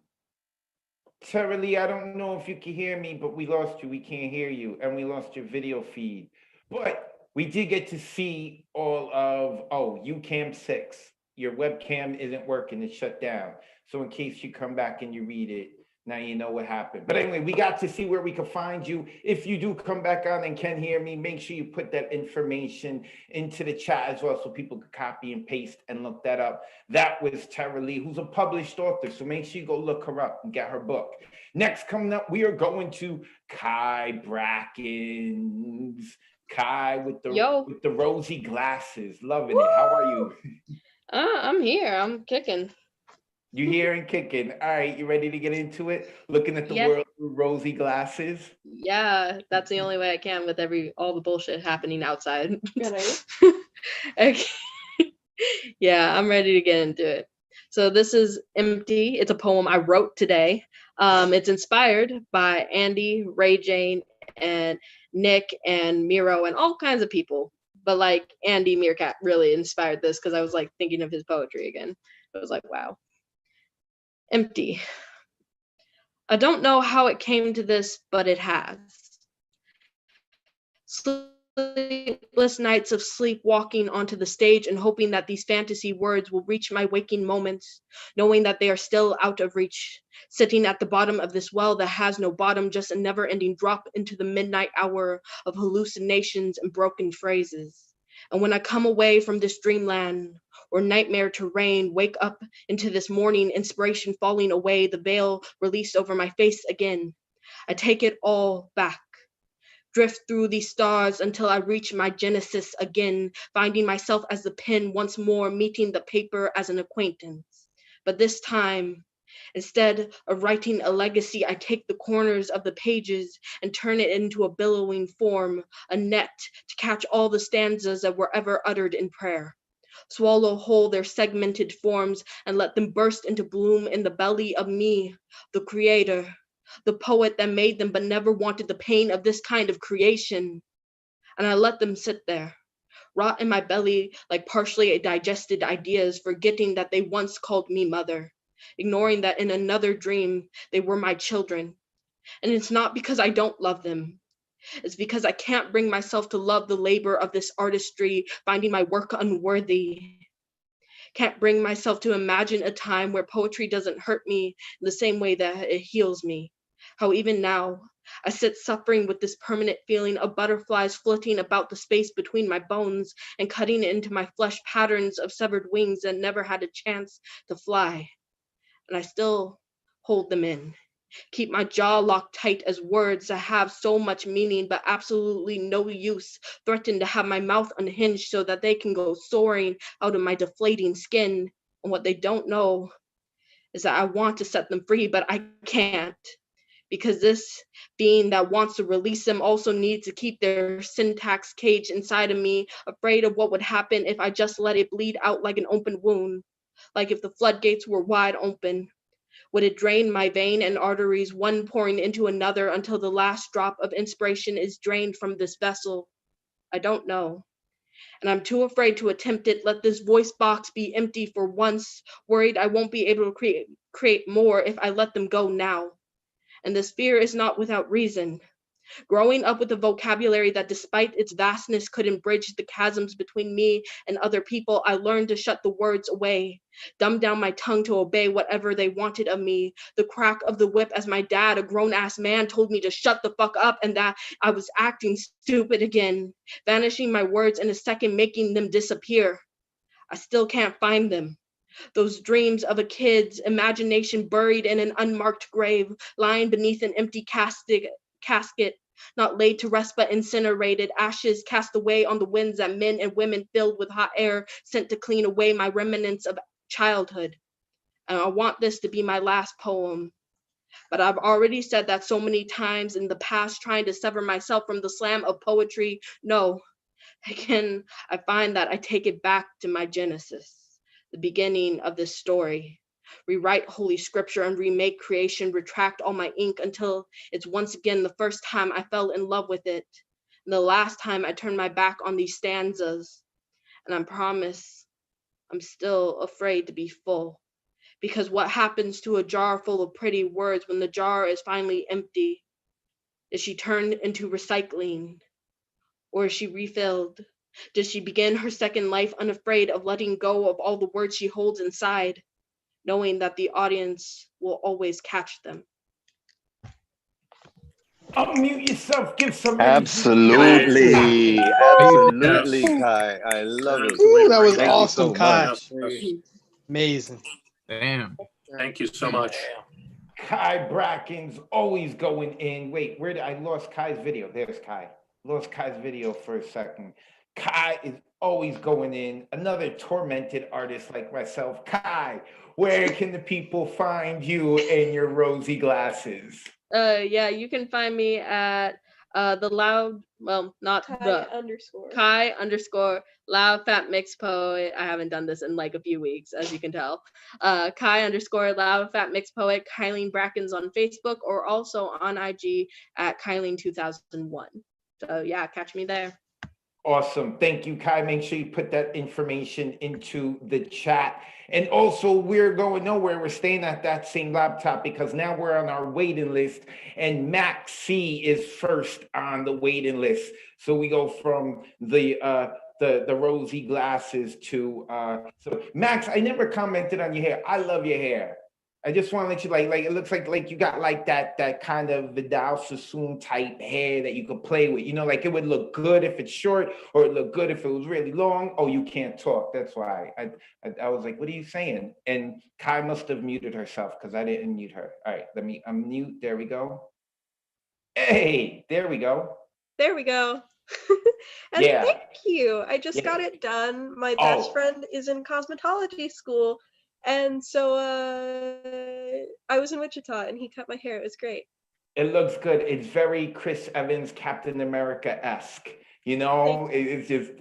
Tara Lee, I don't know if you can hear me, but we lost you. We can't hear you. And we lost your video feed. But we did get to see all of, UCAM 6. Your webcam isn't working. It's shut down. So in case you come back and you read it, now you know what happened. But anyway, we got to see where we could find you. If you do come back on and can hear me, make sure you put that information into the chat as well so people can copy and paste and look that up. That was Tara Lee, who's a published author. So make sure you go look her up and get her book. Next coming up, we are going to Kai Brackens. Kai with the rosy glasses. Loving it. How are you? I'm here. I'm kicking. You here and kicking. All right, you ready to get into it? Looking at the world through rosy glasses? Yeah, that's the only way I can with all the bullshit happening outside. Okay. Yeah, I'm ready to get into it. So this is Empty. It's a poem I wrote today. It's inspired by Andy, Ray Jane, and Nick and Miro and all kinds of people. But like Andy Meerkat really inspired this because I was like thinking of his poetry again. I was like, wow. Empty. I don't know how it came to this, but it has. Sleepless nights of sleepwalking onto the stage and hoping that these fantasy words will reach my waking moments, knowing that they are still out of reach, sitting at the bottom of this well that has no bottom, just a never-ending drop into the midnight hour of hallucinations and broken phrases. And when I come away from this dreamland or nightmare terrain, wake up into this morning, inspiration falling away, the veil released over my face again. I take it all back, drift through these stars until I reach my genesis again, finding myself as the pen once more, meeting the paper as an acquaintance. But this time, instead of writing a legacy, I take the corners of the pages and turn it into a billowing form, a net to catch all the stanzas that were ever uttered in prayer. Swallow whole their segmented forms and let them burst into bloom in the belly of me, the creator, the poet that made them but never wanted the pain of this kind of creation. And I let them sit there, rot in my belly like partially digested ideas, forgetting that they once called me mother, ignoring that in another dream they were my children. And it's not because I don't love them. It's because I can't bring myself to love the labor of this artistry, finding my work unworthy. Can't bring myself to imagine a time where poetry doesn't hurt me in the same way that it heals me. How even now, I sit suffering with this permanent feeling of butterflies flitting about the space between my bones and cutting into my flesh patterns of severed wings that never had a chance to fly. And I still hold them in. Keep my jaw locked tight as words that have so much meaning but absolutely no use threaten to have my mouth unhinged so that they can go soaring out of my deflating skin. And what they don't know is that I want to set them free, but I can't. Because this being that wants to release them also needs to keep their syntax caged inside of me, afraid of what would happen if I just let it bleed out like an open wound, like if the floodgates were wide open. Would it drain my vein and arteries, one pouring into another until the last drop of inspiration is drained from this vessel? I don't know. And I'm too afraid to attempt it. Let this voice box be empty for once, worried I won't be able to create more if I let them go now. And this fear is not without reason. Growing up with a vocabulary that despite its vastness couldn't bridge the chasms between me and other people, I learned to shut the words away, dumb down my tongue to obey whatever they wanted of me. The crack of the whip as my dad, a grown-ass man, told me to shut the fuck up and that I was acting stupid again, vanishing my words in a second, making them disappear. I still can't find them. Those dreams of a kid's imagination buried in an unmarked grave, lying beneath an empty casket, not laid to rest but incinerated, ashes cast away on the winds that men and women filled with hot air sent to clean away my remnants of childhood. and I want this to be my last poem. But I've already said that so many times in the past, trying to sever myself from the slam of poetry. No, again, I find that I take it back to my genesis, the beginning of this story. Rewrite Holy Scripture and remake creation, retract all my ink until it's once again the first time I fell in love with it, and the last time I turned my back on these stanzas. And I promise I'm still afraid to be full, because what happens to a jar full of pretty words when the jar is finally empty? Is she turned into recycling, or is she refilled? Does she begin her second life unafraid of letting go of all the words she holds inside, knowing that the audience will always catch them? Unmute yourself, give some Absolutely, absolutely, Kai. I love it. Ooh, that was Thank awesome, you so Kai. much. Amazing. Damn. Thank you so much. Kai Bracken's always going in. Wait, I lost Kai's video. There's Kai. Lost Kai's video for a second. Kai is always going in. Another tormented artist like myself. Kai, where can the people find you and your rosy glasses? Yeah, you can find me at the loud, well, not Kai underscore loud fat mixed poet. I haven't done this in like a few weeks, as you can tell. Kai underscore loud fat mixed poet. Kylene Brackens on Facebook, or also on IG at Kylene2001. So yeah, catch me there. Awesome. Thank you, Kai. Make sure you put that information into the chat. And also, we're going nowhere. We're staying at that same laptop because now we're on our waiting list, and Max C is first on the waiting list. So we go from the rosy glasses to so Max, I never commented on your hair. I love your hair. I just want to let you like it looks like you got like that kind of Vidal Sassoon type hair that you could play with. You know, like it would look good if it's short, or it look good if it was really long. Oh, you can't talk. That's why I was like, what are you saying? And Kai must have muted herself because I didn't mute her. All right, let me unmute. There we go. Hey, there we go. There we go. And Yeah. thank you. I just Yeah. got it done. My Oh. best friend is in cosmetology school. And so I was in Wichita and he cut my hair. It was great. It looks good. It's very Chris Evans, Captain America-esque. You know, it's just,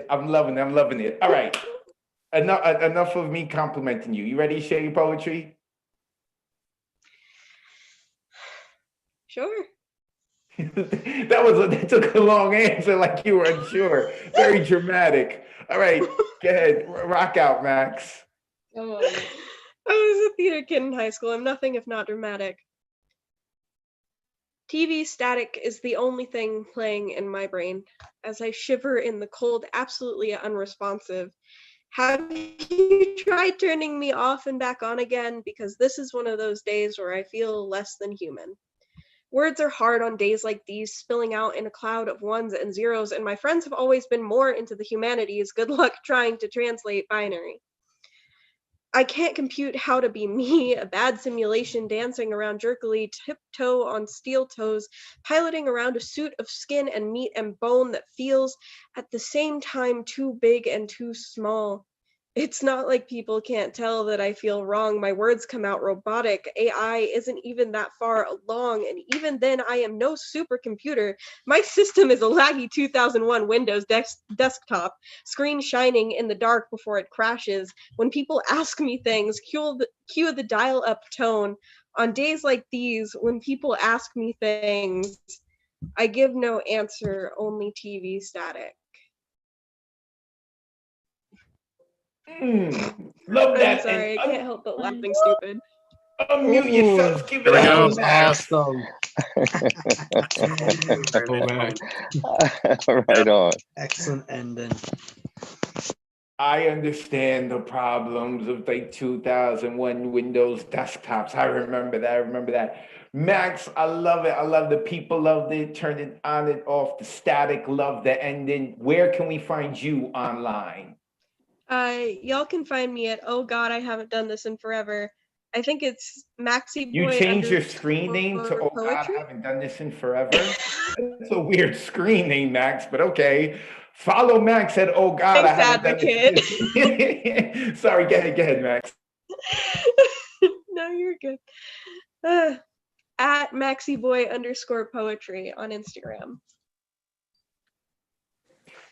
I'm loving it. All right. Enough of me complimenting you. You ready to share your poetry? Sure. That took a long answer, like you were unsure. Very dramatic. All right, go ahead. Rock out, Max. I was a theater kid in high school. I'm nothing if not dramatic. TV static is the only thing playing in my brain as I shiver in the cold, absolutely unresponsive. Have you tried turning me off and back on again? Because this is one of those days where I feel less than human. Words are hard on days like these, spilling out in a cloud of ones and zeros, and my friends have always been more into the humanities. Good luck trying to translate binary. I can't compute how to be me, a bad simulation dancing around jerkily, tiptoe on steel toes, piloting around a suit of skin and meat and bone that feels at the same time too big and too small. It's not like people can't tell that I feel wrong. My words come out robotic. AI isn't even that far along, and even then I am no supercomputer. My system is a laggy 2001 Windows desktop, screen shining in the dark before it crashes. When people ask me things, cue the dial-up tone. On days like these, when people ask me things, I give no answer, only TV static. Love that. I'm sorry, I can't help but laughing stupid. Unmute yourself. Give it That up. was awesome. Right on. Excellent ending. I understand the problems of like 2001 Windows desktops. I remember that. Max, I love it. I love the people loved it. Turned it on and off. The static, love the ending. Where can we find you online? Y'all can find me at, oh God, I haven't done this in forever. I think it's Maxi Boy. You changed your screen name to, oh God, I haven't done this in forever. That's a weird screen name, Max, but okay. Follow Max at, oh God, Thanks, I haven't advocate. done this. Sorry, go ahead, Max. No, you're good. At MaxiBoy_poetry on Instagram.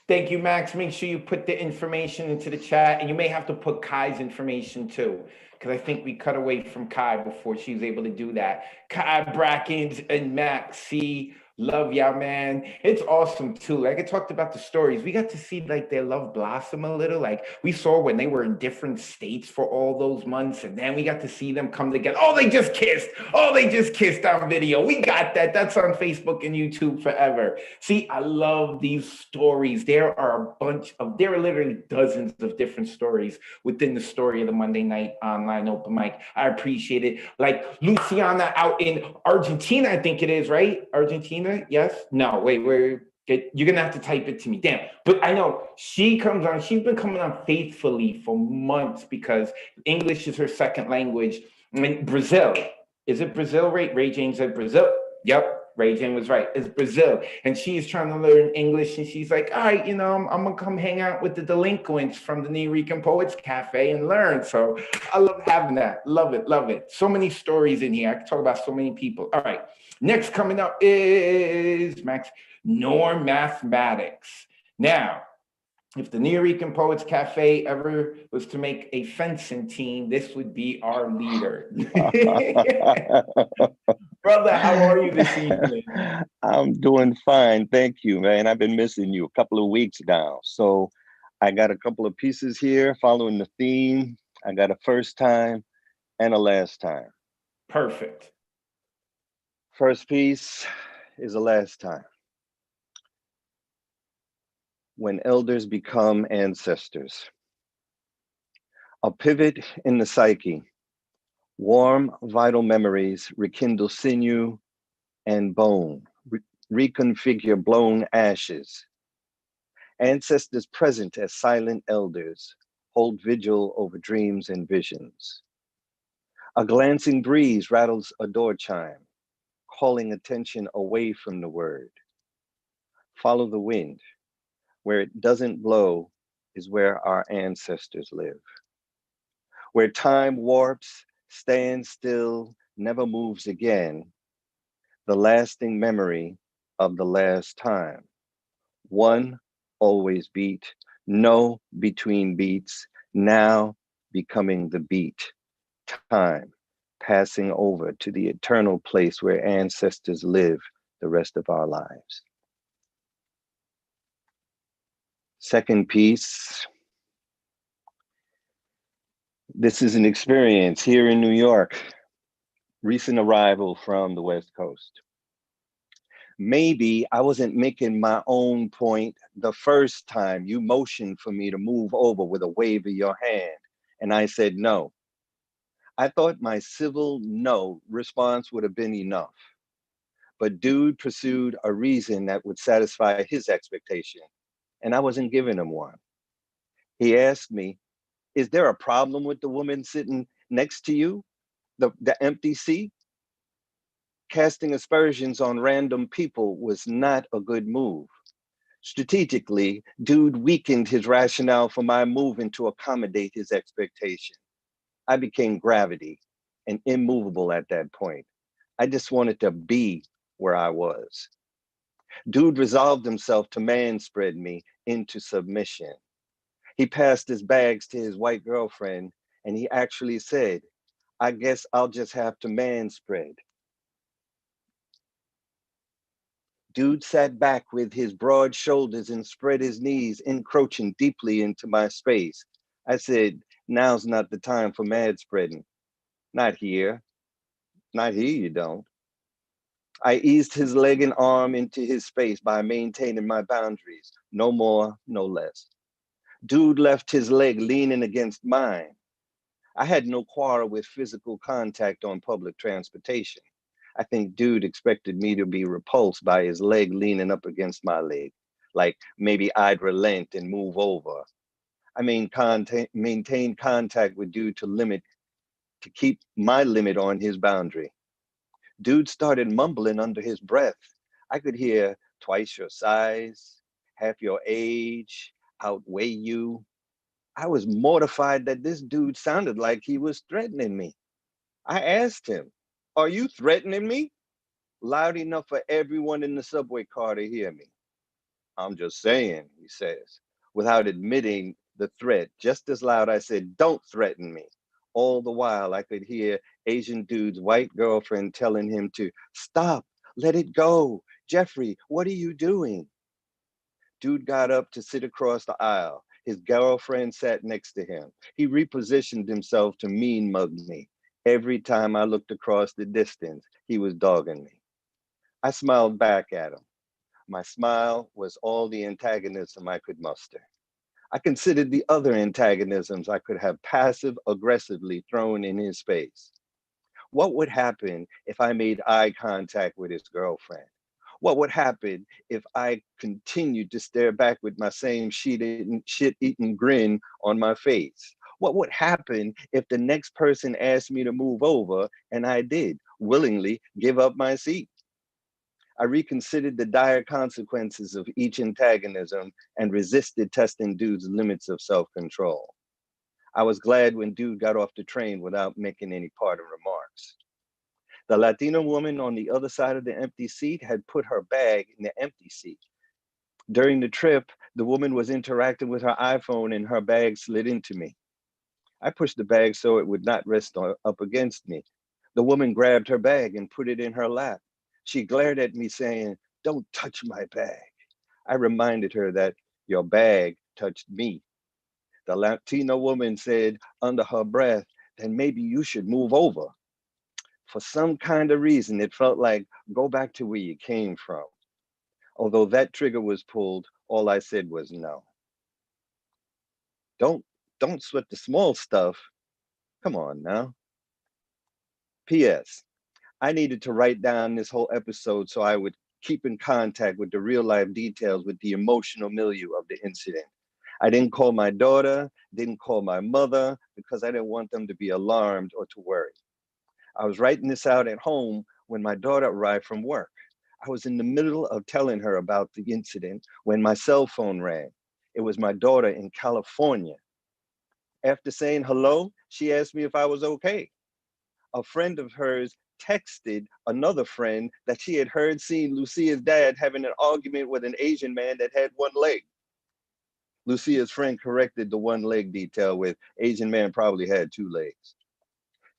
Thank you, Max. Make sure you put the information into the chat, and you may have to put Kai's information too, because I think we cut away from Kai before she was able to do that. Kai, Brackens, and Max C. Love y'all, man. It's awesome too. Like I talked about the stories, we got to see like their love blossom a little. Like we saw when they were in different states for all those months, and then we got to see them come together. Oh, they just kissed. Oh, they just kissed on video. We got that. That's on Facebook and YouTube forever. See, I love these stories. There are there are literally dozens of different stories within the story of the Monday Night Online Open Mic. I appreciate it. Like Luciana out in Argentina, I think it is, right? Argentina. Yes? No, wait, you're gonna have to type it to me. Damn. But I know she comes on, she's been coming on faithfully for months because English is her second language. I mean, Brazil. Is it Brazil, right? Ray James said Brazil. Yep, Ray James was right. It's Brazil. And she's trying to learn English, and she's like, all right, I'm gonna come hang out with the delinquents from the New Rican Poets Cafe and learn. So I love having that. Love it, love it. So many stories in here. I can talk about so many people. All right. Next coming up is Max, Norm Mathematics. Now, if the New Rican Poets Cafe ever was to make a fencing team, this would be our leader. Brother, how are you this evening? I'm doing fine. Thank you, man. I've been missing you a couple of weeks now. So I got a couple of pieces here following the theme. I got a first time and a last time. Perfect. First piece is a last time. When elders become ancestors. A pivot in the psyche. Warm, vital memories rekindle sinew and bone, reconfigure blown ashes. Ancestors present as silent elders hold vigil over dreams and visions. A glancing breeze rattles a door chime, calling attention away from the word. Follow the wind. Where it doesn't blow is where our ancestors live. Where time warps, stands still, never moves again, the lasting memory of the last time. One always beat, no between beats, now becoming the beat. Time passing over to the eternal place where ancestors live the rest of our lives. Second piece. This is an experience here in New York, recent arrival from the West Coast. Maybe I wasn't making my own point the first time you motioned for me to move over with a wave of your hand, and I said no. I thought my civil no response would have been enough, but dude pursued a reason that would satisfy his expectation, and I wasn't giving him one. He asked me, is there a problem with the woman sitting next to you, the empty seat? Casting aspersions on random people was not a good move. Strategically, dude weakened his rationale for my moving to accommodate his expectation. I became gravity and immovable at that point. I just wanted to be where I was. Dude resolved himself to manspread me into submission. He passed his bags to his white girlfriend, and he actually said, I guess I'll just have to manspread. Dude sat back with his broad shoulders and spread his knees, encroaching deeply into my space. I said, now's not the time for mad spreading. Not here. Not here, you don't. I eased his leg and arm into his space by maintaining my boundaries. No more, no less. Dude left his leg leaning against mine. I had no quarrel with physical contact on public transportation. I think dude expected me to be repulsed by his leg leaning up against my leg, like maybe I'd relent and move over. I mean, maintain contact with dude to keep my limit on his boundary. Dude started mumbling under his breath. I could hear twice your size, half your age, outweigh you. I was mortified that this dude sounded like he was threatening me. I asked him, "Are you threatening me?" Loud enough for everyone in the subway car to hear me. "I'm just saying," he says. Without admitting the threat, just as loud I said, "Don't threaten me." All the while I could hear Asian dude's white girlfriend telling him to stop, let it go. "Jeffrey, what are you doing?" Dude got up to sit across the aisle. His girlfriend sat next to him. He repositioned himself to mean mug me. Every time I looked across the distance, he was dogging me. I smiled back at him. My smile was all the antagonism I could muster. I considered the other antagonisms I could have passive aggressively thrown in his face. What would happen if I made eye contact with his girlfriend? What would happen if I continued to stare back with my same shit-eating grin on my face? What would happen if the next person asked me to move over and I did, willingly give up my seat? I reconsidered the dire consequences of each antagonism and resisted testing Dude's limits of self-control. I was glad when Dude got off the train without making any parting remarks. The Latina woman on the other side of the empty seat had put her bag in the empty seat. During the trip, the woman was interacting with her iPhone and her bag slid into me. I pushed the bag so it would not rest up against me. The woman grabbed her bag and put it in her lap. She glared at me saying, "Don't touch my bag." I reminded her that your bag touched me. The Latina woman said under her breath, "Then maybe you should move over." For some kind of reason, it felt like, go back to where you came from. Although that trigger was pulled, all I said was no. Don't sweat the small stuff. Come on now. P.S. I needed to write down this whole episode so I would keep in contact with the real life details with the emotional milieu of the incident. I didn't call my daughter, didn't call my mother, because I didn't want them to be alarmed or to worry. I was writing this out at home when my daughter arrived from work. I was in the middle of telling her about the incident when my cell phone rang. It was my daughter in California. After saying hello, she asked me if I was okay. A friend of hers texted another friend that she had seen Lucia's dad having an argument with an Asian man that had one leg. Lucia's friend corrected the one leg detail with Asian man probably had two legs.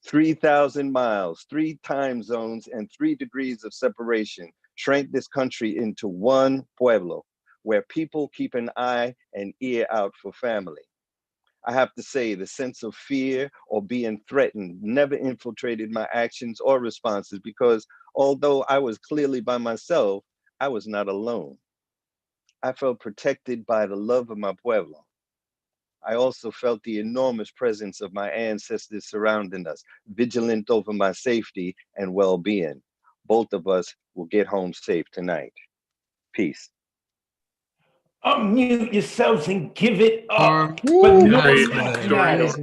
3,000 miles, 3 time zones, and 3 degrees of separation shrank this country into one pueblo, where people keep an eye and ear out for family. I have to say, the sense of fear or being threatened never infiltrated my actions or responses because although I was clearly by myself, I was not alone. I felt protected by the love of my pueblo. I also felt the enormous presence of my ancestors surrounding us, vigilant over my safety and well-being. Both of us will get home safe tonight. Peace. Unmute yourselves and give it up. Yes,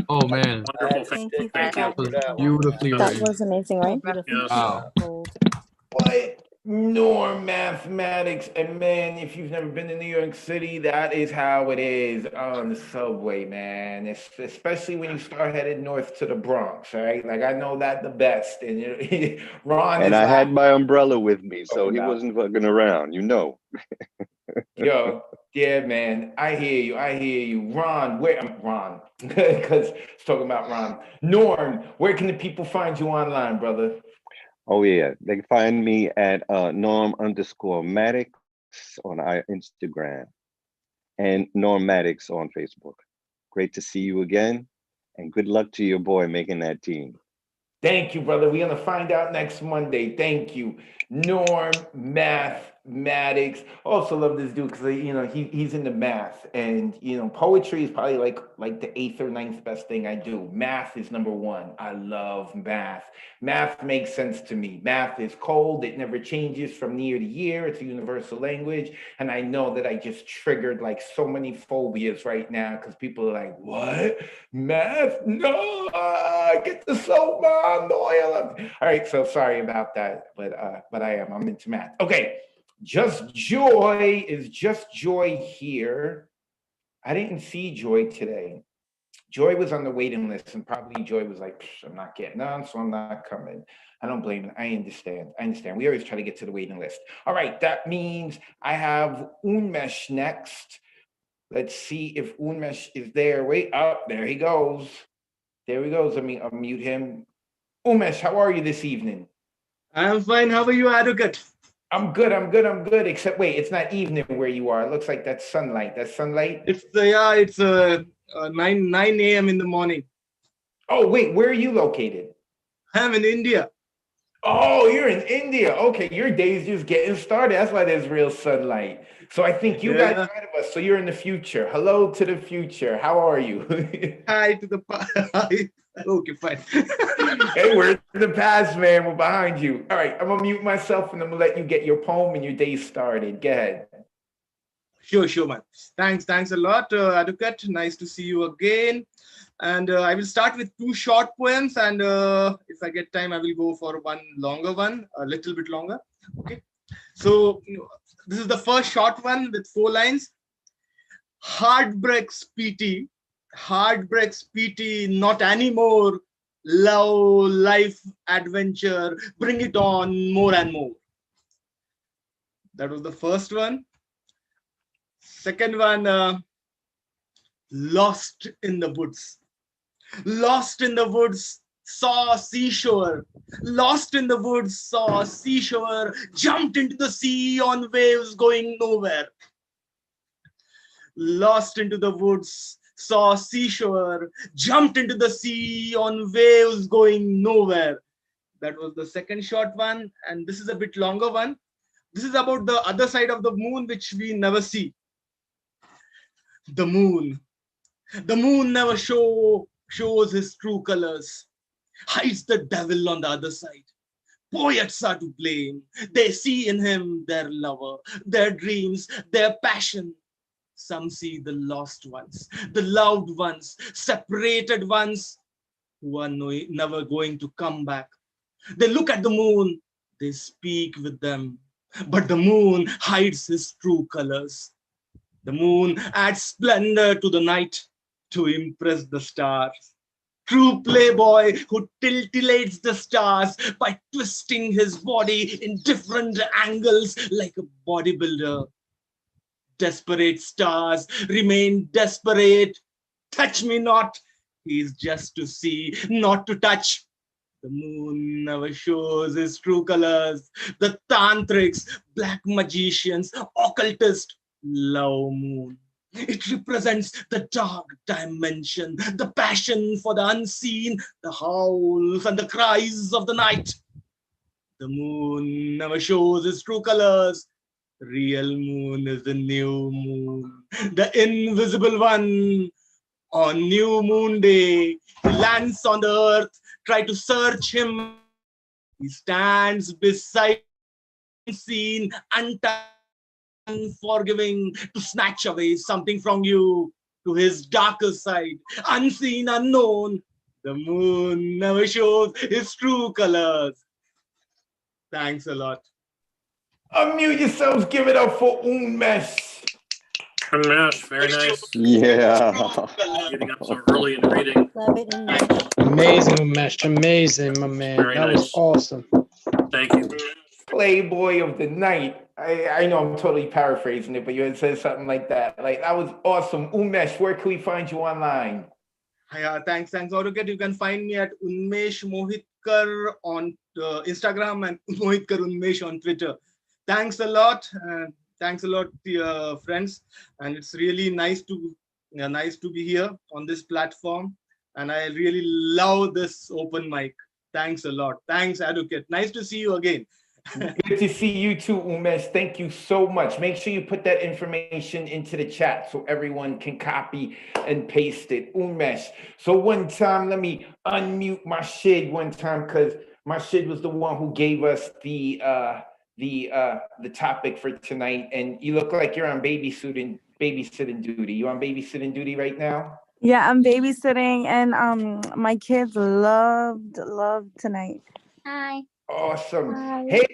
Oh man. Wonderful. Thank you for Thank you. that. Beautifully That written. was amazing, right? Yes. Wow. What? Norm mathematics. And man, if you've never been to New York City, that is how it is on the subway, man. It's especially when you start headed north to the Bronx, right? Like I know that the best. And Ron And is I had laughing my umbrella with me, so he about. wasn't fucking around, you know. Yo, yeah, man. I hear you. I hear you. Ron, Ron? Because it's talking about Ron. Norm, where can the people find you online, brother? Oh yeah, they can find me at Norm_Maddox on Instagram and Norm Maddox on Facebook. Great to see you again, and good luck to your boy making that team. Thank you, brother. We're gonna find out next Monday. Thank you, Norm Mathematics. Also love this dude because he's into math, and poetry is probably like the 8th or 9th best thing I do. Math is number 1. I love math. Math makes sense to me. Math is cold. It never changes from year to year. It's a universal language, and I know that I just triggered like so many phobias right now because people are like, "What? Math? No, get the soap on the oil." All right, so sorry about that, but I'm into math. Okay, Just Joy is Just Joy here. I didn't see Joy today. Joy was on the waiting list, and probably Joy was like, I'm not getting on, so I'm not coming. I don't blame it. I understand. We always try to get to the waiting list. All right, that means I have Unmesh next. Let's see if Unmesh is there. Wait, up, there he goes. There he goes. Let me unmute him. Unmesh, how are you this evening? I'm fine. How are you, Advocate? I'm good. Except, wait, it's not evening where you are. It looks like that's sunlight. That's sunlight? It's 9 a.m. in the morning. Oh, wait, where are you located? I'm in India. Oh, you're in India. Okay, your day's just getting started. That's why there's real sunlight. So I think you got ahead of us. So you're in the future. Hello to the future. How are you? Hi to the hi. Okay, fine. Hey, we're in the past, man. We're behind you. All right, I'm gonna mute myself and I'm gonna let you get your poem and your day started. Go ahead. Sure, man. Thanks a lot, Advocate. Nice to see you again. And I will start with 2 short poems, and if I get time, I will go for one longer one, a little bit longer. Okay. So this is the first short one with 4 lines. Heartbreaks PT, not anymore. Love, life, adventure, bring it on more and more. That was the first one. Second one, lost in the woods. Lost in the woods, saw seashore. Lost in the woods, saw seashore. Jumped into the sea on waves going nowhere. Lost into the woods, saw seashore. Jumped into the sea on waves going nowhere. That was the second short one. And this is a bit longer one. This is about the other side of the moon, which we never see. The moon. The moon never shows his true colors, hides the devil on the other side. Poets are to blame. They see in him their lover, their dreams, their passion. Some see the lost ones, the loved ones, separated ones who are never going to come back. They look at the moon, they speak with them, but the moon hides his true colors. The moon adds splendor to the night to impress the stars. True playboy who titillates the stars by twisting his body in different angles like a bodybuilder. Desperate stars remain desperate. Touch me not. He is just to see, not to touch. The moon never shows his true colors. The tantrics, black magicians, occultists love moon. It represents the dark dimension, the passion for the unseen, the howls and the cries of the night. The moon never shows its true colors. The real moon is the new moon, the invisible one. On new moon day, he lands on the earth, try to search him. He stands beside unseen, unforgiving, to snatch away something from you to his darker side, unseen, unknown. The moon never shows his true colors. Thanks a lot. Unmute yourselves. Give it up for Unmesh. Unmesh, very nice. Yeah. Getting up so early and reading. Love it, Unmesh. Amazing, Unmesh. Amazing, my man. Very That was nice. awesome. Thank you. Playboy of the night. I know I'm totally paraphrasing it, but you had said something like that. Like, that was awesome. Unmesh, where can we find you online? Thanks, Advocate. You can find me at Unmesh Mohitkar on Instagram and Mohitkar Unmesh on Twitter. Thanks a lot. Thanks a lot, friends. And it's really nice to be here on this platform. And I really love this open mic. Thanks a lot. Thanks, Advocate. Nice to see you again. Good to see you too, Unmesh. Thank you so much. Make sure you put that information into the chat so everyone can copy and paste it. Unmesh. So one time, let me unmute Mashid one time, because Mashid was the one who gave us the topic for tonight. And you look like you're on babysitting duty. You on babysitting duty right now? Yeah, I'm babysitting, and my kids loved tonight. Hi. Awesome. Hi. Hey,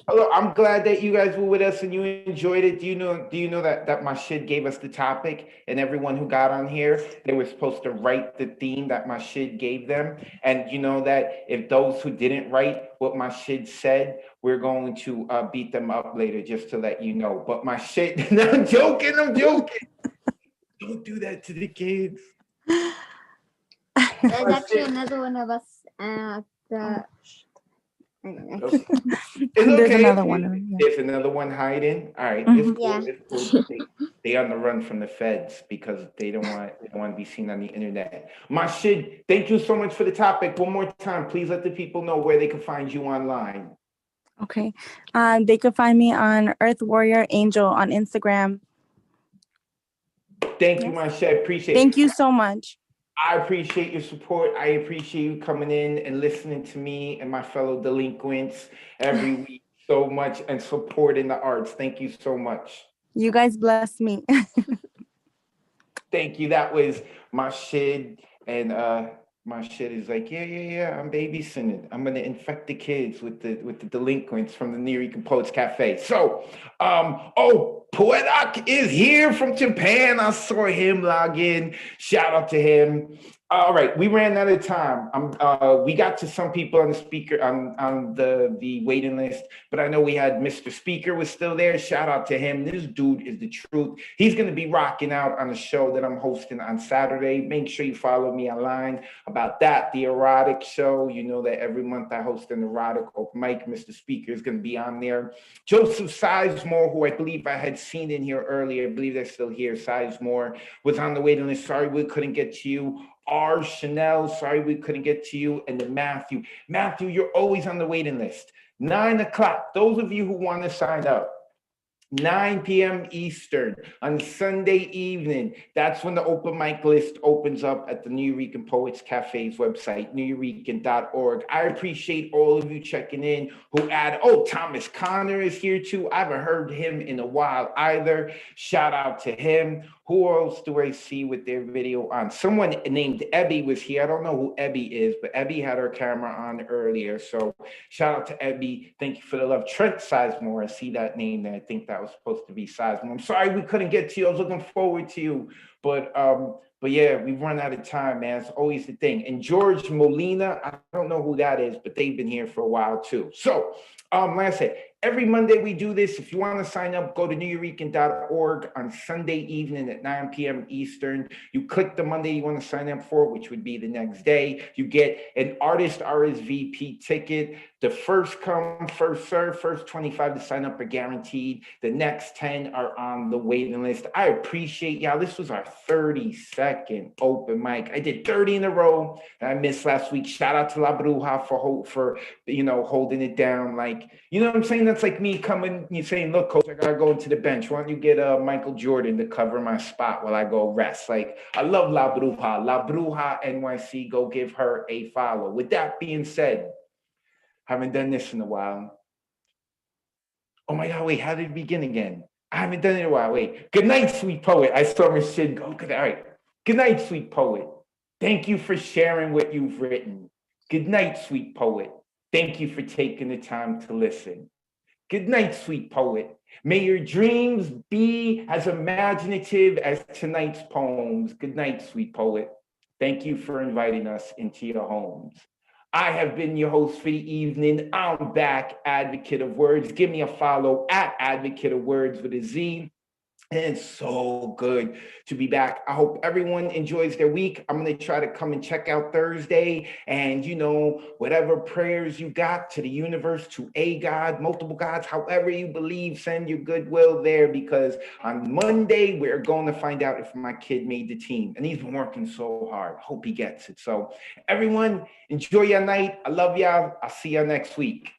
Hello, I'm glad that you guys were with us and you enjoyed it. Do you know that my shid gave us the topic, and everyone who got on here, they were supposed to write the theme that my shid gave them. And you know that if those who didn't write what my shid said, we're going to beat them up later, just to let you know. But my shit, no, I'm joking. Don't do that to the kids. There's actually another one of us. It's There's okay. another one. There's another one hiding. All right, Mhm. it's cool. Yeah. It's cool. They on the run from the feds because they don't want to be seen on the internet. My shit. Thank you so much for the topic. One more time, please let the people know where they can find you online. Okay. They could find me on Earth Warrior Angel on Instagram. Thank you, my shit. Appreciate it. Thank you so much. I appreciate your support. I appreciate you coming in and listening to me and my fellow delinquents every week so much and supporting the arts. Thank you so much. You guys bless me. Thank you. That was my shit. And my shit is like, yeah, I'm babysitting. I'm gonna infect the kids with the delinquents from the New York Poets Cafe. So Poetak is here from Japan. I saw him log in. Shout out to him. All right, we ran out of time. We got to some people on the speaker on the waiting list, but I know we had Mr. Speaker was still there. Shout out to him. This dude is the truth. He's gonna be rocking out on the show that I'm hosting on Saturday. Make sure you follow me online about that. The erotic show. You know that every month I host an erotic open mic. Mr. Speaker is gonna be on there. Joseph Sizemore, who I believe I had seen in here earlier, I believe they're still here. Sizemore was on the waiting list. Sorry we couldn't get to you. R. Chanel, sorry we couldn't get to you. And then Matthew, you're always on the waiting list. 9 o'clock, those of you who want to sign up, 9 p.m. Eastern on Sunday evening. That's when the open mic list opens up at the New Eurekan Poets Cafe's website, neweurekan.org. I appreciate all of you checking in who add, Thomas Connor is here too. I haven't heard him in a while either. Shout out to him. Who else do I see with their video on? Someone named Ebby was here. I don't know who Ebby is, but Ebby had her camera on earlier. So shout out to Ebby. Thank you for the love. Trent Sizemore, I see that name there. I think that was supposed to be Sizemore. I'm sorry we couldn't get to you. I was looking forward to you. But yeah, we've run out of time, man. It's always the thing. And George Molina, I don't know who that is, but they've been here for a while too. So like I said, every Monday we do this. If you want to sign up, go to neweurekan.org on Sunday evening at 9 p.m. Eastern. You click the Monday you want to sign up for, which would be the next day. You get an artist RSVP ticket. The first come, first serve, first 25 to sign up are guaranteed. The next 10 are on the waiting list. I appreciate y'all. This was our 32nd open mic. I did 30 in a row that I missed last week. Shout out to La Bruja for holding it down. Like, you know what I'm saying? That's like me coming, you saying, look, coach, I gotta go into the bench. Why don't you get Michael Jordan to cover my spot while I go rest? Like, I love La Bruja. La Bruja NYC, go give her a follow. With that being said, haven't done this in a while. Oh my God, wait, how did it begin again? I haven't done it in a while, wait. Good night, sweet poet. I saw my shit go, good, all right. Good night, sweet poet. Thank you for sharing what you've written. Good night, sweet poet. Thank you for taking the time to listen. Good night, sweet poet. May your dreams be as imaginative as tonight's poems. Good night, sweet poet. Thank you for inviting us into your homes. I have been your host for the evening. I'm back, Advocate of Words. Give me a follow at Advocate of Words with a Z. And it's so good to be back. I hope everyone enjoys their week. I'm going to try to come and check out Thursday. And, whatever prayers you got to the universe, to a God, multiple gods, however you believe, send your goodwill there. Because on Monday, we're going to find out if my kid made the team. And he's been working so hard. Hope he gets it. So everyone, enjoy your night. I love y'all. I'll see y'all next week.